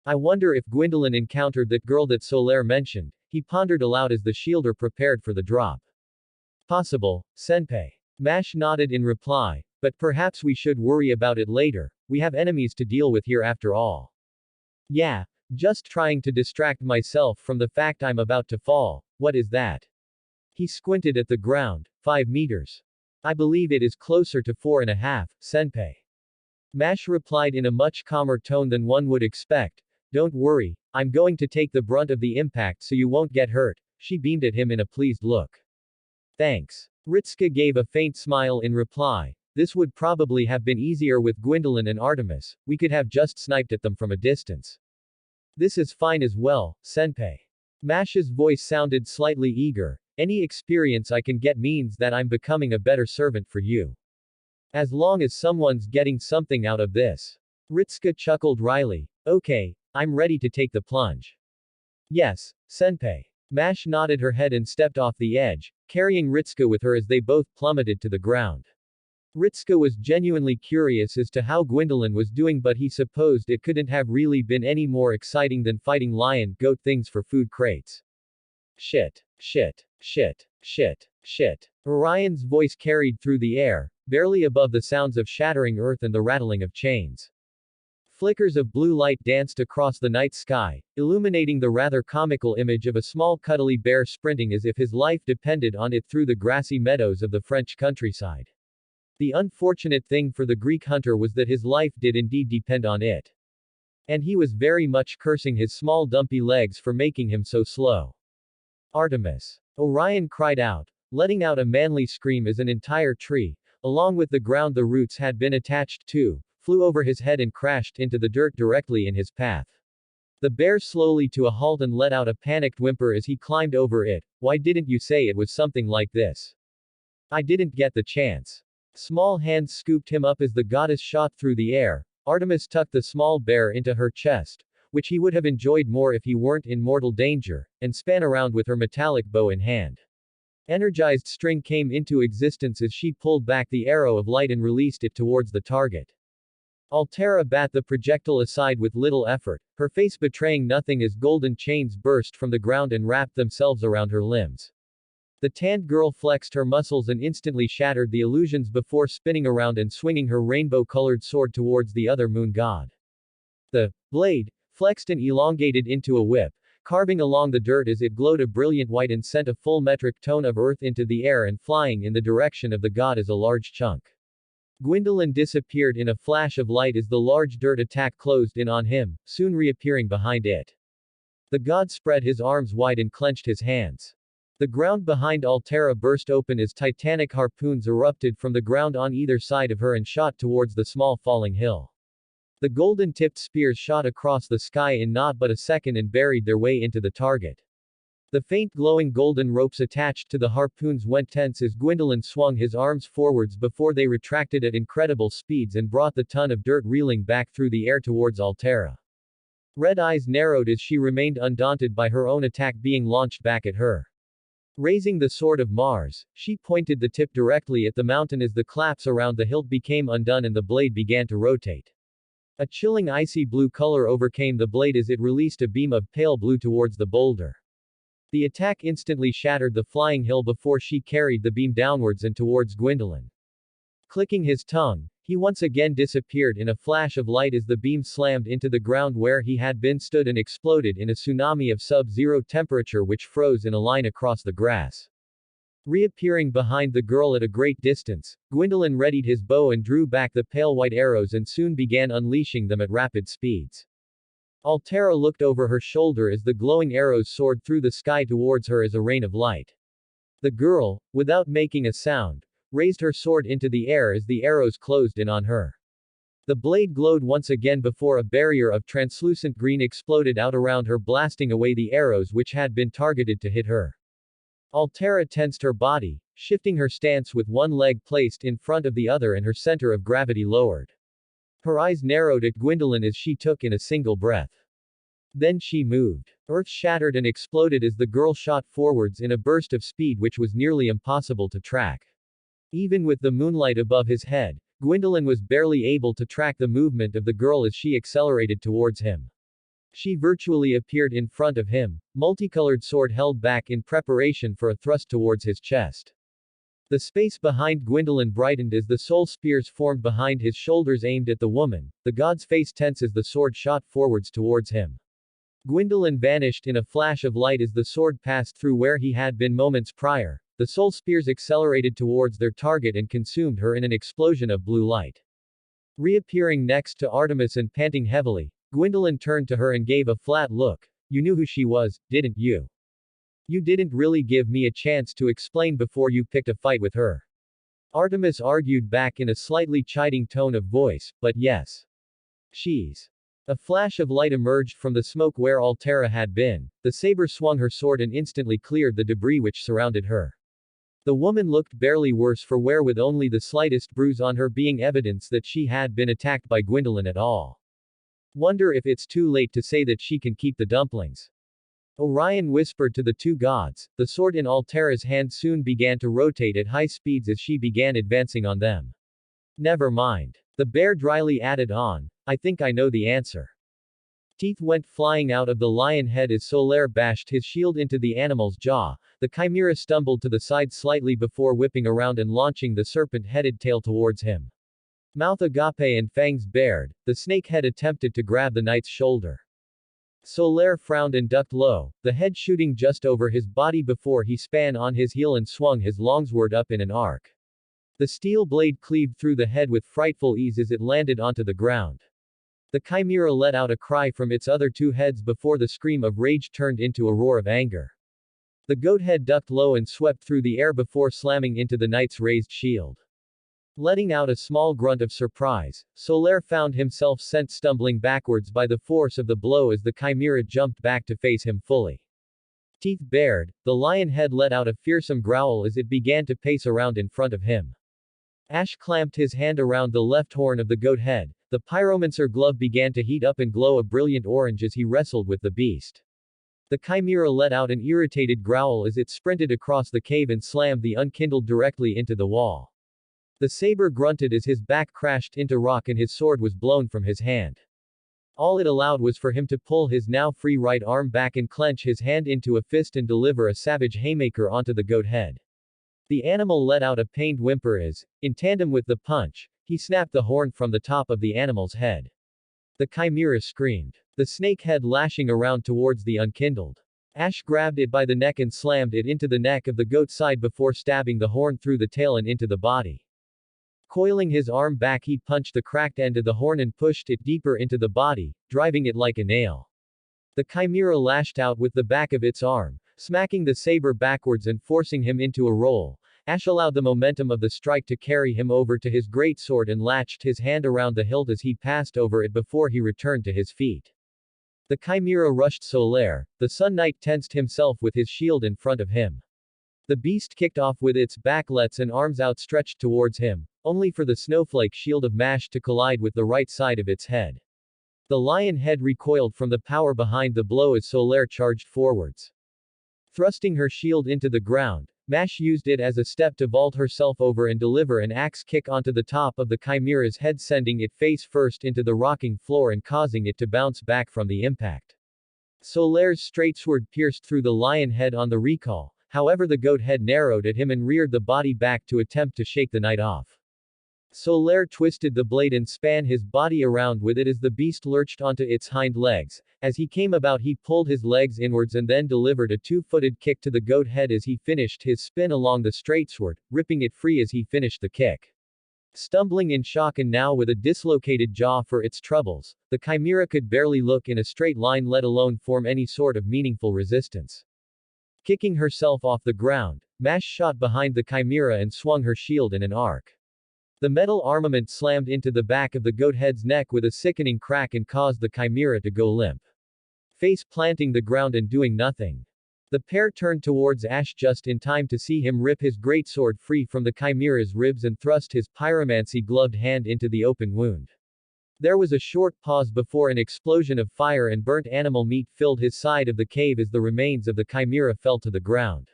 I wonder if Gwendolyn encountered that girl that Solaire mentioned, he pondered aloud as the shielder prepared for the drop. Possible, Senpai. Mash nodded in reply, but perhaps we should worry about it later. We have enemies to deal with here after all. Yeah, just trying to distract myself from the fact I'm about to fall. What is that? He squinted at the ground. 5 meters. I believe it is closer to 4.5, Senpai. Mash replied in a much calmer tone than one would expect. Don't worry, I'm going to take the brunt of the impact so you won't get hurt. She beamed at him in a pleased look. Thanks. Ritska gave a faint smile in reply. This would probably have been easier with Gwendolyn and Artemis. We could have just sniped at them from a distance. This is fine as well, Senpai. Mash's voice sounded slightly eager. Any experience I can get means that I'm becoming a better servant for you. As long as someone's getting something out of this. Ritska chuckled wryly. Okay, I'm ready to take the plunge. Yes, Senpai. Mash nodded her head and stepped off the edge, carrying Ritska with her as they both plummeted to the ground. Ritska was genuinely curious as to how Gwendolyn was doing, but he supposed it couldn't have really been any more exciting than fighting lion-goat things for food crates. Shit. Shit. Shit. Shit. Shit. Orion's voice carried through the air, barely above the sounds of shattering earth and the rattling of chains. Flickers of blue light danced across the night sky, illuminating the rather comical image of a small cuddly bear sprinting as if his life depended on it through the grassy meadows of the French countryside. The unfortunate thing for the Greek hunter was that his life did indeed depend on it. And he was very much cursing his small dumpy legs for making him so slow. Artemis. Orion cried out, letting out a manly scream as an entire tree, along with the ground the roots had been attached to, flew over his head and crashed into the dirt directly in his path. The bear slowly to a halt and let out a panicked whimper as he climbed over it. Why didn't you say it was something like this? I didn't get the chance. Small hands scooped him up as the goddess shot through the air. Artemis tucked the small bear into her chest, which he would have enjoyed more if he weren't in mortal danger, and span around with her metallic bow in hand. Energized string came into existence as she pulled back the arrow of light and released it towards the target. Altera bat the projectile aside with little effort, her face betraying nothing as golden chains burst from the ground and wrapped themselves around her limbs. The tanned girl flexed her muscles and instantly shattered the illusions before spinning around and swinging her rainbow-colored sword towards the other moon god. The blade flexed and elongated into a whip, carving along the dirt as it glowed a brilliant white and sent a full metric tone of earth into the air and flying in the direction of the god as a large chunk. Gwendolyn disappeared in a flash of light as the large dirt attack closed in on him, soon reappearing behind it. The god spread his arms wide and clenched his hands. The ground behind Altera burst open as titanic harpoons erupted from the ground on either side of her and shot towards the small falling hill. The golden-tipped spears shot across the sky in not but a second and buried their way into the target. The faint glowing golden ropes attached to the harpoons went tense as Gwendolyn swung his arms forwards before they retracted at incredible speeds and brought the ton of dirt reeling back through the air towards Altera. Red eyes narrowed as she remained undaunted by her own attack being launched back at her. Raising the sword of Mars, she pointed the tip directly at the mountain as the clasps around the hilt became undone and the blade began to rotate. A chilling icy blue color overcame the blade as it released a beam of pale blue towards the boulder. The attack instantly shattered the flying hill before she carried the beam downwards and towards Gwendolyn. Clicking his tongue, he once again disappeared in a flash of light as the beam slammed into the ground where he had been stood and exploded in a tsunami of sub-zero temperature which froze in a line across the grass. Reappearing behind the girl at a great distance, Gwendolyn readied his bow and drew back the pale white arrows and soon began unleashing them at rapid speeds. Altera looked over her shoulder as the glowing arrows soared through the sky towards her as a rain of light. The girl, without making a sound, raised her sword into the air as the arrows closed in on her. The blade glowed once again before a barrier of translucent green exploded out around her, blasting away the arrows which had been targeted to hit her. Altera tensed her body, shifting her stance with one leg placed in front of the other and her center of gravity lowered. Her eyes narrowed at Gwendolyn as she took in a single breath. Then she moved. Earth shattered and exploded as the girl shot forwards in a burst of speed which was nearly impossible to track. Even with the moonlight above his head, Gwendolyn was barely able to track the movement of the girl as she accelerated towards him. She virtually appeared in front of him, multicolored sword held back in preparation for a thrust towards his chest. The space behind Gwendolyn brightened as the soul spears formed behind his shoulders aimed at the woman, the god's face tense as the sword shot forwards towards him. Gwendolyn vanished in a flash of light as the sword passed through where he had been moments prior. The soul spears accelerated towards their target and consumed her in an explosion of blue light. Reappearing next to Artemis and panting heavily, Gwendolyn turned to her and gave a flat look. You knew who she was, didn't you? You didn't really give me a chance to explain before you picked a fight with her. Artemis argued back in a slightly chiding tone of voice, but yes. She's. A flash of light emerged from the smoke where Altera had been. The saber swung her sword and instantly cleared the debris which surrounded her. The woman looked barely worse for wear, with only the slightest bruise on her being evidence that she had been attacked by Gwendolyn at all. Wonder if it's too late to say that she can keep the dumplings. Orion whispered to the two gods. The sword in Altera's hand soon began to rotate at high speeds as she began advancing on them. Never mind. The bear dryly added on. I think I know the answer. Teeth went flying out of the lion head as Solaire bashed his shield into the animal's jaw. The chimera stumbled to the side slightly before whipping around and launching the serpent-headed tail towards him. Mouth agape and fangs bared, the snake head attempted to grab the knight's shoulder. Solaire frowned and ducked low, the head shooting just over his body before he span on his heel and swung his longsword up in an arc. The steel blade cleaved through the head with frightful ease as it landed onto the ground. The chimera let out a cry from its other two heads before the scream of rage turned into a roar of anger. The goat head ducked low and swept through the air before slamming into the knight's raised shield. Letting out a small grunt of surprise, Solaire found himself sent stumbling backwards by the force of the blow as the chimera jumped back to face him fully. Teeth bared, the lion head let out a fearsome growl as it began to pace around in front of him. Ash clamped his hand around the left horn of the goat head, The pyromancer glove began to heat up and glow a brilliant orange as he wrestled with the beast. The chimera let out an irritated growl as it sprinted across the cave and slammed the unkindled directly into the wall. The saber grunted as his back crashed into rock and his sword was blown from his hand. All it allowed was for him to pull his now free right arm back and clench his hand into a fist and deliver a savage haymaker onto the goat head. The animal let out a pained whimper as, in tandem with the punch, he snapped the horn from the top of the animal's head. The chimera screamed, the snake head lashing around towards the unkindled. Ash grabbed it by the neck and slammed it into the neck of the goat's side before stabbing the horn through the tail and into the body. Coiling his arm back, he punched the cracked end of the horn and pushed it deeper into the body, driving it like a nail. The chimera lashed out with the back of its arm, smacking the saber backwards and forcing him into a roll. Ash allowed the momentum of the strike to carry him over to his greatsword and latched his hand around the hilt as he passed over it before he returned to his feet. The chimera rushed Solaire. The Sun Knight tensed himself with his shield in front of him. The beast kicked off with its backlets and arms outstretched towards him, only for the snowflake shield of Mash to collide with the right side of its head. The lion head recoiled from the power behind the blow as Solaire charged forwards. Thrusting her shield into the ground, Mash used it as a step to vault herself over and deliver an axe kick onto the top of the chimera's head, sending it face first into the rocking floor and causing it to bounce back from the impact. Solaire's straight sword pierced through the lion head on the recall, however the goat head narrowed at him and reared the body back to attempt to shake the knight off. Solaire twisted the blade and span his body around with it as the beast lurched onto its hind legs. As he came about, he pulled his legs inwards and then delivered a two-footed kick to the goat head as he finished his spin along the straightsword, ripping it free as he finished the kick. Stumbling in shock and now with a dislocated jaw for its troubles, the chimera could barely look in a straight line, let alone form any sort of meaningful resistance. Kicking herself off the ground, Mash shot behind the chimera and swung her shield in an arc. The metal armament slammed into the back of the goat head's neck with a sickening crack and caused the chimera to go limp. Face planting the ground and doing nothing. The pair turned towards Ash just in time to see him rip his greatsword free from the chimera's ribs and thrust his pyromancy-gloved hand into the open wound. There was a short pause before an explosion of fire and burnt animal meat filled his side of the cave as the remains of the chimera fell to the ground.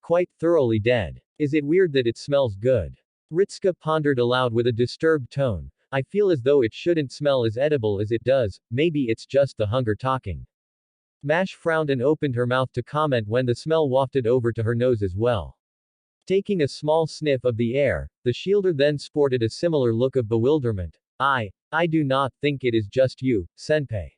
Quite thoroughly dead. Is it weird that it smells good? Ritska pondered aloud with a disturbed tone. I feel as though it shouldn't smell as edible as it does, maybe it's just the hunger talking. Mash frowned and opened her mouth to comment when the smell wafted over to her nose as well. Taking a small sniff of the air, the shielder then sported a similar look of bewilderment. I do not think it is just you, senpai.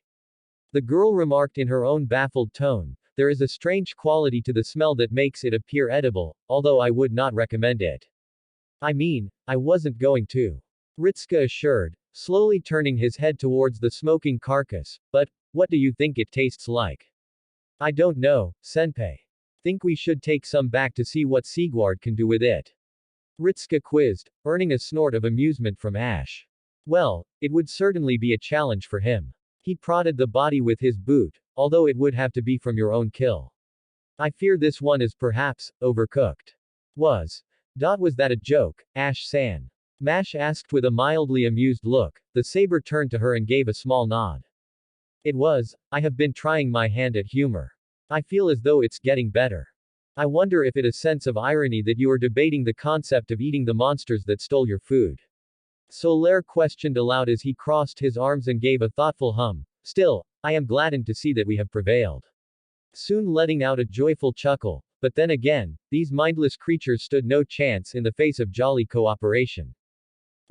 The girl remarked in her own baffled tone. There is a strange quality to the smell that makes it appear edible, although I would not recommend it. I mean, I wasn't going to. Ritska assured, slowly turning his head towards the smoking carcass, but, what do you think it tastes like? I don't know, senpai. Think we should take some back to see what Sigward can do with it? Ritska quizzed, earning a snort of amusement from Ash. Well, it would certainly be a challenge for him. He prodded the body with his boot, although it would have to be from your own kill. I fear this one is perhaps overcooked. Was that a joke, Ash-san? Mash asked with a mildly amused look. The saber turned to her and gave a small nod. It was. I have been trying my hand at humor. I feel as though it's getting better. I wonder if it is a sense of irony that you are debating the concept of eating the monsters that stole your food. Solaire questioned aloud as he crossed his arms and gave a thoughtful hum. Still, I am gladdened to see that we have prevailed. Soon letting out a joyful chuckle. But then again, these mindless creatures stood no chance in the face of jolly cooperation.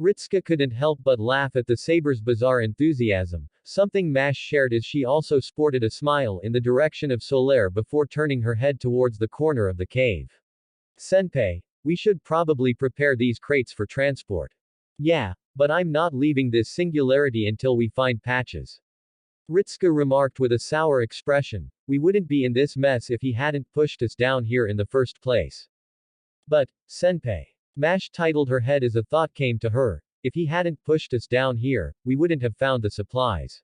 Ritska couldn't help but laugh at the saber's bizarre enthusiasm, something Mash shared as she also sported a smile in the direction of Solaire before turning her head towards the corner of the cave. Senpai, we should probably prepare these crates for transport. Yeah, but I'm not leaving this singularity until we find Patches. Ritska remarked with a sour expression. We wouldn't be in this mess if he hadn't pushed us down here in the first place. But, senpai. Mash titled her head as a thought came to her. If he hadn't pushed us down here, we wouldn't have found the supplies.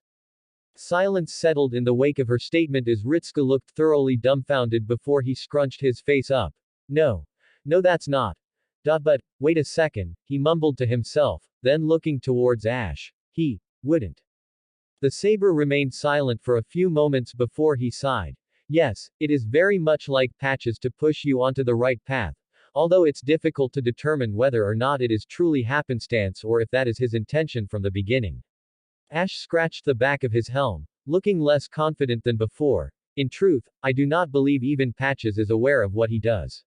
Silence settled in the wake of her statement as Ritska looked thoroughly dumbfounded before he scrunched his face up. No, that's not. But, wait a second, he mumbled to himself, then looking towards Ash. He wouldn't. The saber remained silent for a few moments before he sighed. Yes, it is very much like patches to push you onto the right path, although it's difficult to determine whether or not it is truly happenstance or if that is his intention from the beginning. Ash scratched the back of his helm, looking less confident than before. In truth, I do not believe even Patches is aware of what he does.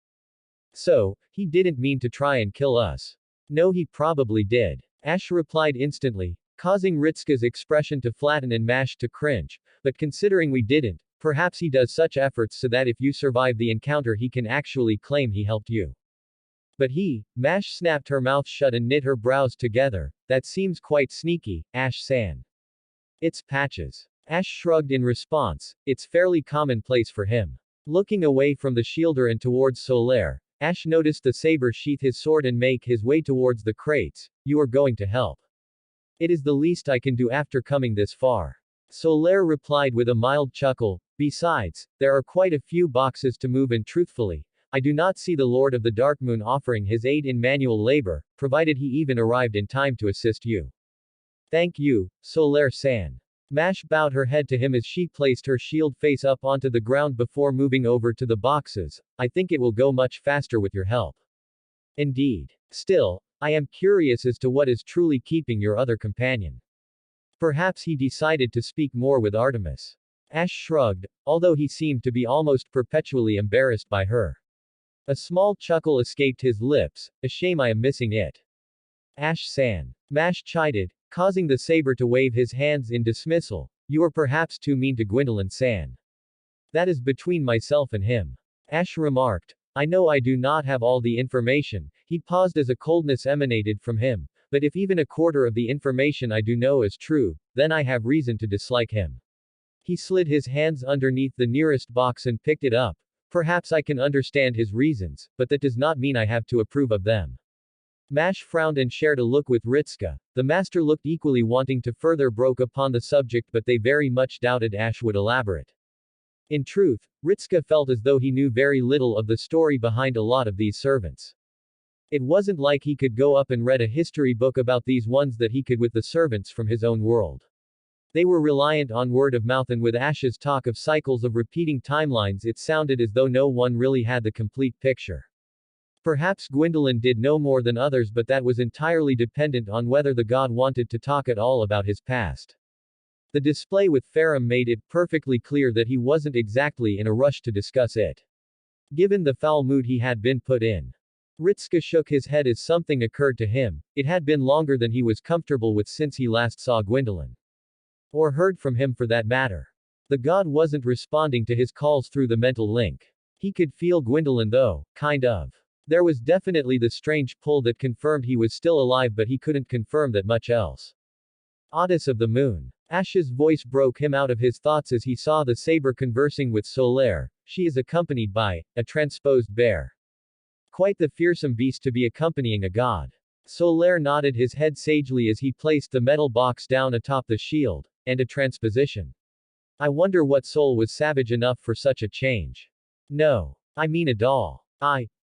So, he didn't mean to try and kill us. No, he probably did. Ash replied instantly, causing Ritsuka's expression to flatten and Mash to cringe, but considering we didn't, perhaps he does such efforts so that if you survive the encounter he can actually claim he helped you. But Mash snapped her mouth shut and knit her brows together. That seems quite sneaky, Ash-san. It's Patches. Ash shrugged in response, it's fairly commonplace for him. Looking away from the shielder and towards Solaire, Ash noticed the saber sheath his sword and make his way towards the crates. You are going to help. It is the least I can do after coming this far. Solaire replied with a mild chuckle, besides, there are quite a few boxes to move and truthfully, I do not see the Lord of the Dark Moon offering his aid in manual labor, provided he even arrived in time to assist you. Thank you, Solaire-san. Mash bowed her head to him as she placed her shield face up onto the ground before moving over to the boxes. I think it will go much faster with your help. Indeed. Still, I am curious as to what is truly keeping your other companion. Perhaps he decided to speak more with Artemis. Ash shrugged, although he seemed to be almost perpetually embarrassed by her. A small chuckle escaped his lips, a shame I am missing it. Ash-san. Mash chided, causing the saber to wave his hands in dismissal. You are perhaps too mean to Gwendolyn-san. That is between myself and him. Ash remarked. I know I do not have all the information. He paused as a coldness emanated from him, but if even a quarter of the information I do know is true, then I have reason to dislike him. He slid his hands underneath the nearest box and picked it up. Perhaps I can understand his reasons, but that does not mean I have to approve of them. Mash frowned and shared a look with Ritsuka. The master looked equally wanting to further broke upon the subject, but they very much doubted Ash would elaborate. In truth, Ritsuka felt as though he knew very little of the story behind a lot of these servants. It wasn't like he could go up and read a history book about these ones that he could with the servants from his own world. They were reliant on word of mouth, and with Ash's talk of cycles of repeating timelines it sounded as though no one really had the complete picture. Perhaps Gwendolyn did know more than others, but that was entirely dependent on whether the god wanted to talk at all about his past. The display with Ferrum made it perfectly clear that he wasn't exactly in a rush to discuss it. Given the foul mood he had been put in. Ritsuka shook his head as something occurred to him. It had been longer than he was comfortable with since he last saw Gwendolyn. Or heard from him for that matter. The god wasn't responding to his calls through the mental link. He could feel Gwendolyn though, kind of. There was definitely the strange pull that confirmed he was still alive, but he couldn't confirm that much else. Oddess of the moon. Ash's voice broke him out of his thoughts as he saw the saber conversing with Solaire. She is accompanied by a transposed bear. Quite the fearsome beast to be accompanying a god. Solaire nodded his head sagely as he placed the metal box down atop the shield, and a transposition. I wonder what soul was savage enough for such a change. No. I mean a doll.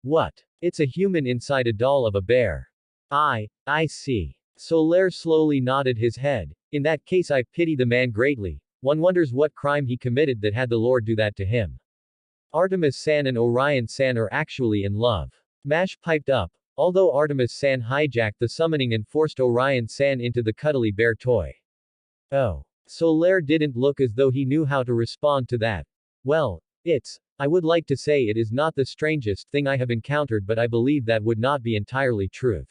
What? It's a human inside a doll of a bear. I see. Solaire slowly nodded his head. In that case I pity the man greatly. One wonders what crime he committed that had the Lord do that to him. Artemis-san and Orion-san are actually in love. Mash piped up. Although Artemis-san hijacked the summoning and forced Orion-san into the cuddly bear toy. Oh. Solaire didn't look as though he knew how to respond to that. Well, I would like to say it is not the strangest thing I have encountered, but I believe that would not be entirely truth.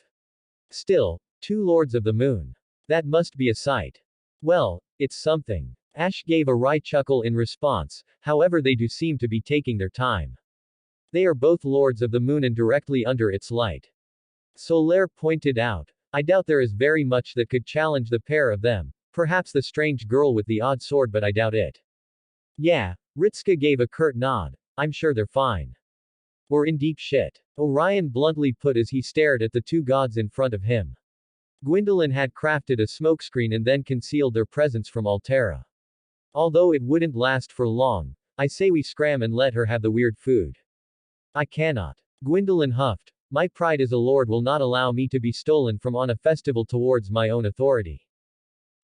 Still, two lords of the moon. That must be a sight. Well, it's something. Ash gave a wry chuckle in response, however they do seem to be taking their time. They are both lords of the moon and directly under its light. Solaire pointed out. I doubt there is very much that could challenge the pair of them. Perhaps the strange girl with the odd sword, but I doubt it. Yeah. Ritsuka gave a curt nod. I'm sure they're fine. We're in deep shit. Orion bluntly put as he stared at the two gods in front of him. Gwendolyn had crafted a smokescreen and then concealed their presence from Altera. Although it wouldn't last for long, I say we scram and let her have the weird food. I cannot. Gwendolyn huffed. My pride as a lord will not allow me to be stolen from on a festival towards my own authority.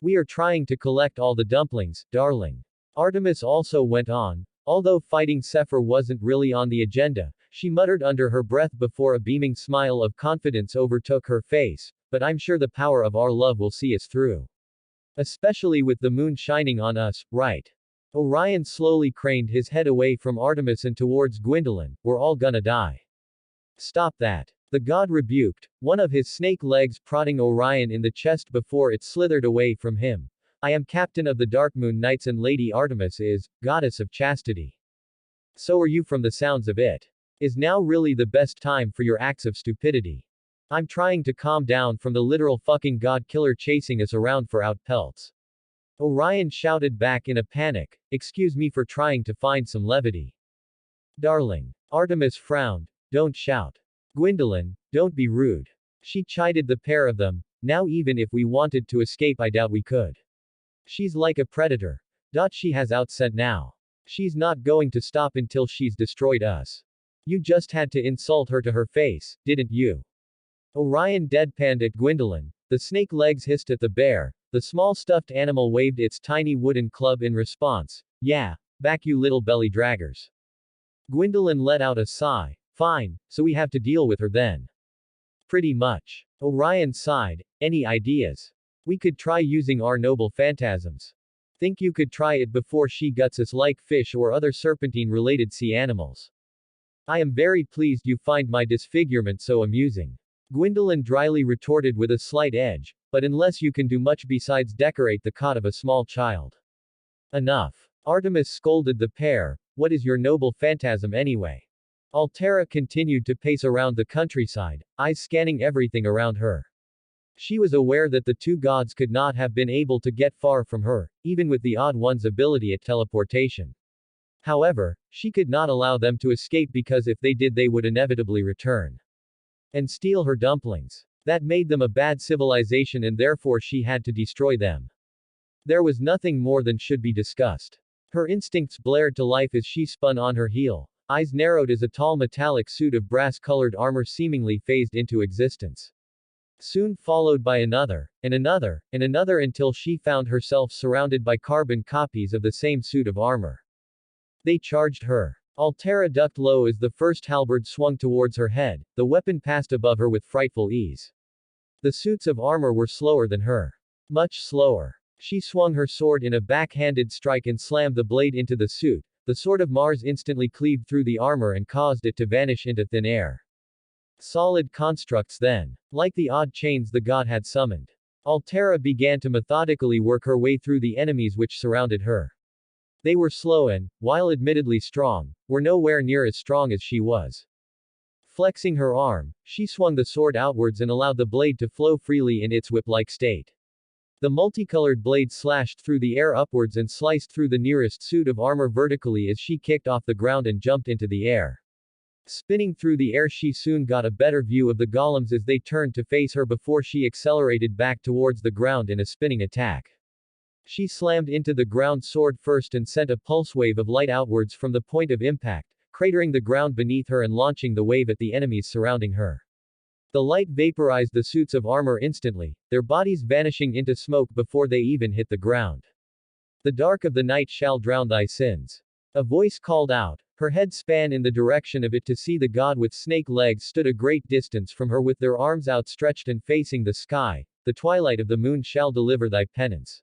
We are trying to collect all the dumplings, darling. Artemis also went on. Although fighting Sephir wasn't really on the agenda, she muttered under her breath before a beaming smile of confidence overtook her face, but I'm sure the power of our love will see us through. Especially with the moon shining on us, right? Orion slowly craned his head away from Artemis and towards Gwendolyn. We're all gonna die. Stop that. The god rebuked, one of his snake legs prodding Orion in the chest before it slithered away from him. I am captain of the Dark Moon Knights and Lady Artemis is, goddess of chastity. So are you from the sounds of it. Is now really the best time for your acts of stupidity? I'm trying to calm down from the literal fucking god killer chasing us around for out pelts. Orion shouted back in a panic, excuse me for trying to find some levity. Darling. Artemis frowned, don't shout. Gwendolyn, don't be rude. She chided the pair of them, now even if we wanted to escape I doubt we could. She's like a predator. She has outscent now. She's not going to stop until she's destroyed us. You just had to insult her to her face, didn't you? Orion deadpanned at Gwendolyn, the snake legs hissed at the bear, the small stuffed animal waved its tiny wooden club in response. Yeah, back you little belly draggers. Gwendolyn let out a sigh. Fine, so we have to deal with her then. Pretty much. Orion sighed, any ideas? We could try using our noble phantasms. Think you could try it before she guts us like fish or other serpentine-related sea animals. I am very pleased you find my disfigurement so amusing. Gwendolyn dryly retorted with a slight edge, but unless you can do much besides decorate the cot of a small child. Enough. Artemis scolded the pair, what is your noble phantasm anyway? Altera continued to pace around the countryside, eyes scanning everything around her. She was aware that the two gods could not have been able to get far from her, even with the Odd One's ability at teleportation. However, she could not allow them to escape because if they did they would inevitably return and steal her dumplings. That made them a bad civilization and therefore she had to destroy them. There was nothing more than should be discussed. Her instincts blared to life as she spun on her heel, eyes narrowed as a tall metallic suit of brass-colored armor seemingly phased into existence. Soon followed by another, and another, and another until she found herself surrounded by carbon copies of the same suit of armor. They charged her. Altera ducked low as the first halberd swung towards her head, the weapon passed above her with frightful ease. The suits of armor were slower than her. Much slower. She swung her sword in a backhanded strike and slammed the blade into the suit. The sword of Mars instantly cleaved through the armor and caused it to vanish into thin air. Solid constructs then. Like the odd chains the god had summoned. Altera began to methodically work her way through the enemies which surrounded her. They were slow and, while admittedly strong, were nowhere near as strong as she was. Flexing her arm, she swung the sword outwards and allowed the blade to flow freely in its whip-like state. The multicolored blade slashed through the air upwards and sliced through the nearest suit of armor vertically as she kicked off the ground and jumped into the air. Spinning through the air she soon got a better view of the golems as they turned to face her before she accelerated back towards the ground in a spinning attack. She slammed into the ground sword first and sent a pulse wave of light outwards from the point of impact, cratering the ground beneath her and launching the wave at the enemies surrounding her. The light vaporized the suits of armor instantly, their bodies vanishing into smoke before they even hit the ground. The dark of the night shall drown thy sins. A voice called out. Her head span in the direction of it to see the god with snake legs stood a great distance from her with their arms outstretched and facing the sky. The twilight of the moon shall deliver thy penance.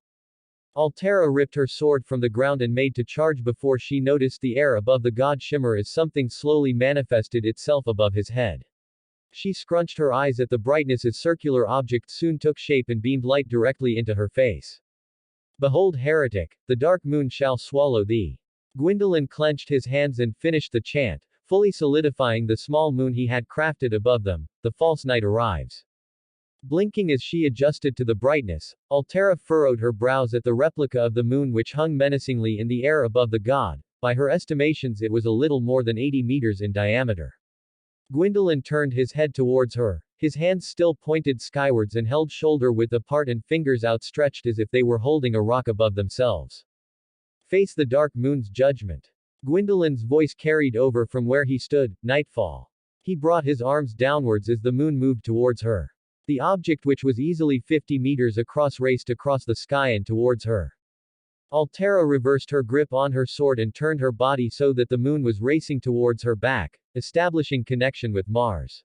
Altera ripped her sword from the ground and made to charge before she noticed the air above the god shimmer as something slowly manifested itself above his head. She scrunched her eyes at the brightness as circular object soon took shape and beamed light directly into her face. Behold heretic, the dark moon shall swallow thee. Gwendolyn clenched his hands and finished the chant, fully solidifying the small moon he had crafted above them. The false night arrives. Blinking as she adjusted to the brightness, Altera furrowed her brows at the replica of the moon which hung menacingly in the air above the god. By her estimations it was a little more than 80 meters in diameter. Gwendolyn turned his head towards her, his hands still pointed skywards and held shoulder-width apart and fingers outstretched as if they were holding a rock above themselves. Face the dark moon's judgment. Gwendolyn's voice carried over from where he stood. Nightfall. He brought his arms downwards as the moon moved towards her. The object, which was easily 50 meters across, raced across the sky and towards her. Altera reversed her grip on her sword and turned her body so that the moon was racing towards her back, establishing connection with Mars.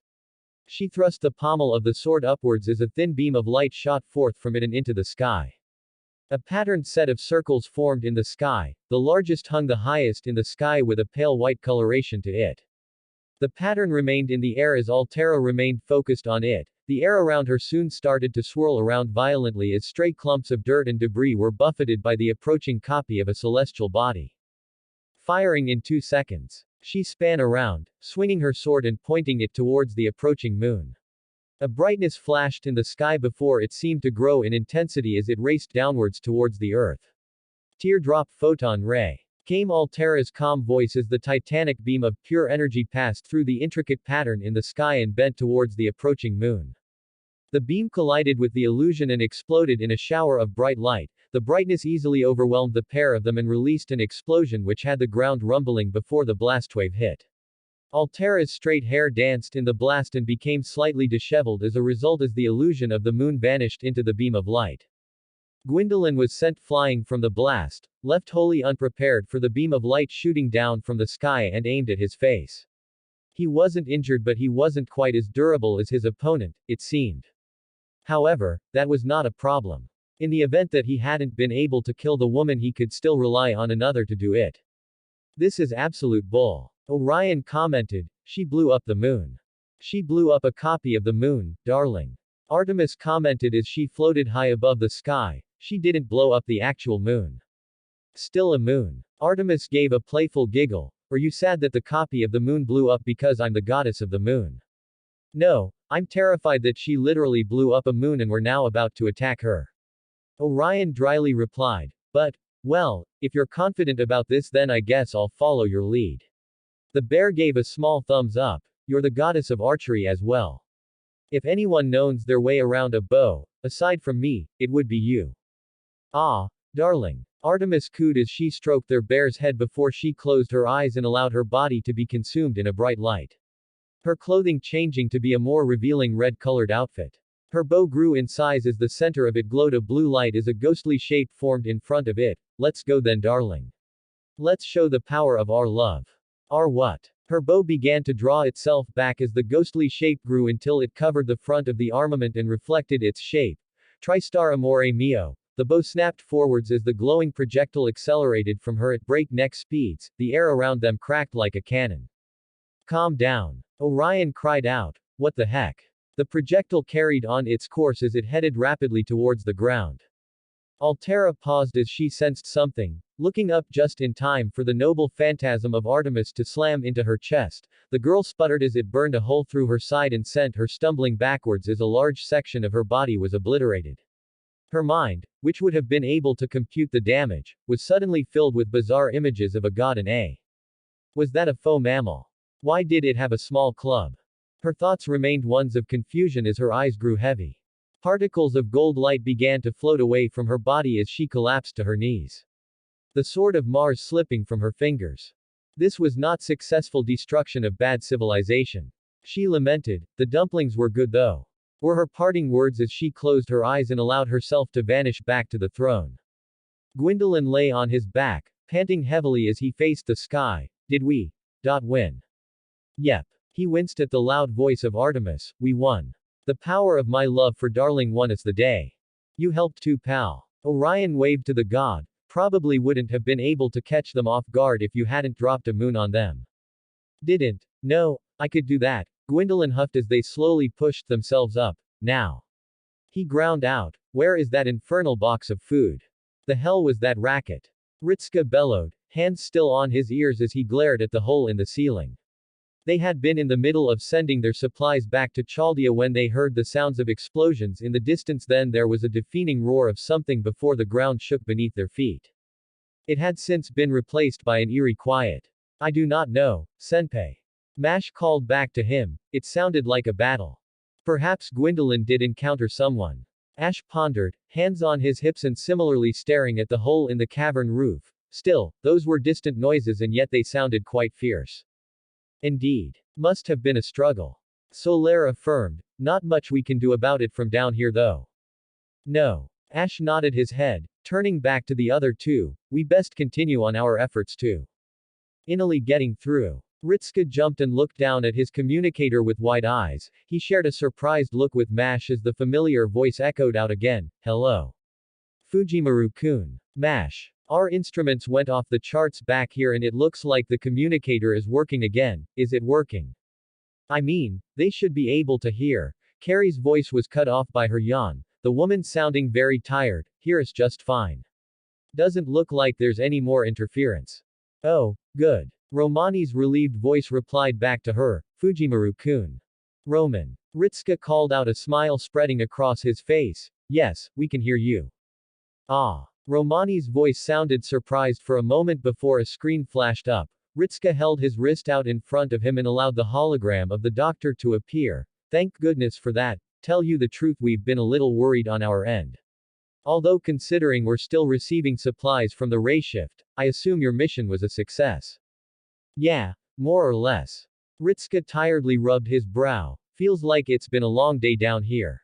She thrust the pommel of the sword upwards as a thin beam of light shot forth from it and into the sky. A patterned set of circles formed in the sky, the largest hung the highest in the sky with a pale white coloration to it. The pattern remained in the air as Altera remained focused on it. The air around her soon started to swirl around violently as stray clumps of dirt and debris were buffeted by the approaching copy of a celestial body. Firing in 2 seconds. She span around, swinging her sword and pointing it towards the approaching moon. A brightness flashed in the sky before it seemed to grow in intensity as it raced downwards towards the earth. Teardrop photon ray. Came Altera's calm voice as the titanic beam of pure energy passed through the intricate pattern in the sky and bent towards the approaching moon. The beam collided with the illusion and exploded in a shower of bright light. The brightness easily overwhelmed the pair of them and released an explosion which had the ground rumbling before the blastwave hit. Altera's straight hair danced in the blast and became slightly disheveled as a result as the illusion of the moon vanished into the beam of light. Gwendolyn was sent flying from the blast, left wholly unprepared for the beam of light shooting down from the sky and aimed at his face. He wasn't injured, but he wasn't quite as durable as his opponent, it seemed. However, that was not a problem. In the event that he hadn't been able to kill the woman, he could still rely on another to do it. This is absolute bull. Orion commented, she blew up the moon. She blew up a copy of the moon, darling. Artemis commented as she floated high above the sky, she didn't blow up the actual moon. Still a moon. Artemis gave a playful giggle. Are you sad that the copy of the moon blew up because I'm the goddess of the moon? No, I'm terrified that she literally blew up a moon and we're now about to attack her. Orion dryly replied, but, well, if you're confident about this, then I guess I'll follow your lead. The bear gave a small thumbs up. You're the goddess of archery as well. If anyone knows their way around a bow, aside from me, it would be you. Ah, darling. Artemis cooed as she stroked their bear's head before she closed her eyes and allowed her body to be consumed in a bright light. Her clothing changing to be a more revealing red-colored outfit. Her bow grew in size as the center of it glowed a blue light as a ghostly shape formed in front of it. Let's go then, darling. Let's show the power of our love. Our what? Her bow began to draw itself back as the ghostly shape grew until it covered the front of the armament and reflected its shape. Tristar amore mio. The bow snapped forwards as the glowing projectile accelerated from her at breakneck speeds. The air around them cracked like a cannon. Calm down. Orion cried out. What the heck? The projectile carried on its course as it headed rapidly towards the ground. Altera paused as she sensed something, looking up just in time for the noble phantasm of Artemis to slam into her chest. The girl sputtered as it burned a hole through her side and sent her stumbling backwards as a large section of her body was obliterated. Her mind, which would have been able to compute the damage, was suddenly filled with bizarre images of a god and a. Was that a faux mammal? Why did it have a small club? Her thoughts remained ones of confusion as her eyes grew heavy. Particles of gold light began to float away from her body as she collapsed to her knees. The sword of Mars slipping from her fingers. This was not successful destruction of bad civilization. She lamented, the dumplings were good though. Were her parting words as she closed her eyes and allowed herself to vanish back to the throne. Gwendolyn lay on his back, panting heavily as he faced the sky. Did we win? Yep. He winced at the loud voice of Artemis. We won. The power of my love for darling won us the day. You helped too, pal. Orion waved to the god. Probably wouldn't have been able to catch them off guard if you hadn't dropped a moon on them. Didn't. No, I could do that. Gwendolyn huffed as they slowly pushed themselves up. Now. He ground out. Where is that infernal box of food? The hell was that racket? Ritska bellowed, hands still on his ears as he glared at the hole in the ceiling. They had been in the middle of sending their supplies back to Chaldea when they heard the sounds of explosions in the distance. Then there was a deafening roar of something before the ground shook beneath their feet. It had since been replaced by an eerie quiet. I do not know, Senpai. Mash called back to him. It sounded like a battle. Perhaps Gwendolyn did encounter someone. Ash pondered, hands on his hips and similarly staring at the hole in the cavern roof. Still, those were distant noises and yet they sounded quite fierce. Indeed. Must have been a struggle. Solaire affirmed. Not much we can do about it from down here though. No. Ash nodded his head, turning back to the other two. We best continue on our efforts too. Inali getting through. Ritsuka jumped and looked down at his communicator with wide eyes. He shared a surprised look with Mash as the familiar voice echoed out again. Hello. Fujimaru-kun. Mash. Our instruments went off the charts back here and it looks like the communicator is working again. Is it working? I mean, they should be able to hear. Carrie's voice was cut off by her yawn. The woman sounding very tired. Hear us just fine. Doesn't look like there's any more interference. Oh, good. Romani's relieved voice replied back to her, Fujimaru-kun. Roman. Ritsuka called out, a smile spreading across his face. Yes, we can hear you. Ah. Romani's voice sounded surprised for a moment before a screen flashed up. Ritsuka held his wrist out in front of him and allowed the hologram of the doctor to appear. Thank goodness for that. Tell you the truth, we've been a little worried on our end. Although considering we're still receiving supplies from the Ray Shift, I assume your mission was a success. Yeah, more or less. Ritsuka tiredly rubbed his brow. Feels like it's been a long day down here.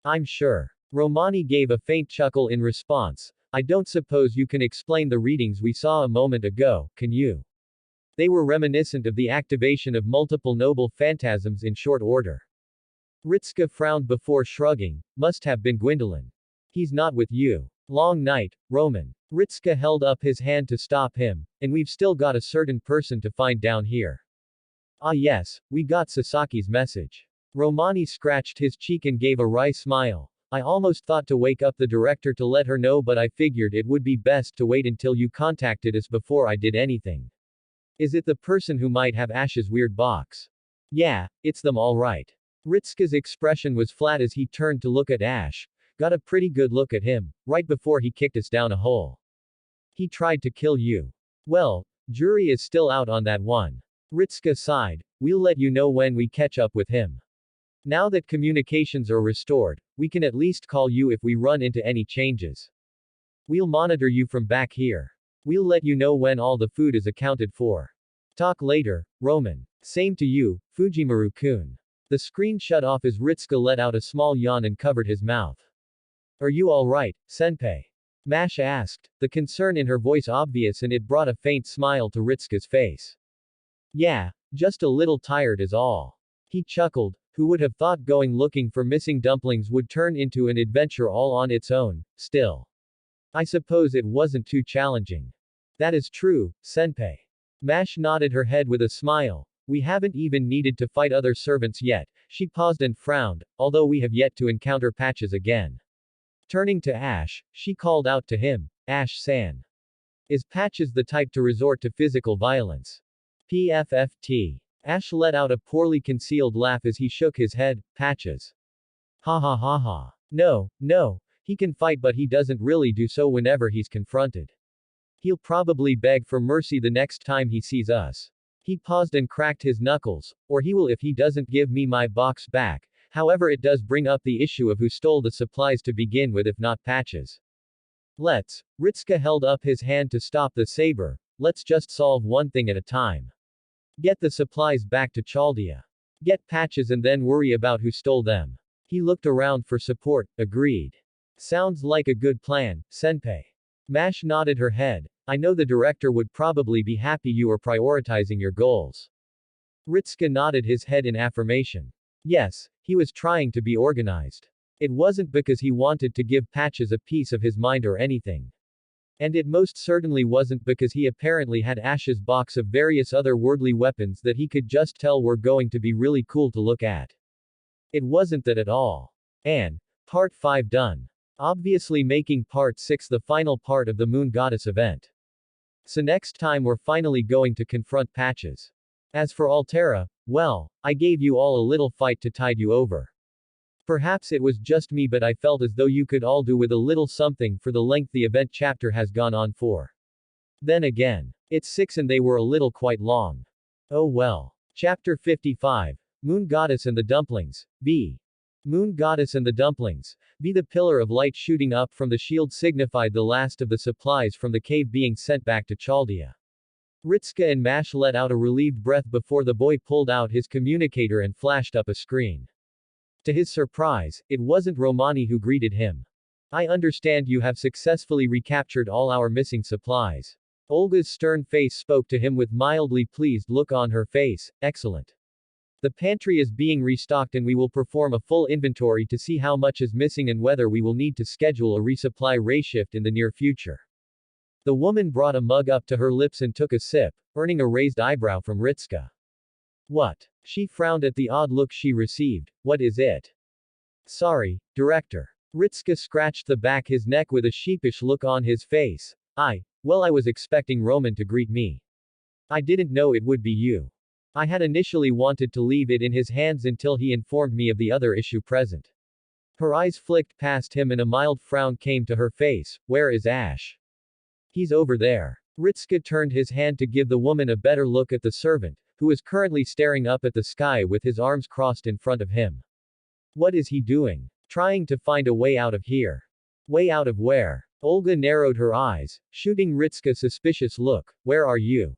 I'm sure. Romani gave a faint chuckle in response. I don't suppose you can explain the readings we saw a moment ago, can you? They were reminiscent of the activation of multiple noble phantasms in short order. Ritsuka frowned before shrugging. Must have been Gwendolyn. He's not with you. Long night, Roman. Ritsuka held up his hand to stop him, and we've still got a certain person to find down here. Ah yes, we got Sasaki's message. Romani scratched his cheek and gave a wry smile. I almost thought to wake up the director to let her know, but I figured it would be best to wait until you contacted us before I did anything. Is it the person who might have Ash's weird box? Yeah, it's them all right. Ritsuka's expression was flat as he turned to look at Ash. Got a pretty good look at him, right before he kicked us down a hole. He tried to kill you. Well, jury is still out on that one. Ritsuka sighed. We'll let you know when we catch up with him. Now that communications are restored, we can at least call you if we run into any changes. We'll monitor you from back here. We'll let you know when all the food is accounted for. Talk later, Roman. Same to you, Fujimaru-kun. The screen shut off as Ritsuka let out a small yawn and covered his mouth. Are you alright, senpai? Mash asked, the concern in her voice obvious, and it brought a faint smile to Ritsuka's face. Yeah, just a little tired is all. He chuckled. Who would have thought going looking for missing dumplings would turn into an adventure all on its own? Still. I suppose it wasn't too challenging. That is true, senpai. Mash nodded her head with a smile. We haven't even needed to fight other servants yet. She paused and frowned, although we have yet to encounter Patches again. Turning to Ash, she called out to him, Ash-san. Is Patches the type to resort to physical violence? PFFT. Ash let out a poorly concealed laugh as he shook his head. Patches. Ha ha ha ha. No, he can fight, but he doesn't really do so whenever he's confronted. He'll probably beg for mercy the next time he sees us. He paused and cracked his knuckles, or he will if he doesn't give me my box back. However, it does bring up the issue of who stole the supplies to begin with, if not Patches. Ritsuka held up his hand to stop the saber. Let's just solve one thing at a time. Get the supplies back to Chaldea. Get Patches and then worry about who stole them. He looked around for support. Agreed. Sounds like a good plan, senpai. Mash nodded her head. I know the director would probably be happy you are prioritizing your goals. Ritsuka nodded his head in affirmation. Yes, he was trying to be organized. It wasn't because he wanted to give Patches a piece of his mind or anything. And it most certainly wasn't because he apparently had Ash's box of various other worldly weapons that he could just tell were going to be really cool to look at. It wasn't that at all. And, Part 5 done. Obviously making Part 6 the final part of the Moon Goddess event. So next time we're finally going to confront Patches. As for Altera, well, I gave you all a little fight to tide you over. Perhaps it was just me, but I felt as though you could all do with a little something for the length the event chapter has gone on for. Then again, it's 6 and they were a little quite long. Oh well. Chapter 55. Moon Goddess and the Dumplings. B. Moon Goddess and the Dumplings. B. The pillar of light shooting up from the shield signified the last of the supplies from the cave being sent back to Chaldea. Ritska and Mash let out a relieved breath before the boy pulled out his communicator and flashed up a screen. To his surprise, it wasn't Romani who greeted him. I understand you have successfully recaptured all our missing supplies. Olga's stern face spoke to him with mildly pleased look on her face. Excellent. The pantry is being restocked and we will perform a full inventory to see how much is missing and whether we will need to schedule a resupply shift in the near future. The woman brought a mug up to her lips and took a sip, earning a raised eyebrow from Ritska. What? She frowned at the odd look she received. What is it? Sorry, Director. Ritska scratched the back his neck with a sheepish look on his face. I was expecting Roman to greet me. I didn't know it would be you. I had initially wanted to leave it in his hands until he informed me of the other issue present. Her eyes flicked past him and a mild frown came to her face. Where is Ash? He's over there. Ritska turned his hand to give the woman a better look at the servant, who is currently staring up at the sky with his arms crossed in front of him. What is he doing? Trying to find a way out of here. Way out of where? Olga narrowed her eyes, shooting Ritska a suspicious look. Where are you?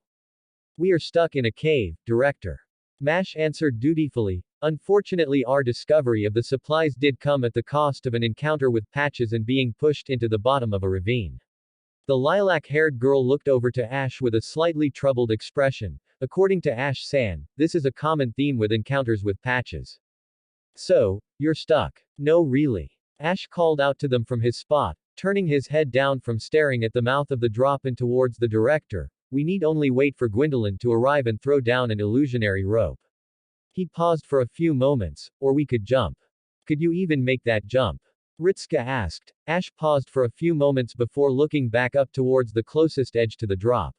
We are stuck in a cave, Director. Mash answered dutifully. Unfortunately, our discovery of the supplies did come at the cost of an encounter with Patches and being pushed into the bottom of a ravine. The lilac-haired girl looked over to Ash with a slightly troubled expression. According to Ash-san, this is a common theme with encounters with Patches. So, you're stuck. No really. Ash called out to them from his spot, turning his head down from staring at the mouth of the drop and towards the Director. We need only wait for Gwendolyn to arrive and throw down an illusionary rope. He paused for a few moments, or we could jump. Could you even make that jump? Ritska asked. Ash paused for a few moments before looking back up towards the closest edge to the drop.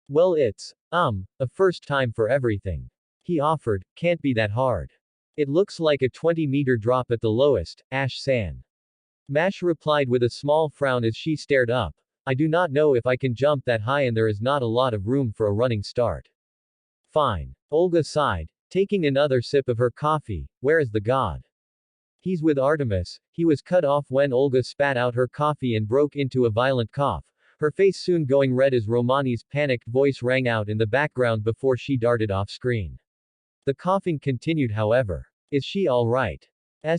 Well, it's, a first time for everything. He offered. Can't be that hard. It looks like a 20-meter drop at the lowest, Ash-san. Mash replied with a small frown as she stared up. I do not know if I can jump that high and there is not a lot of room for a running start. Fine. Olga sighed, taking another sip of her coffee. Where is the god? He's with Artemis. He was cut off when Olga spat out her coffee and broke into a violent cough, her face soon going red as Romani's panicked voice rang out in the background before she darted off screen. The coughing continued however. Is she alright?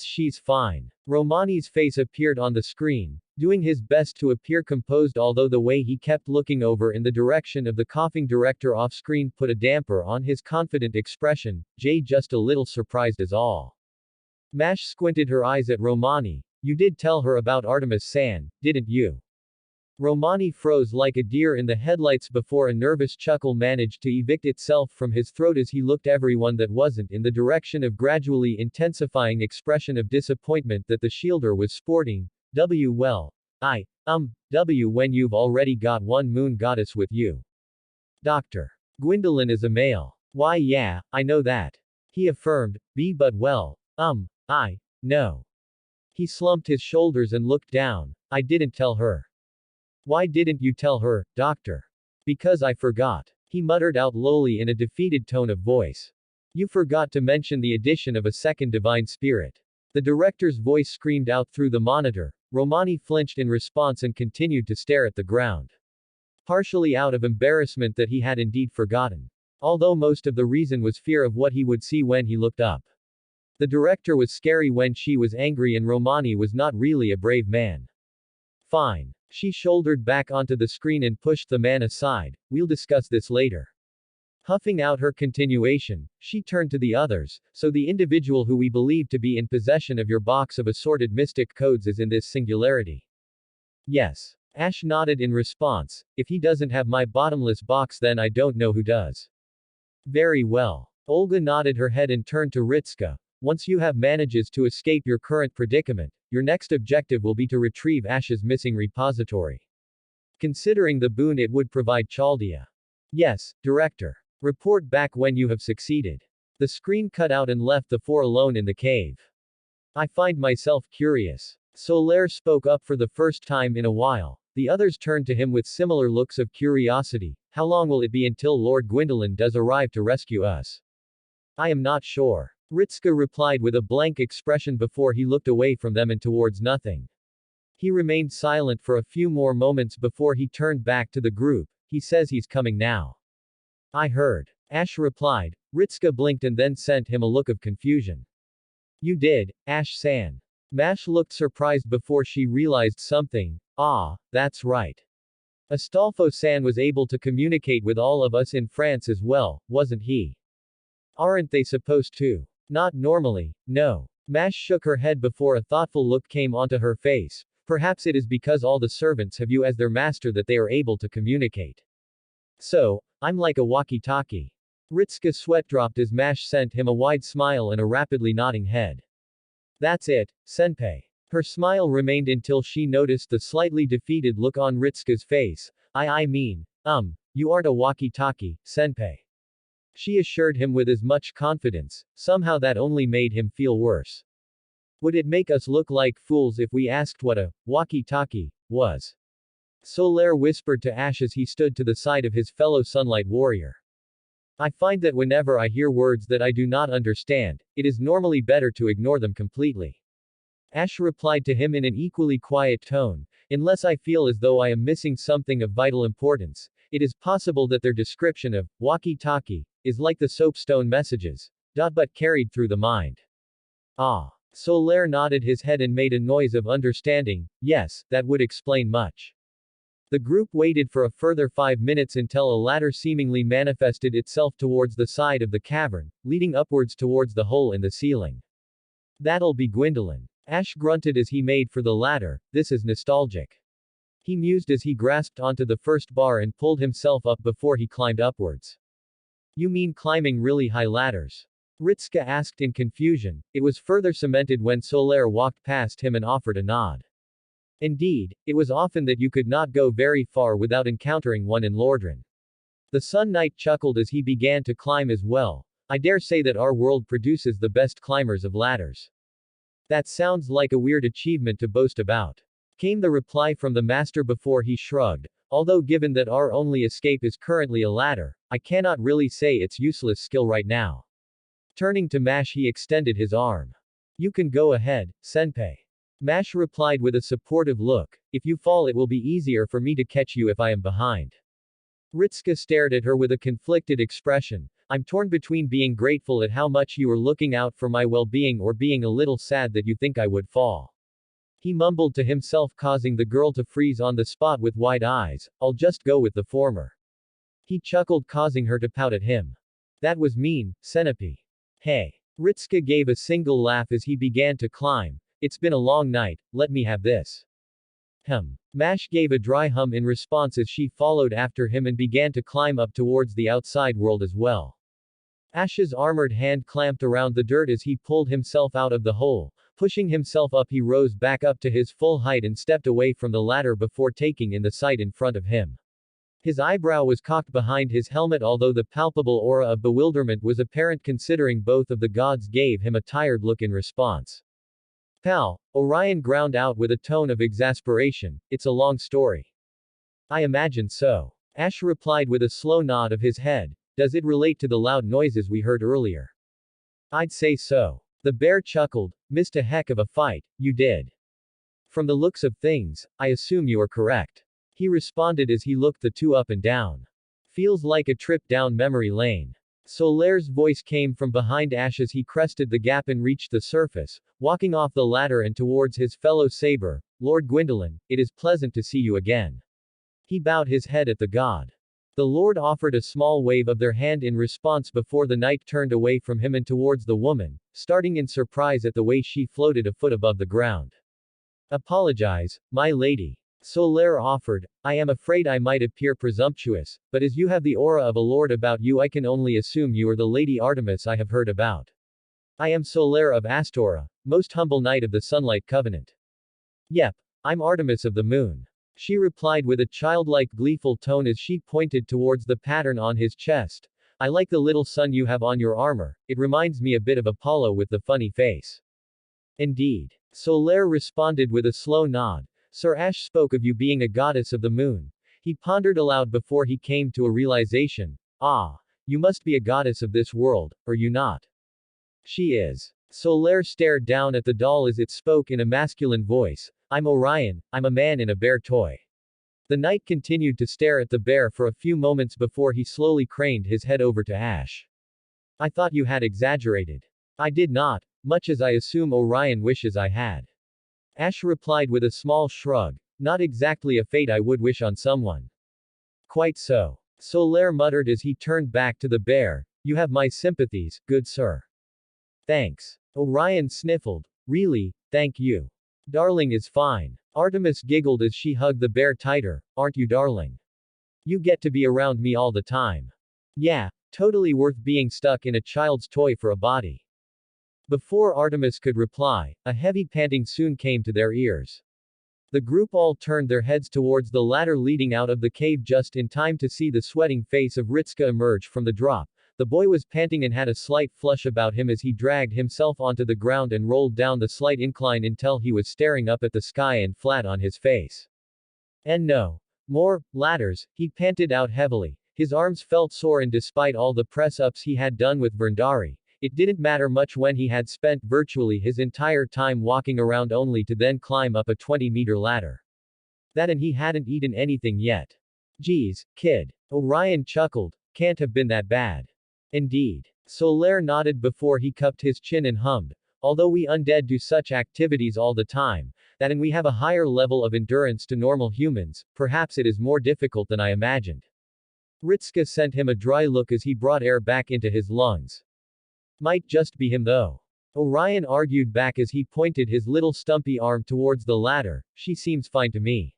She's fine. Romani's face appeared on the screen, doing his best to appear composed although the way he kept looking over in the direction of the coughing director off screen put a damper on his confident expression, just a little surprised as all. Mash squinted her eyes at Romani. You did tell her about Artemis-san, didn't you? Romani froze like a deer in the headlights before a nervous chuckle managed to evict itself from his throat as he looked everyone that wasn't in the direction of gradually intensifying expression of disappointment that the shielder was sporting. When you've already got one moon goddess with you. Dr. Gwendolyn is a male. Why yeah, I know that. He affirmed, but I know. He slumped his shoulders and looked down. I didn't tell her. Why didn't you tell her, Doctor? Because I forgot. He muttered out lowly in a defeated tone of voice. You forgot to mention the addition of a second divine spirit. The director's voice screamed out through the monitor. Romani flinched in response and continued to stare at the ground. Partially out of embarrassment that he had indeed forgotten. Although most of the reason was fear of what he would see when he looked up. The director was scary when she was angry and Romani was not really a brave man. Fine. She shouldered back onto the screen and pushed the man aside. We'll discuss this later. Huffing out her continuation, she turned to the others. So the individual who we believe to be in possession of your box of assorted mystic codes is in this singularity. Yes. Ash nodded in response. If he doesn't have my bottomless box then I don't know who does. Very well. Olga nodded her head and turned to Ritska. Once you have manages to escape your current predicament, your next objective will be to retrieve Ash's missing repository. Considering the boon it would provide Chaldea. Yes, Director. Report back when you have succeeded. The screen cut out and left the four alone in the cave. I find myself curious. Solaire spoke up for the first time in a while. The others turned to him with similar looks of curiosity. How long will it be until Lord Gwendolyn does arrive to rescue us? I am not sure. Ritska replied with a blank expression before he looked away from them and towards nothing. He remained silent for a few more moments before he turned back to the group. He says he's coming now. I heard. Ash replied. Ritsuka blinked and then sent him a look of confusion. You did, Ash-san. Mash looked surprised before she realized something. Ah, that's right. Astolfo-san was able to communicate with all of us in France as well, wasn't he? Aren't they supposed to? Not normally, no. Mash shook her head before a thoughtful look came onto her face. Perhaps it is because all the servants have you as their master that they are able to communicate. So, I'm like a walkie-talkie. Ritsuka's sweat dropped as Mash sent him a wide smile and a rapidly nodding head. That's it, senpai. Her smile remained until she noticed the slightly defeated look on Ritsuka's face. I mean, you aren't a walkie-talkie, senpai. She assured him with as much confidence. Somehow that only made him feel worse. Would it make us look like fools if we asked what a walkie-talkie was? Solaire whispered to Ash as he stood to the side of his fellow Sunlight Warrior. I find that whenever I hear words that I do not understand, it is normally better to ignore them completely. Ash replied to him in an equally quiet tone, unless I feel as though I am missing something of vital importance, it is possible that their description of walkie-talkie is like the soapstone messages, but carried through the mind. Ah. Solaire nodded his head and made a noise of understanding. Yes, that would explain much. The group waited for a further 5 minutes until a ladder seemingly manifested itself towards the side of the cavern, leading upwards towards the hole in the ceiling. That'll be Gwendolyn. Ash grunted as he made for the ladder. This is nostalgic. He mused as he grasped onto the first bar and pulled himself up before he climbed upwards. You mean climbing really high ladders? Ritsuka asked in confusion. It was further cemented when Solaire walked past him and offered a nod. Indeed, it was often that you could not go very far without encountering one in Lordran. The Sun Knight chuckled as he began to climb as well. I dare say that our world produces the best climbers of ladders. That sounds like a weird achievement to boast about. Came the reply from the master before he shrugged. Although given that our only escape is currently a ladder, I cannot really say it's useless skill right now. Turning to Mash he extended his arm. You can go ahead, senpai. Mash replied with a supportive look. If you fall it will be easier for me to catch you if I am behind. Ritsuka stared at her with a conflicted expression. I'm torn between being grateful at how much you are looking out for my well-being or being a little sad that you think I would fall. He mumbled to himself, causing the girl to freeze on the spot with wide eyes. I'll just go with the former. He chuckled, causing her to pout at him. That was mean, senpai. Hey. Ritsuka gave a single laugh as he began to climb. It's been a long night, let me have this. Mash gave a dry hum in response as she followed after him and began to climb up towards the outside world as well. Ash's armored hand clamped around the dirt as he pulled himself out of the hole. Pushing himself up he rose back up to his full height and stepped away from the ladder before taking in the sight in front of him. His eyebrow was cocked behind his helmet, although the palpable aura of bewilderment was apparent considering both of the gods gave him a tired look in response. Pal, Orion ground out with a tone of exasperation, it's a long story. I imagine so. Ash replied with a slow nod of his head. Does it relate to the loud noises we heard earlier? I'd say so. The bear chuckled. Missed a heck of a fight, you did. From the looks of things, I assume you are correct. He responded as he looked the two up and down. Feels like a trip down memory lane. Solaire's voice came from behind Ash as he crested the gap and reached the surface, walking off the ladder and towards his fellow saber. Lord Gwendolyn, it is pleasant to see you again. He bowed his head at the god. The lord offered a small wave of their hand in response before the knight turned away from him and towards the woman, starting in surprise at the way she floated a foot above the ground. Apologize, my lady. Solaire offered. I am afraid I might appear presumptuous, but as you have the aura of a lord about you I can only assume you are the Lady Artemis I have heard about. I am Solaire of Astora, most humble knight of the Sunlight Covenant. Yep, I'm Artemis of the Moon. She replied with a childlike gleeful tone as she pointed towards the pattern on his chest. I like the little sun you have on your armor, it reminds me a bit of Apollo with the funny face. Indeed. Solaire responded with a slow nod. Sir Ash spoke of you being a goddess of the moon. He pondered aloud before he came to a realization. Ah. You must be a goddess of this world, are you not? She is. Solaire stared down at the doll as it spoke in a masculine voice. I'm Orion, I'm a man in a bear toy. The knight continued to stare at the bear for a few moments before he slowly craned his head over to Ash. I thought you had exaggerated. I did not, much as I assume Orion wishes I had. Ash replied with a small shrug, not exactly a fate I would wish on someone. Quite so. Solaire muttered as he turned back to the bear, you have my sympathies, good sir. Thanks. Orion sniffled. Really, thank you. Darling is fine. Artemis giggled as she hugged the bear tighter, aren't you darling? You get to be around me all the time. Yeah, totally worth being stuck in a child's toy for a body. Before Artemis could reply, a heavy panting soon came to their ears. The group all turned their heads towards the ladder leading out of the cave just in time to see the sweating face of Ritska emerge from the drop. The boy was panting and had a slight flush about him as he dragged himself onto the ground and rolled down the slight incline until he was staring up at the sky and flat on his face. And no more ladders, he panted out heavily. His arms felt sore, and despite all the press-ups he had done with Verndari, it didn't matter much when he had spent virtually his entire time walking around only to then climb up a 20-meter ladder. That, and he hadn't eaten anything yet. Geez, kid. Orion chuckled. Can't have been that bad. Indeed. Solaire nodded before he cupped his chin and hummed. Although we undead do such activities all the time, that and we have a higher level of endurance to normal humans, perhaps it is more difficult than I imagined. Ritska sent him a dry look as he brought air back into his lungs. Might just be him though. Orion argued back as he pointed his little stumpy arm towards the ladder, she seems fine to me.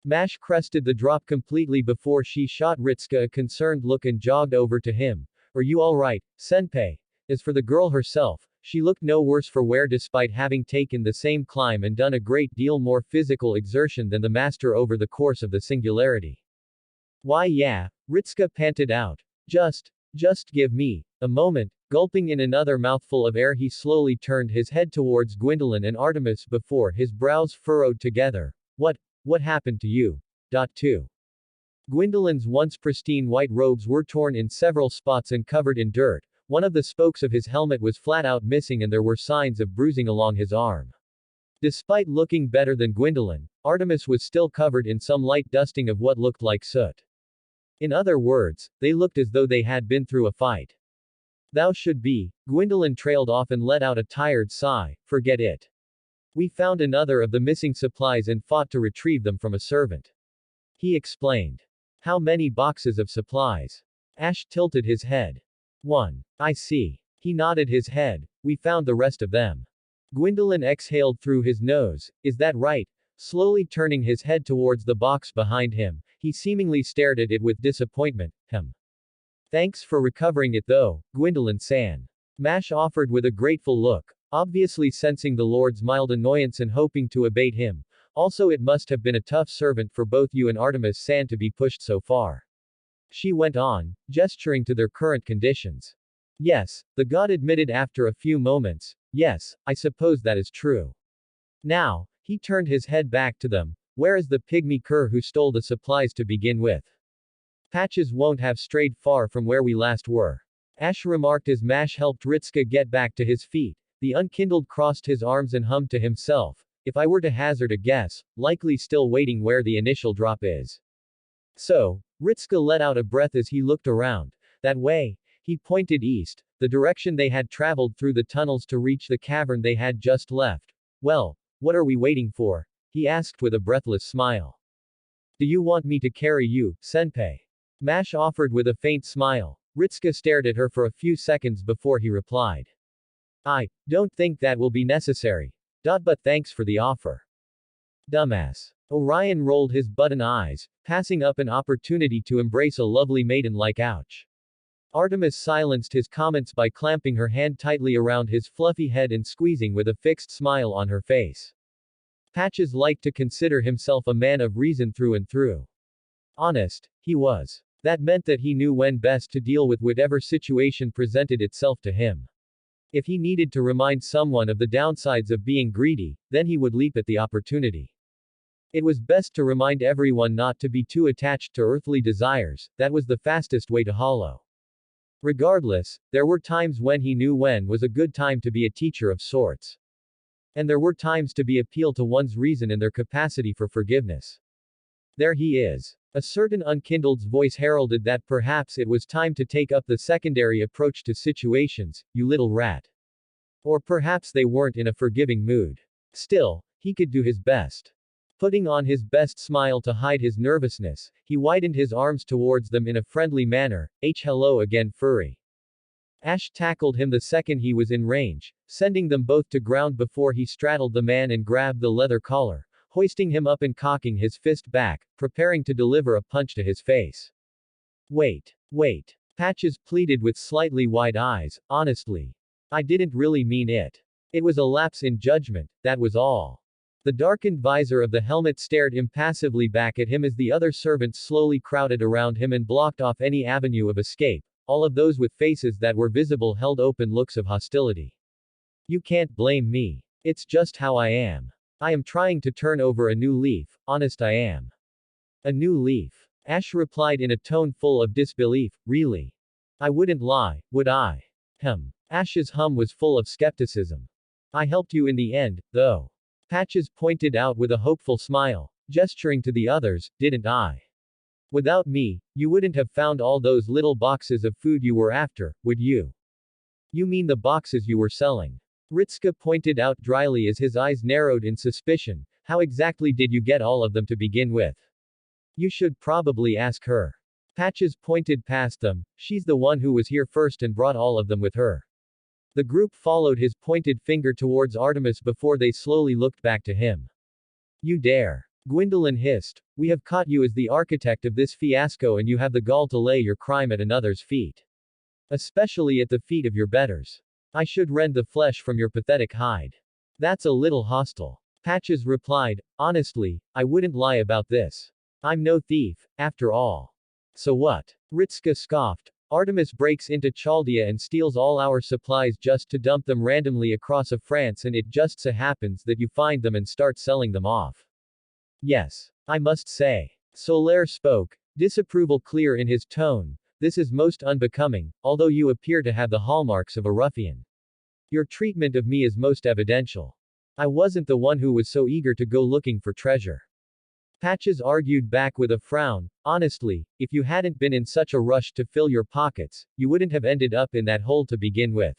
Mash crested the drop completely before she shot Ritska a concerned look and jogged over to him. Are you alright, senpai? As for the girl herself, she looked no worse for wear despite having taken the same climb and done a great deal more physical exertion than the master over the course of the Singularity. Why yeah, Ritska panted out. Just give me a moment. Gulping in another mouthful of air, he slowly turned his head towards Gwendolyn and Artemis before his brows furrowed together. What happened to you? 2. Gwendolyn's once pristine white robes were torn in several spots and covered in dirt. One of the spokes of his helmet was flat out missing and there were signs of bruising along his arm. Despite looking better than Gwendolyn, Artemis was still covered in some light dusting of what looked like soot. In other words, they looked as though they had been through a fight. Thou should be. Gwendolyn trailed off and let out a tired sigh. Forget it. We found another of the missing supplies and fought to retrieve them from a servant. He explained. How many boxes of supplies? Ash tilted his head. 1. I see. He nodded his head. We found the rest of them. Gwendolyn exhaled through his nose. Is that right? Slowly turning his head towards the box behind him, he seemingly stared at it with disappointment. Thanks for recovering it though, Gwendolyn-san. Mash offered with a grateful look, obviously sensing the Lord's mild annoyance and hoping to abate him. Also, it must have been a tough servant for both you and Artemis-san to be pushed so far. She went on, gesturing to their current conditions. Yes, the god admitted after a few moments. Yes, I suppose that is true. Now, he turned his head back to them. Where is the pygmy cur who stole the supplies to begin with? Patches won't have strayed far from where we last were. Ash remarked as Mash helped Ritska get back to his feet. The unkindled crossed his arms and hummed to himself. If I were to hazard a guess, likely still waiting where the initial drop is. So, Ritska let out a breath as he looked around. That way. He pointed east, the direction they had traveled through the tunnels to reach the cavern they had just left. Well, what are we waiting for? He asked with a breathless smile. Do you want me to carry you, senpai? Mash offered with a faint smile. Ritska stared at her for a few seconds before he replied. I don't think that will be necessary. But thanks for the offer. Dumbass. Orion rolled his button eyes, passing up an opportunity to embrace a lovely maiden like ouch. Artemis silenced his comments by clamping her hand tightly around his fluffy head and squeezing with a fixed smile on her face. Patches liked to consider himself a man of reason through and through. Honest, he was. That meant that he knew when best to deal with whatever situation presented itself to him. If he needed to remind someone of the downsides of being greedy, then he would leap at the opportunity. It was best to remind everyone not to be too attached to earthly desires, that was the fastest way to hollow. Regardless, there were times when he knew when was a good time to be a teacher of sorts. And there were times to be appeal to one's reason and their capacity for forgiveness. There he is. A certain unkindled's voice heralded that perhaps it was time to take up the secondary approach to situations, you little rat. Or perhaps they weren't in a forgiving mood. Still, he could do his best. Putting on his best smile to hide his nervousness, he widened his arms towards them in a friendly manner. Hello again, furry. Ash tackled him the second he was in range, sending them both to ground before he straddled the man and grabbed the leather collar, hoisting him up and cocking his fist back, preparing to deliver a punch to his face. Wait. Patches pleaded with slightly wide eyes. Honestly, I didn't really mean it. It was a lapse in judgment, that was all. The darkened visor of the helmet stared impassively back at him as the other servants slowly crowded around him and blocked off any avenue of escape. All of those with faces that were visible held open looks of hostility. You can't blame me. It's just how I am. I am trying to turn over a new leaf, honest I am. A new leaf. Ash replied in a tone full of disbelief. Really? I wouldn't lie, would I? Ash's hum was full of skepticism. I helped you in the end, though. Patches pointed out with a hopeful smile, gesturing to the others, didn't I? Without me, you wouldn't have found all those little boxes of food you were after, would you? You mean the boxes you were selling? Ritska pointed out dryly as his eyes narrowed in suspicion. How exactly did you get all of them to begin with? You should probably ask her. Patches pointed past them. She's the one who was here first and brought all of them with her. The group followed his pointed finger towards Artemis before they slowly looked back to him. You dare. Gwendolyn hissed. We have caught you as the architect of this fiasco and you have the gall to lay your crime at another's feet. Especially at the feet of your betters. I should rend the flesh from your pathetic hide. That's a little hostile. Patches replied, honestly, I wouldn't lie about this. I'm no thief, after all. So what? Ritska scoffed. Artemis breaks into Chaldea and steals all our supplies just to dump them randomly across France, and it just so happens that you find them and start selling them off. Yes. I must say. Solaire spoke, disapproval clear in his tone. This is most unbecoming, although you appear to have the hallmarks of a ruffian. Your treatment of me is most evidential. I wasn't the one who was so eager to go looking for treasure. Patches argued back with a frown. Honestly, if you hadn't been in such a rush to fill your pockets, you wouldn't have ended up in that hole to begin with.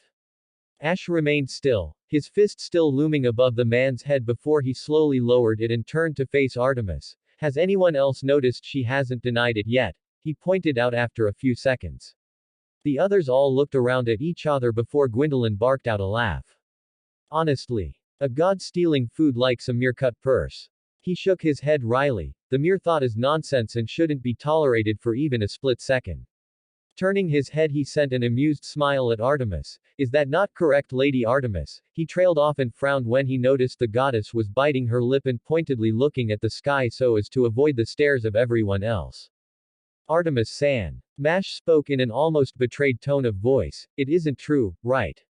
Ash remained still, his fist still looming above the man's head before he slowly lowered it and turned to face Artemis. Has anyone else noticed she hasn't denied it yet? He pointed out after a few seconds. The others all looked around at each other before Gwendolyn barked out a laugh. Honestly. A god stealing food likes a mere-cut purse. He shook his head wryly. The mere thought is nonsense and shouldn't be tolerated for even a split second. Turning his head he sent an amused smile at Artemis. Is that not correct, Lady Artemis? He trailed off and frowned when he noticed the goddess was biting her lip and pointedly looking at the sky so as to avoid the stares of everyone else. Artemis-san. Mash spoke in an almost betrayed tone of voice. It isn't true, right?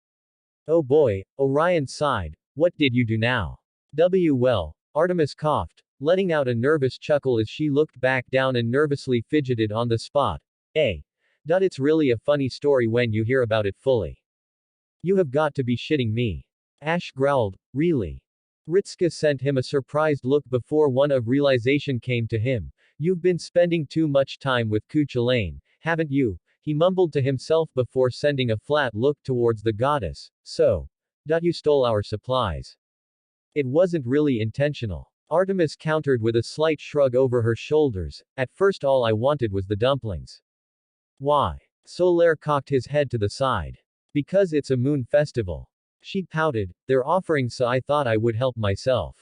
Oh boy, Orion sighed. What did you do now? Well, Artemis coughed, letting out a nervous chuckle as she looked back down and nervously fidgeted on the spot. It's really a funny story when you hear about it fully. You have got to be shitting me. Ash growled, really? Ritska sent him a surprised look before one of realization came to him. You've been spending too much time with Cuchulain, haven't you? He mumbled to himself before sending a flat look towards the goddess. So. You stole our supplies. It wasn't really intentional. Artemis countered with a slight shrug over her shoulders. At first all I wanted was the dumplings. Why? Solaire cocked his head to the side. Because it's a moon festival. She pouted. They're offering, so I thought I would help myself.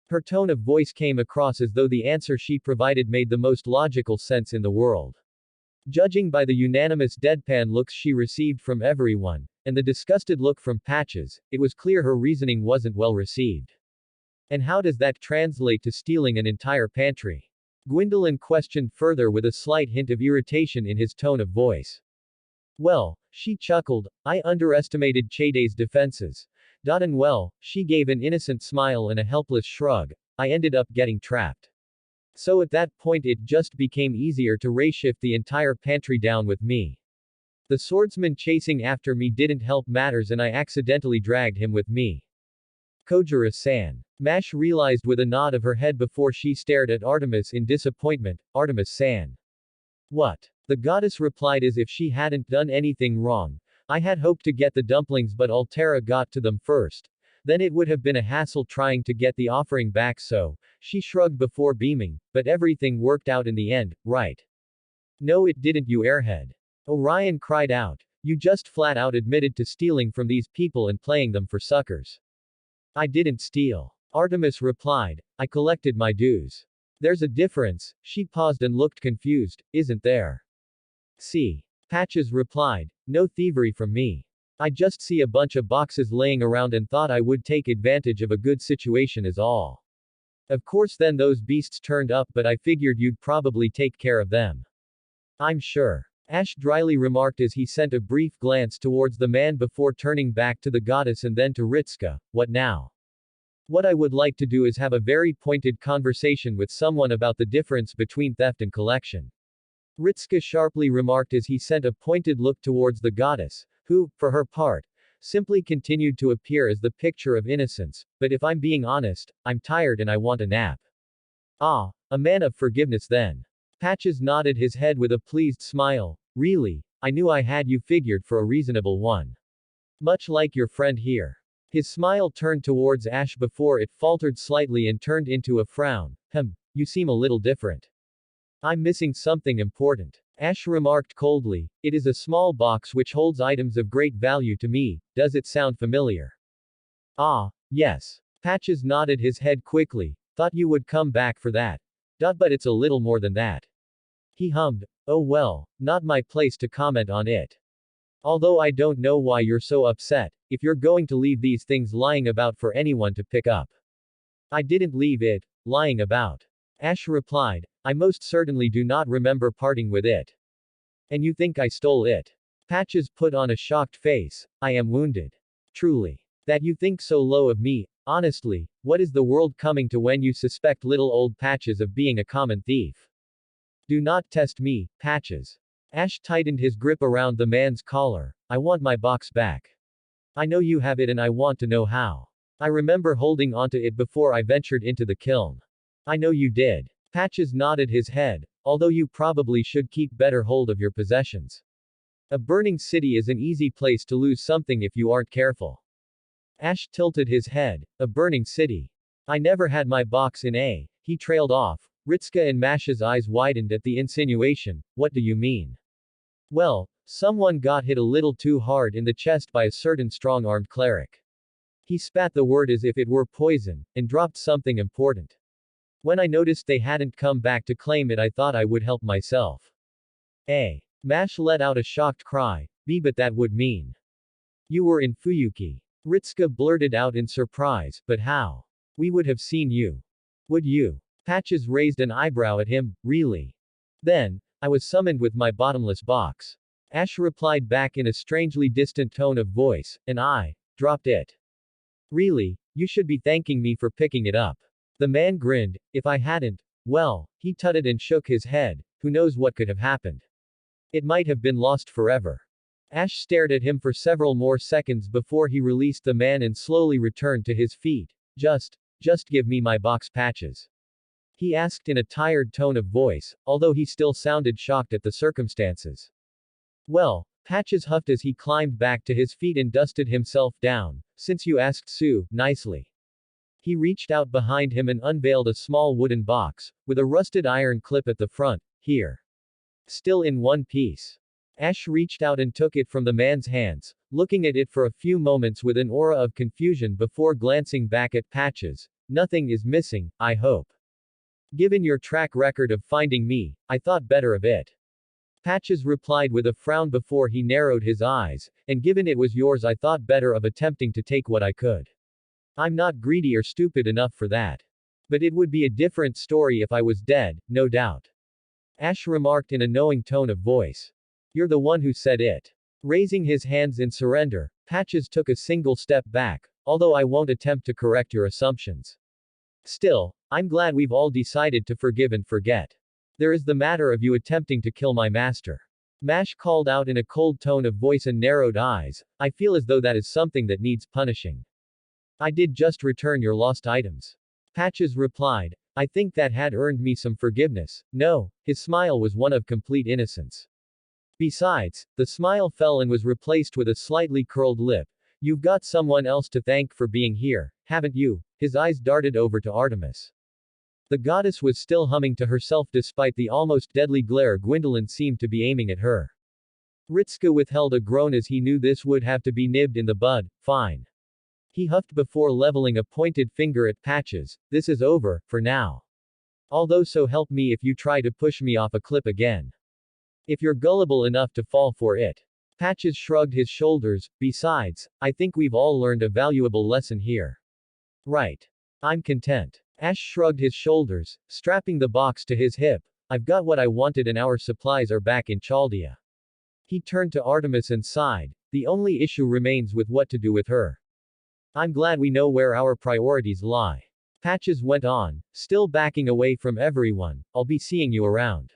Her tone of voice came across as though the answer she provided made the most logical sense in the world. Judging by the unanimous deadpan looks she received from everyone, and the disgusted look from Patches, it was clear her reasoning wasn't well received. And how does that translate to stealing an entire pantry? Gwendolyn questioned further with a slight hint of irritation in his tone of voice. Well, she chuckled, I underestimated Chayde's defenses. And well, she gave an innocent smile and a helpless shrug, I ended up getting trapped. So at that point it just became easier to reshift the entire pantry down with me. The swordsman chasing after me didn't help matters and I accidentally dragged him with me. Kojira-san. Mash realized with a nod of her head before she stared at Artemis in disappointment. Artemis-san. What? The goddess replied as if she hadn't done anything wrong. I had hoped to get the dumplings, but Altera got to them first. Then it would have been a hassle trying to get the offering back, so she shrugged before beaming, but everything worked out in the end, right? No, it didn't, you airhead. Orion cried out. You just flat out admitted to stealing from these people and playing them for suckers. I didn't steal. Artemis replied. I collected my dues. There's a difference. She paused and looked confused, isn't there? See. Patches replied. No thievery from me. I just see a bunch of boxes laying around and thought I would take advantage of a good situation is all. Of course then those beasts turned up, but I figured you'd probably take care of them. I'm sure. Ash dryly remarked as he sent a brief glance towards the man before turning back to the goddess and then to Ritsuka. What now? What I would like to do is have a very pointed conversation with someone about the difference between theft and collection. Ritsuka sharply remarked as he sent a pointed look towards the goddess, who, for her part, simply continued to appear as the picture of innocence, but if I'm being honest, I'm tired and I want a nap. Ah, a man of forgiveness then. Patches nodded his head with a pleased smile. Really, I knew I had you figured for a reasonable one. Much like your friend here. His smile turned towards Ash before it faltered slightly and turned into a frown. You seem a little different. I'm missing something important. Ash remarked coldly. It is a small box which holds items of great value to me. Does it sound familiar? Ah, yes. Patches nodded his head quickly. Thought you would come back for that. But it's a little more than that. He hummed. Oh well, not my place to comment on it. Although I don't know why you're so upset, if you're going to leave these things lying about for anyone to pick up. I didn't leave it lying about. Ash replied. I most certainly do not remember parting with it. And you think I stole it? Patches put on a shocked face. I am wounded. Truly. That you think so low of me. Honestly, what is the world coming to when you suspect little old Patches of being a common thief? Do not test me, Patches. Ash tightened his grip around the man's collar. I want my box back. I know you have it and I want to know how. I remember holding onto it before I ventured into the kiln. I know you did. Patches nodded his head, although you probably should keep better hold of your possessions. A burning city is an easy place to lose something if you aren't careful. Ash tilted his head. A burning city. I never had my box in a. He trailed off. Ritsuka and Mash's eyes widened at the insinuation. What do you mean? Well, someone got hit a little too hard in the chest by a certain strong-armed cleric. He spat the word as if it were poison, and dropped something important. When I noticed they hadn't come back to claim it, I thought I would help myself. Mash let out a shocked cry. But that would mean. You were in Fuyuki. Ritsuka blurted out in surprise, but how? We would have seen you. Would you? Patches raised an eyebrow at him. Really? Then, I was summoned with my bottomless box. Ash replied back in a strangely distant tone of voice, and I dropped it. Really, you should be thanking me for picking it up. The man grinned. If I hadn't, well, he tutted and shook his head. Who knows what could have happened? It might have been lost forever. Ash stared at him for several more seconds before he released the man and slowly returned to his feet. Just give me my box, Patches. He asked in a tired tone of voice, although he still sounded shocked at the circumstances. Well, Patches huffed as he climbed back to his feet and dusted himself down. Since you asked Sue, nicely. He reached out behind him and unveiled a small wooden box, with a rusted iron clip at the front. Here. Still in one piece. Ash reached out and took it from the man's hands, looking at it for a few moments with an aura of confusion before glancing back at Patches. Nothing is missing, I hope. Given your track record of finding me, I thought better of it. Patches replied with a frown before he narrowed his eyes, and given it was yours, I thought better of attempting to take what I could. I'm not greedy or stupid enough for that. But it would be a different story if I was dead, no doubt. Ash remarked in a knowing tone of voice. You're the one who said it. Raising his hands in surrender, Patches took a single step back, although I won't attempt to correct your assumptions. Still, I'm glad we've all decided to forgive and forget. There is the matter of you attempting to kill my master. Mash called out in a cold tone of voice and narrowed eyes. I feel as though that is something that needs punishing. I did just return your lost items. Patches replied. I think that had earned me some forgiveness. No, his smile was one of complete innocence. Besides, the smile fell and was replaced with a slightly curled lip. You've got someone else to thank for being here, haven't you? His eyes darted over to Artemis. The goddess was still humming to herself despite the almost deadly glare Gwendolyn seemed to be aiming at her. Ritska withheld a groan as he knew this would have to be nibbed in the bud. Fine. He huffed before leveling a pointed finger at Patches. This is over, for now. Although so help me if you try to push me off a cliff again. If you're gullible enough to fall for it. Patches shrugged his shoulders. Besides, I think we've all learned a valuable lesson here. Right. I'm content. Ash shrugged his shoulders, strapping the box to his hip. I've got what I wanted and our supplies are back in Chaldea. He turned to Artemis and sighed. The only issue remains with what to do with her. I'm glad we know where our priorities lie. Patches went on, still backing away from everyone. I'll be seeing you around.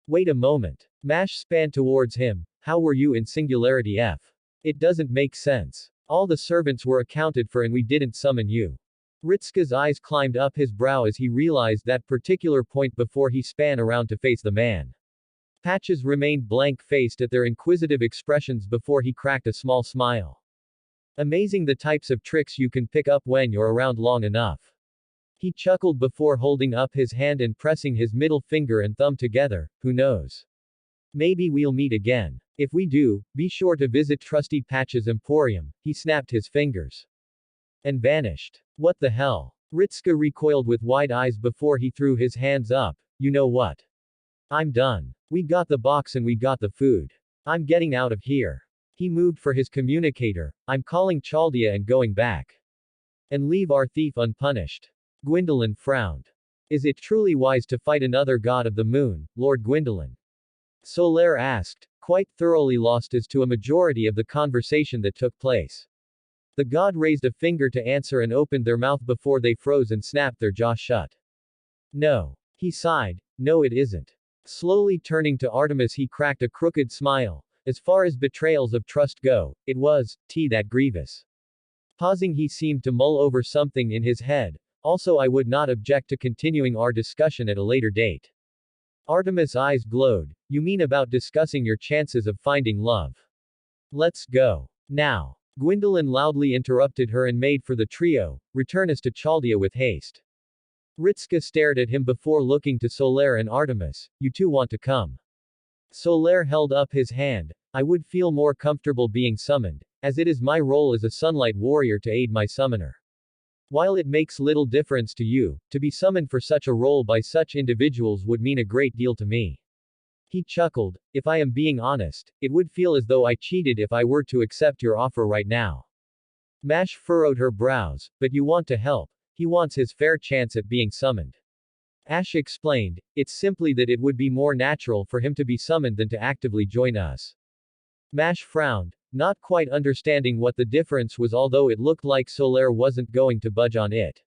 Wait a moment. Mash span towards him. How were you in Singularity F? It doesn't make sense. All the servants were accounted for and we didn't summon you. Ritska's eyes climbed up his brow as he realized that particular point before he span around to face the man. Patches remained blank-faced at their inquisitive expressions before he cracked a small smile. Amazing the types of tricks you can pick up when you're around long enough. He chuckled before holding up his hand and pressing his middle finger and thumb together. Who knows? Maybe we'll meet again. If we do, be sure to visit Trusty Patch's Emporium. He snapped his fingers. And vanished. What the hell? Ritska recoiled with wide eyes before he threw his hands up. You know what? I'm done. We got the box and we got the food. I'm getting out of here. He moved for his communicator. I'm calling Chaldea and going back. And leave our thief unpunished. Gwendolyn frowned. Is it truly wise to fight another god of the moon, Lord Gwendolyn? Solaire asked, quite thoroughly lost as to a majority of the conversation that took place. The god raised a finger to answer and opened their mouth before they froze and snapped their jaw shut. No. He sighed. No, it isn't. Slowly turning to Artemis, he cracked a crooked smile. As far as betrayals of trust go, it was that grievous. Pausing, he seemed to mull over something in his head. Also, I would not object to continuing our discussion at a later date. Artemis' eyes glowed. You mean about discussing your chances of finding love? Let's go. Now. Gwendolyn loudly interrupted her and made for the trio. Return us to Chaldea with haste. Ritska stared at him before looking to Solaire and Artemis. You two want to come? Solaire held up his hand. I would feel more comfortable being summoned, as it is my role as a sunlight warrior to aid my summoner. While it makes little difference to you, to be summoned for such a role by such individuals would mean a great deal to me. He chuckled. If I am being honest, it would feel as though I cheated if I were to accept your offer right now. Mash furrowed her brows. But you want to help. He wants his fair chance at being summoned. Ash explained, it's simply that it would be more natural for him to be summoned than to actively join us. Mash frowned, not quite understanding what the difference was, although it looked like Solaire wasn't going to budge on it.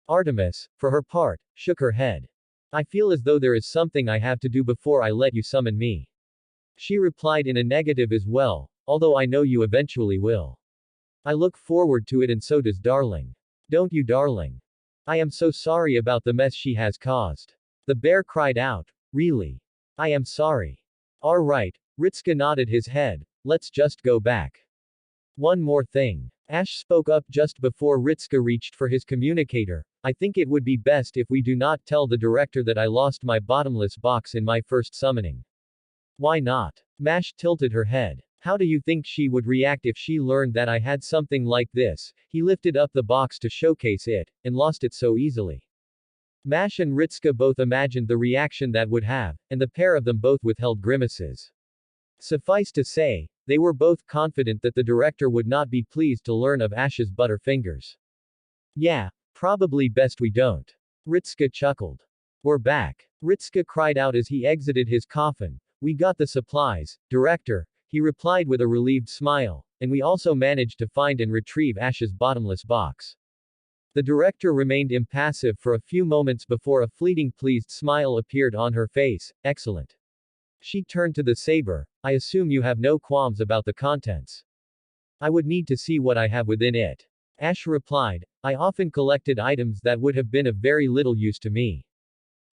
Artemis, for her part, shook her head. I feel as though there is something I have to do before I let you summon me. She replied in a negative as well, although I know you eventually will. I look forward to it and so does Darling. Don't you, Darling? I am so sorry about the mess she has caused. The bear cried out. Really? I am sorry. All right. Ritska nodded his head. Let's just go back. One more thing. Ash spoke up just before Ritska reached for his communicator. I think it would be best if we do not tell the director that I lost my bottomless box in my first summoning. Why not? Mash tilted her head. How do you think she would react if she learned that I had something like this? He lifted up the box to showcase it, and lost it so easily. Mash and Ritska both imagined the reaction that would have, and the pair of them both withheld grimaces. Suffice to say, they were both confident that the director would not be pleased to learn of Ash's butterfingers. Yeah, probably best we don't. Ritska chuckled. We're back. Ritska cried out as he exited his coffin. We got the supplies, director, he replied with a relieved smile, and we also managed to find and retrieve Ash's bottomless box. The director remained impassive for a few moments before a fleeting pleased smile appeared on her face. Excellent. She turned to the saber. I assume you have no qualms about the contents. I would need to see what I have within it. Ash replied, I often collected items that would have been of very little use to me.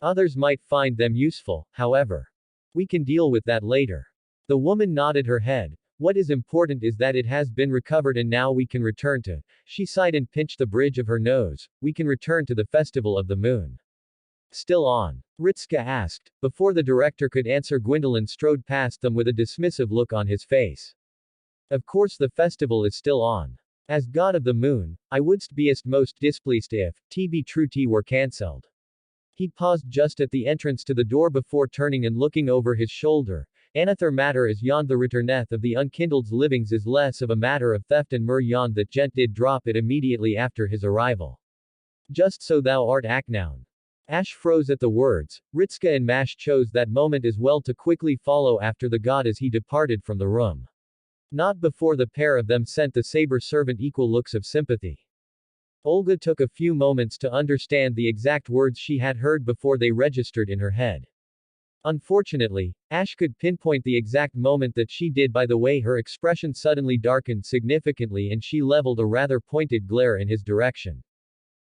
Others might find them useful, however. We can deal with that later. The woman nodded her head. What is important is that it has been recovered and now we can return to. She sighed and pinched the bridge of her nose. We can return to the festival of the moon. Still on? Ritska asked. Before the director could answer, Gwendolyn strode past them with a dismissive look on his face. Of course the festival is still on. As god of the moon, I wouldst beest most displeased if, be true were cancelled. He paused just at the entrance to the door before turning and looking over his shoulder. Another matter is yond the returneth of the unkindled's livings is less of a matter of theft and mur yond that gent did drop it immediately after his arrival. Just so thou art acnown. Ash froze at the words. Ritska and Mash chose that moment as well to quickly follow after the god as he departed from the room. Not before the pair of them sent the saber servant equal looks of sympathy. Olga took a few moments to understand the exact words she had heard before they registered in her head. Unfortunately, Ash could pinpoint the exact moment that she did by the way her expression suddenly darkened significantly and she leveled a rather pointed glare in his direction.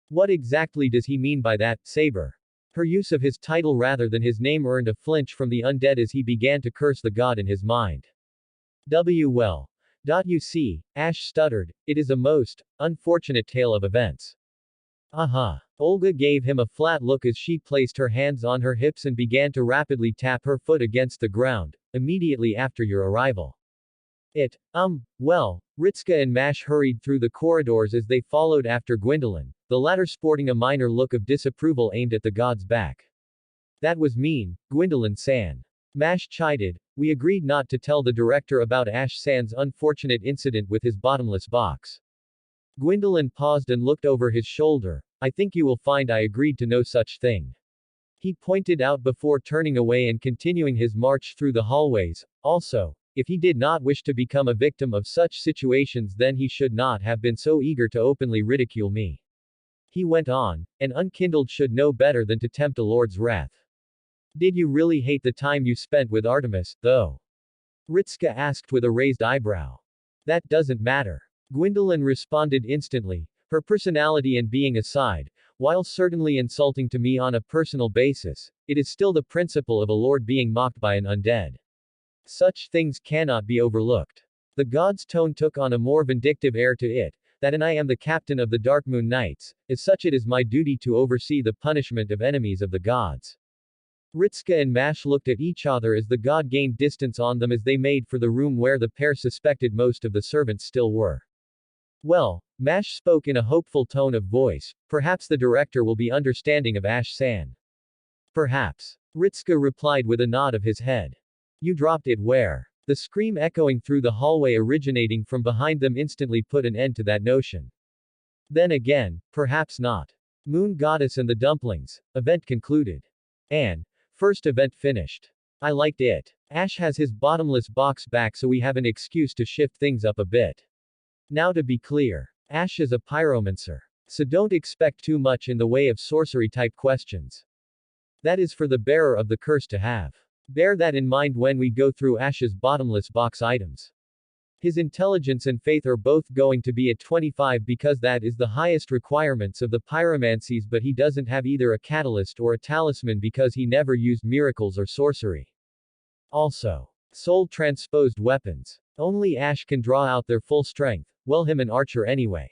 What exactly does he mean by that, Saber? Her use of his title rather than his name earned a flinch from the undead as he began to curse the god in his mind. Well. You see, Ash stuttered, it is a most unfortunate tale of events. Olga gave him a flat look as she placed her hands on her hips and began to rapidly tap her foot against the ground, immediately after your arrival. Well, Ritska and Mash hurried through the corridors as they followed after Gwendolyn, the latter sporting a minor look of disapproval aimed at the god's back. That was mean, Gwendolyn-san. Mash chided. We agreed not to tell the director about Ash-san's unfortunate incident with his bottomless box. Gwendolyn paused and looked over his shoulder. I think you will find I agreed to no such thing. He pointed out before turning away and continuing his march through the hallways. Also, if he did not wish to become a victim of such situations, then he should not have been so eager to openly ridicule me. He went on, an unkindled should know better than to tempt a lord's wrath. Did you really hate the time you spent with Artemis, though? Ritska asked with a raised eyebrow. That doesn't matter. Gwendolyn responded instantly, her personality and being aside, while certainly insulting to me on a personal basis, it is still the principle of a lord being mocked by an undead. Such things cannot be overlooked. The god's tone took on a more vindictive air to it, that and I am the captain of the Dark Moon Knights, as such it is my duty to oversee the punishment of enemies of the gods. Ritska and Mash looked at each other as the god gained distance on them as they made for the room where the pair suspected most of the servants still were. Well, Mash spoke in a hopeful tone of voice, perhaps the director will be understanding of Ash-san. Perhaps. Ritska replied with a nod of his head. You dropped it where? The scream echoing through the hallway originating from behind them instantly put an end to that notion. Then again, perhaps not. Moon Goddess and the Dumplings. Event concluded. First event finished. I liked it. Ash has his bottomless box back so we have an excuse to shift things up a bit. Now to be clear. Ash is a pyromancer. So don't expect too much in the way of sorcery-type questions. That is for the bearer of the curse to have. Bear that in mind when we go through Ash's bottomless box items. His intelligence and faith are both going to be at 25 because that is the highest requirements of the pyromancies, but he doesn't have either a catalyst or a talisman because he never used miracles or sorcery. Also, soul transposed weapons. Only Ash can draw out their full strength. Well, him an archer anyway.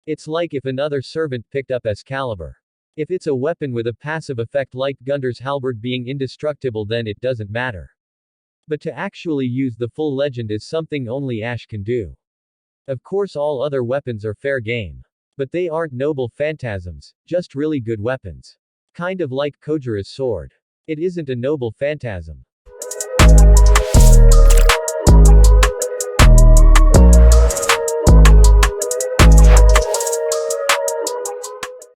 It's like if another servant picked up Excalibur. If it's a weapon with a passive effect like Gundar's halberd being indestructible, then it doesn't matter. But to actually use the full legend is something only Ash can do. Of course all other weapons are fair game. But they aren't noble phantasms, just really good weapons. Kind of like Kojira's sword. It isn't a noble phantasm.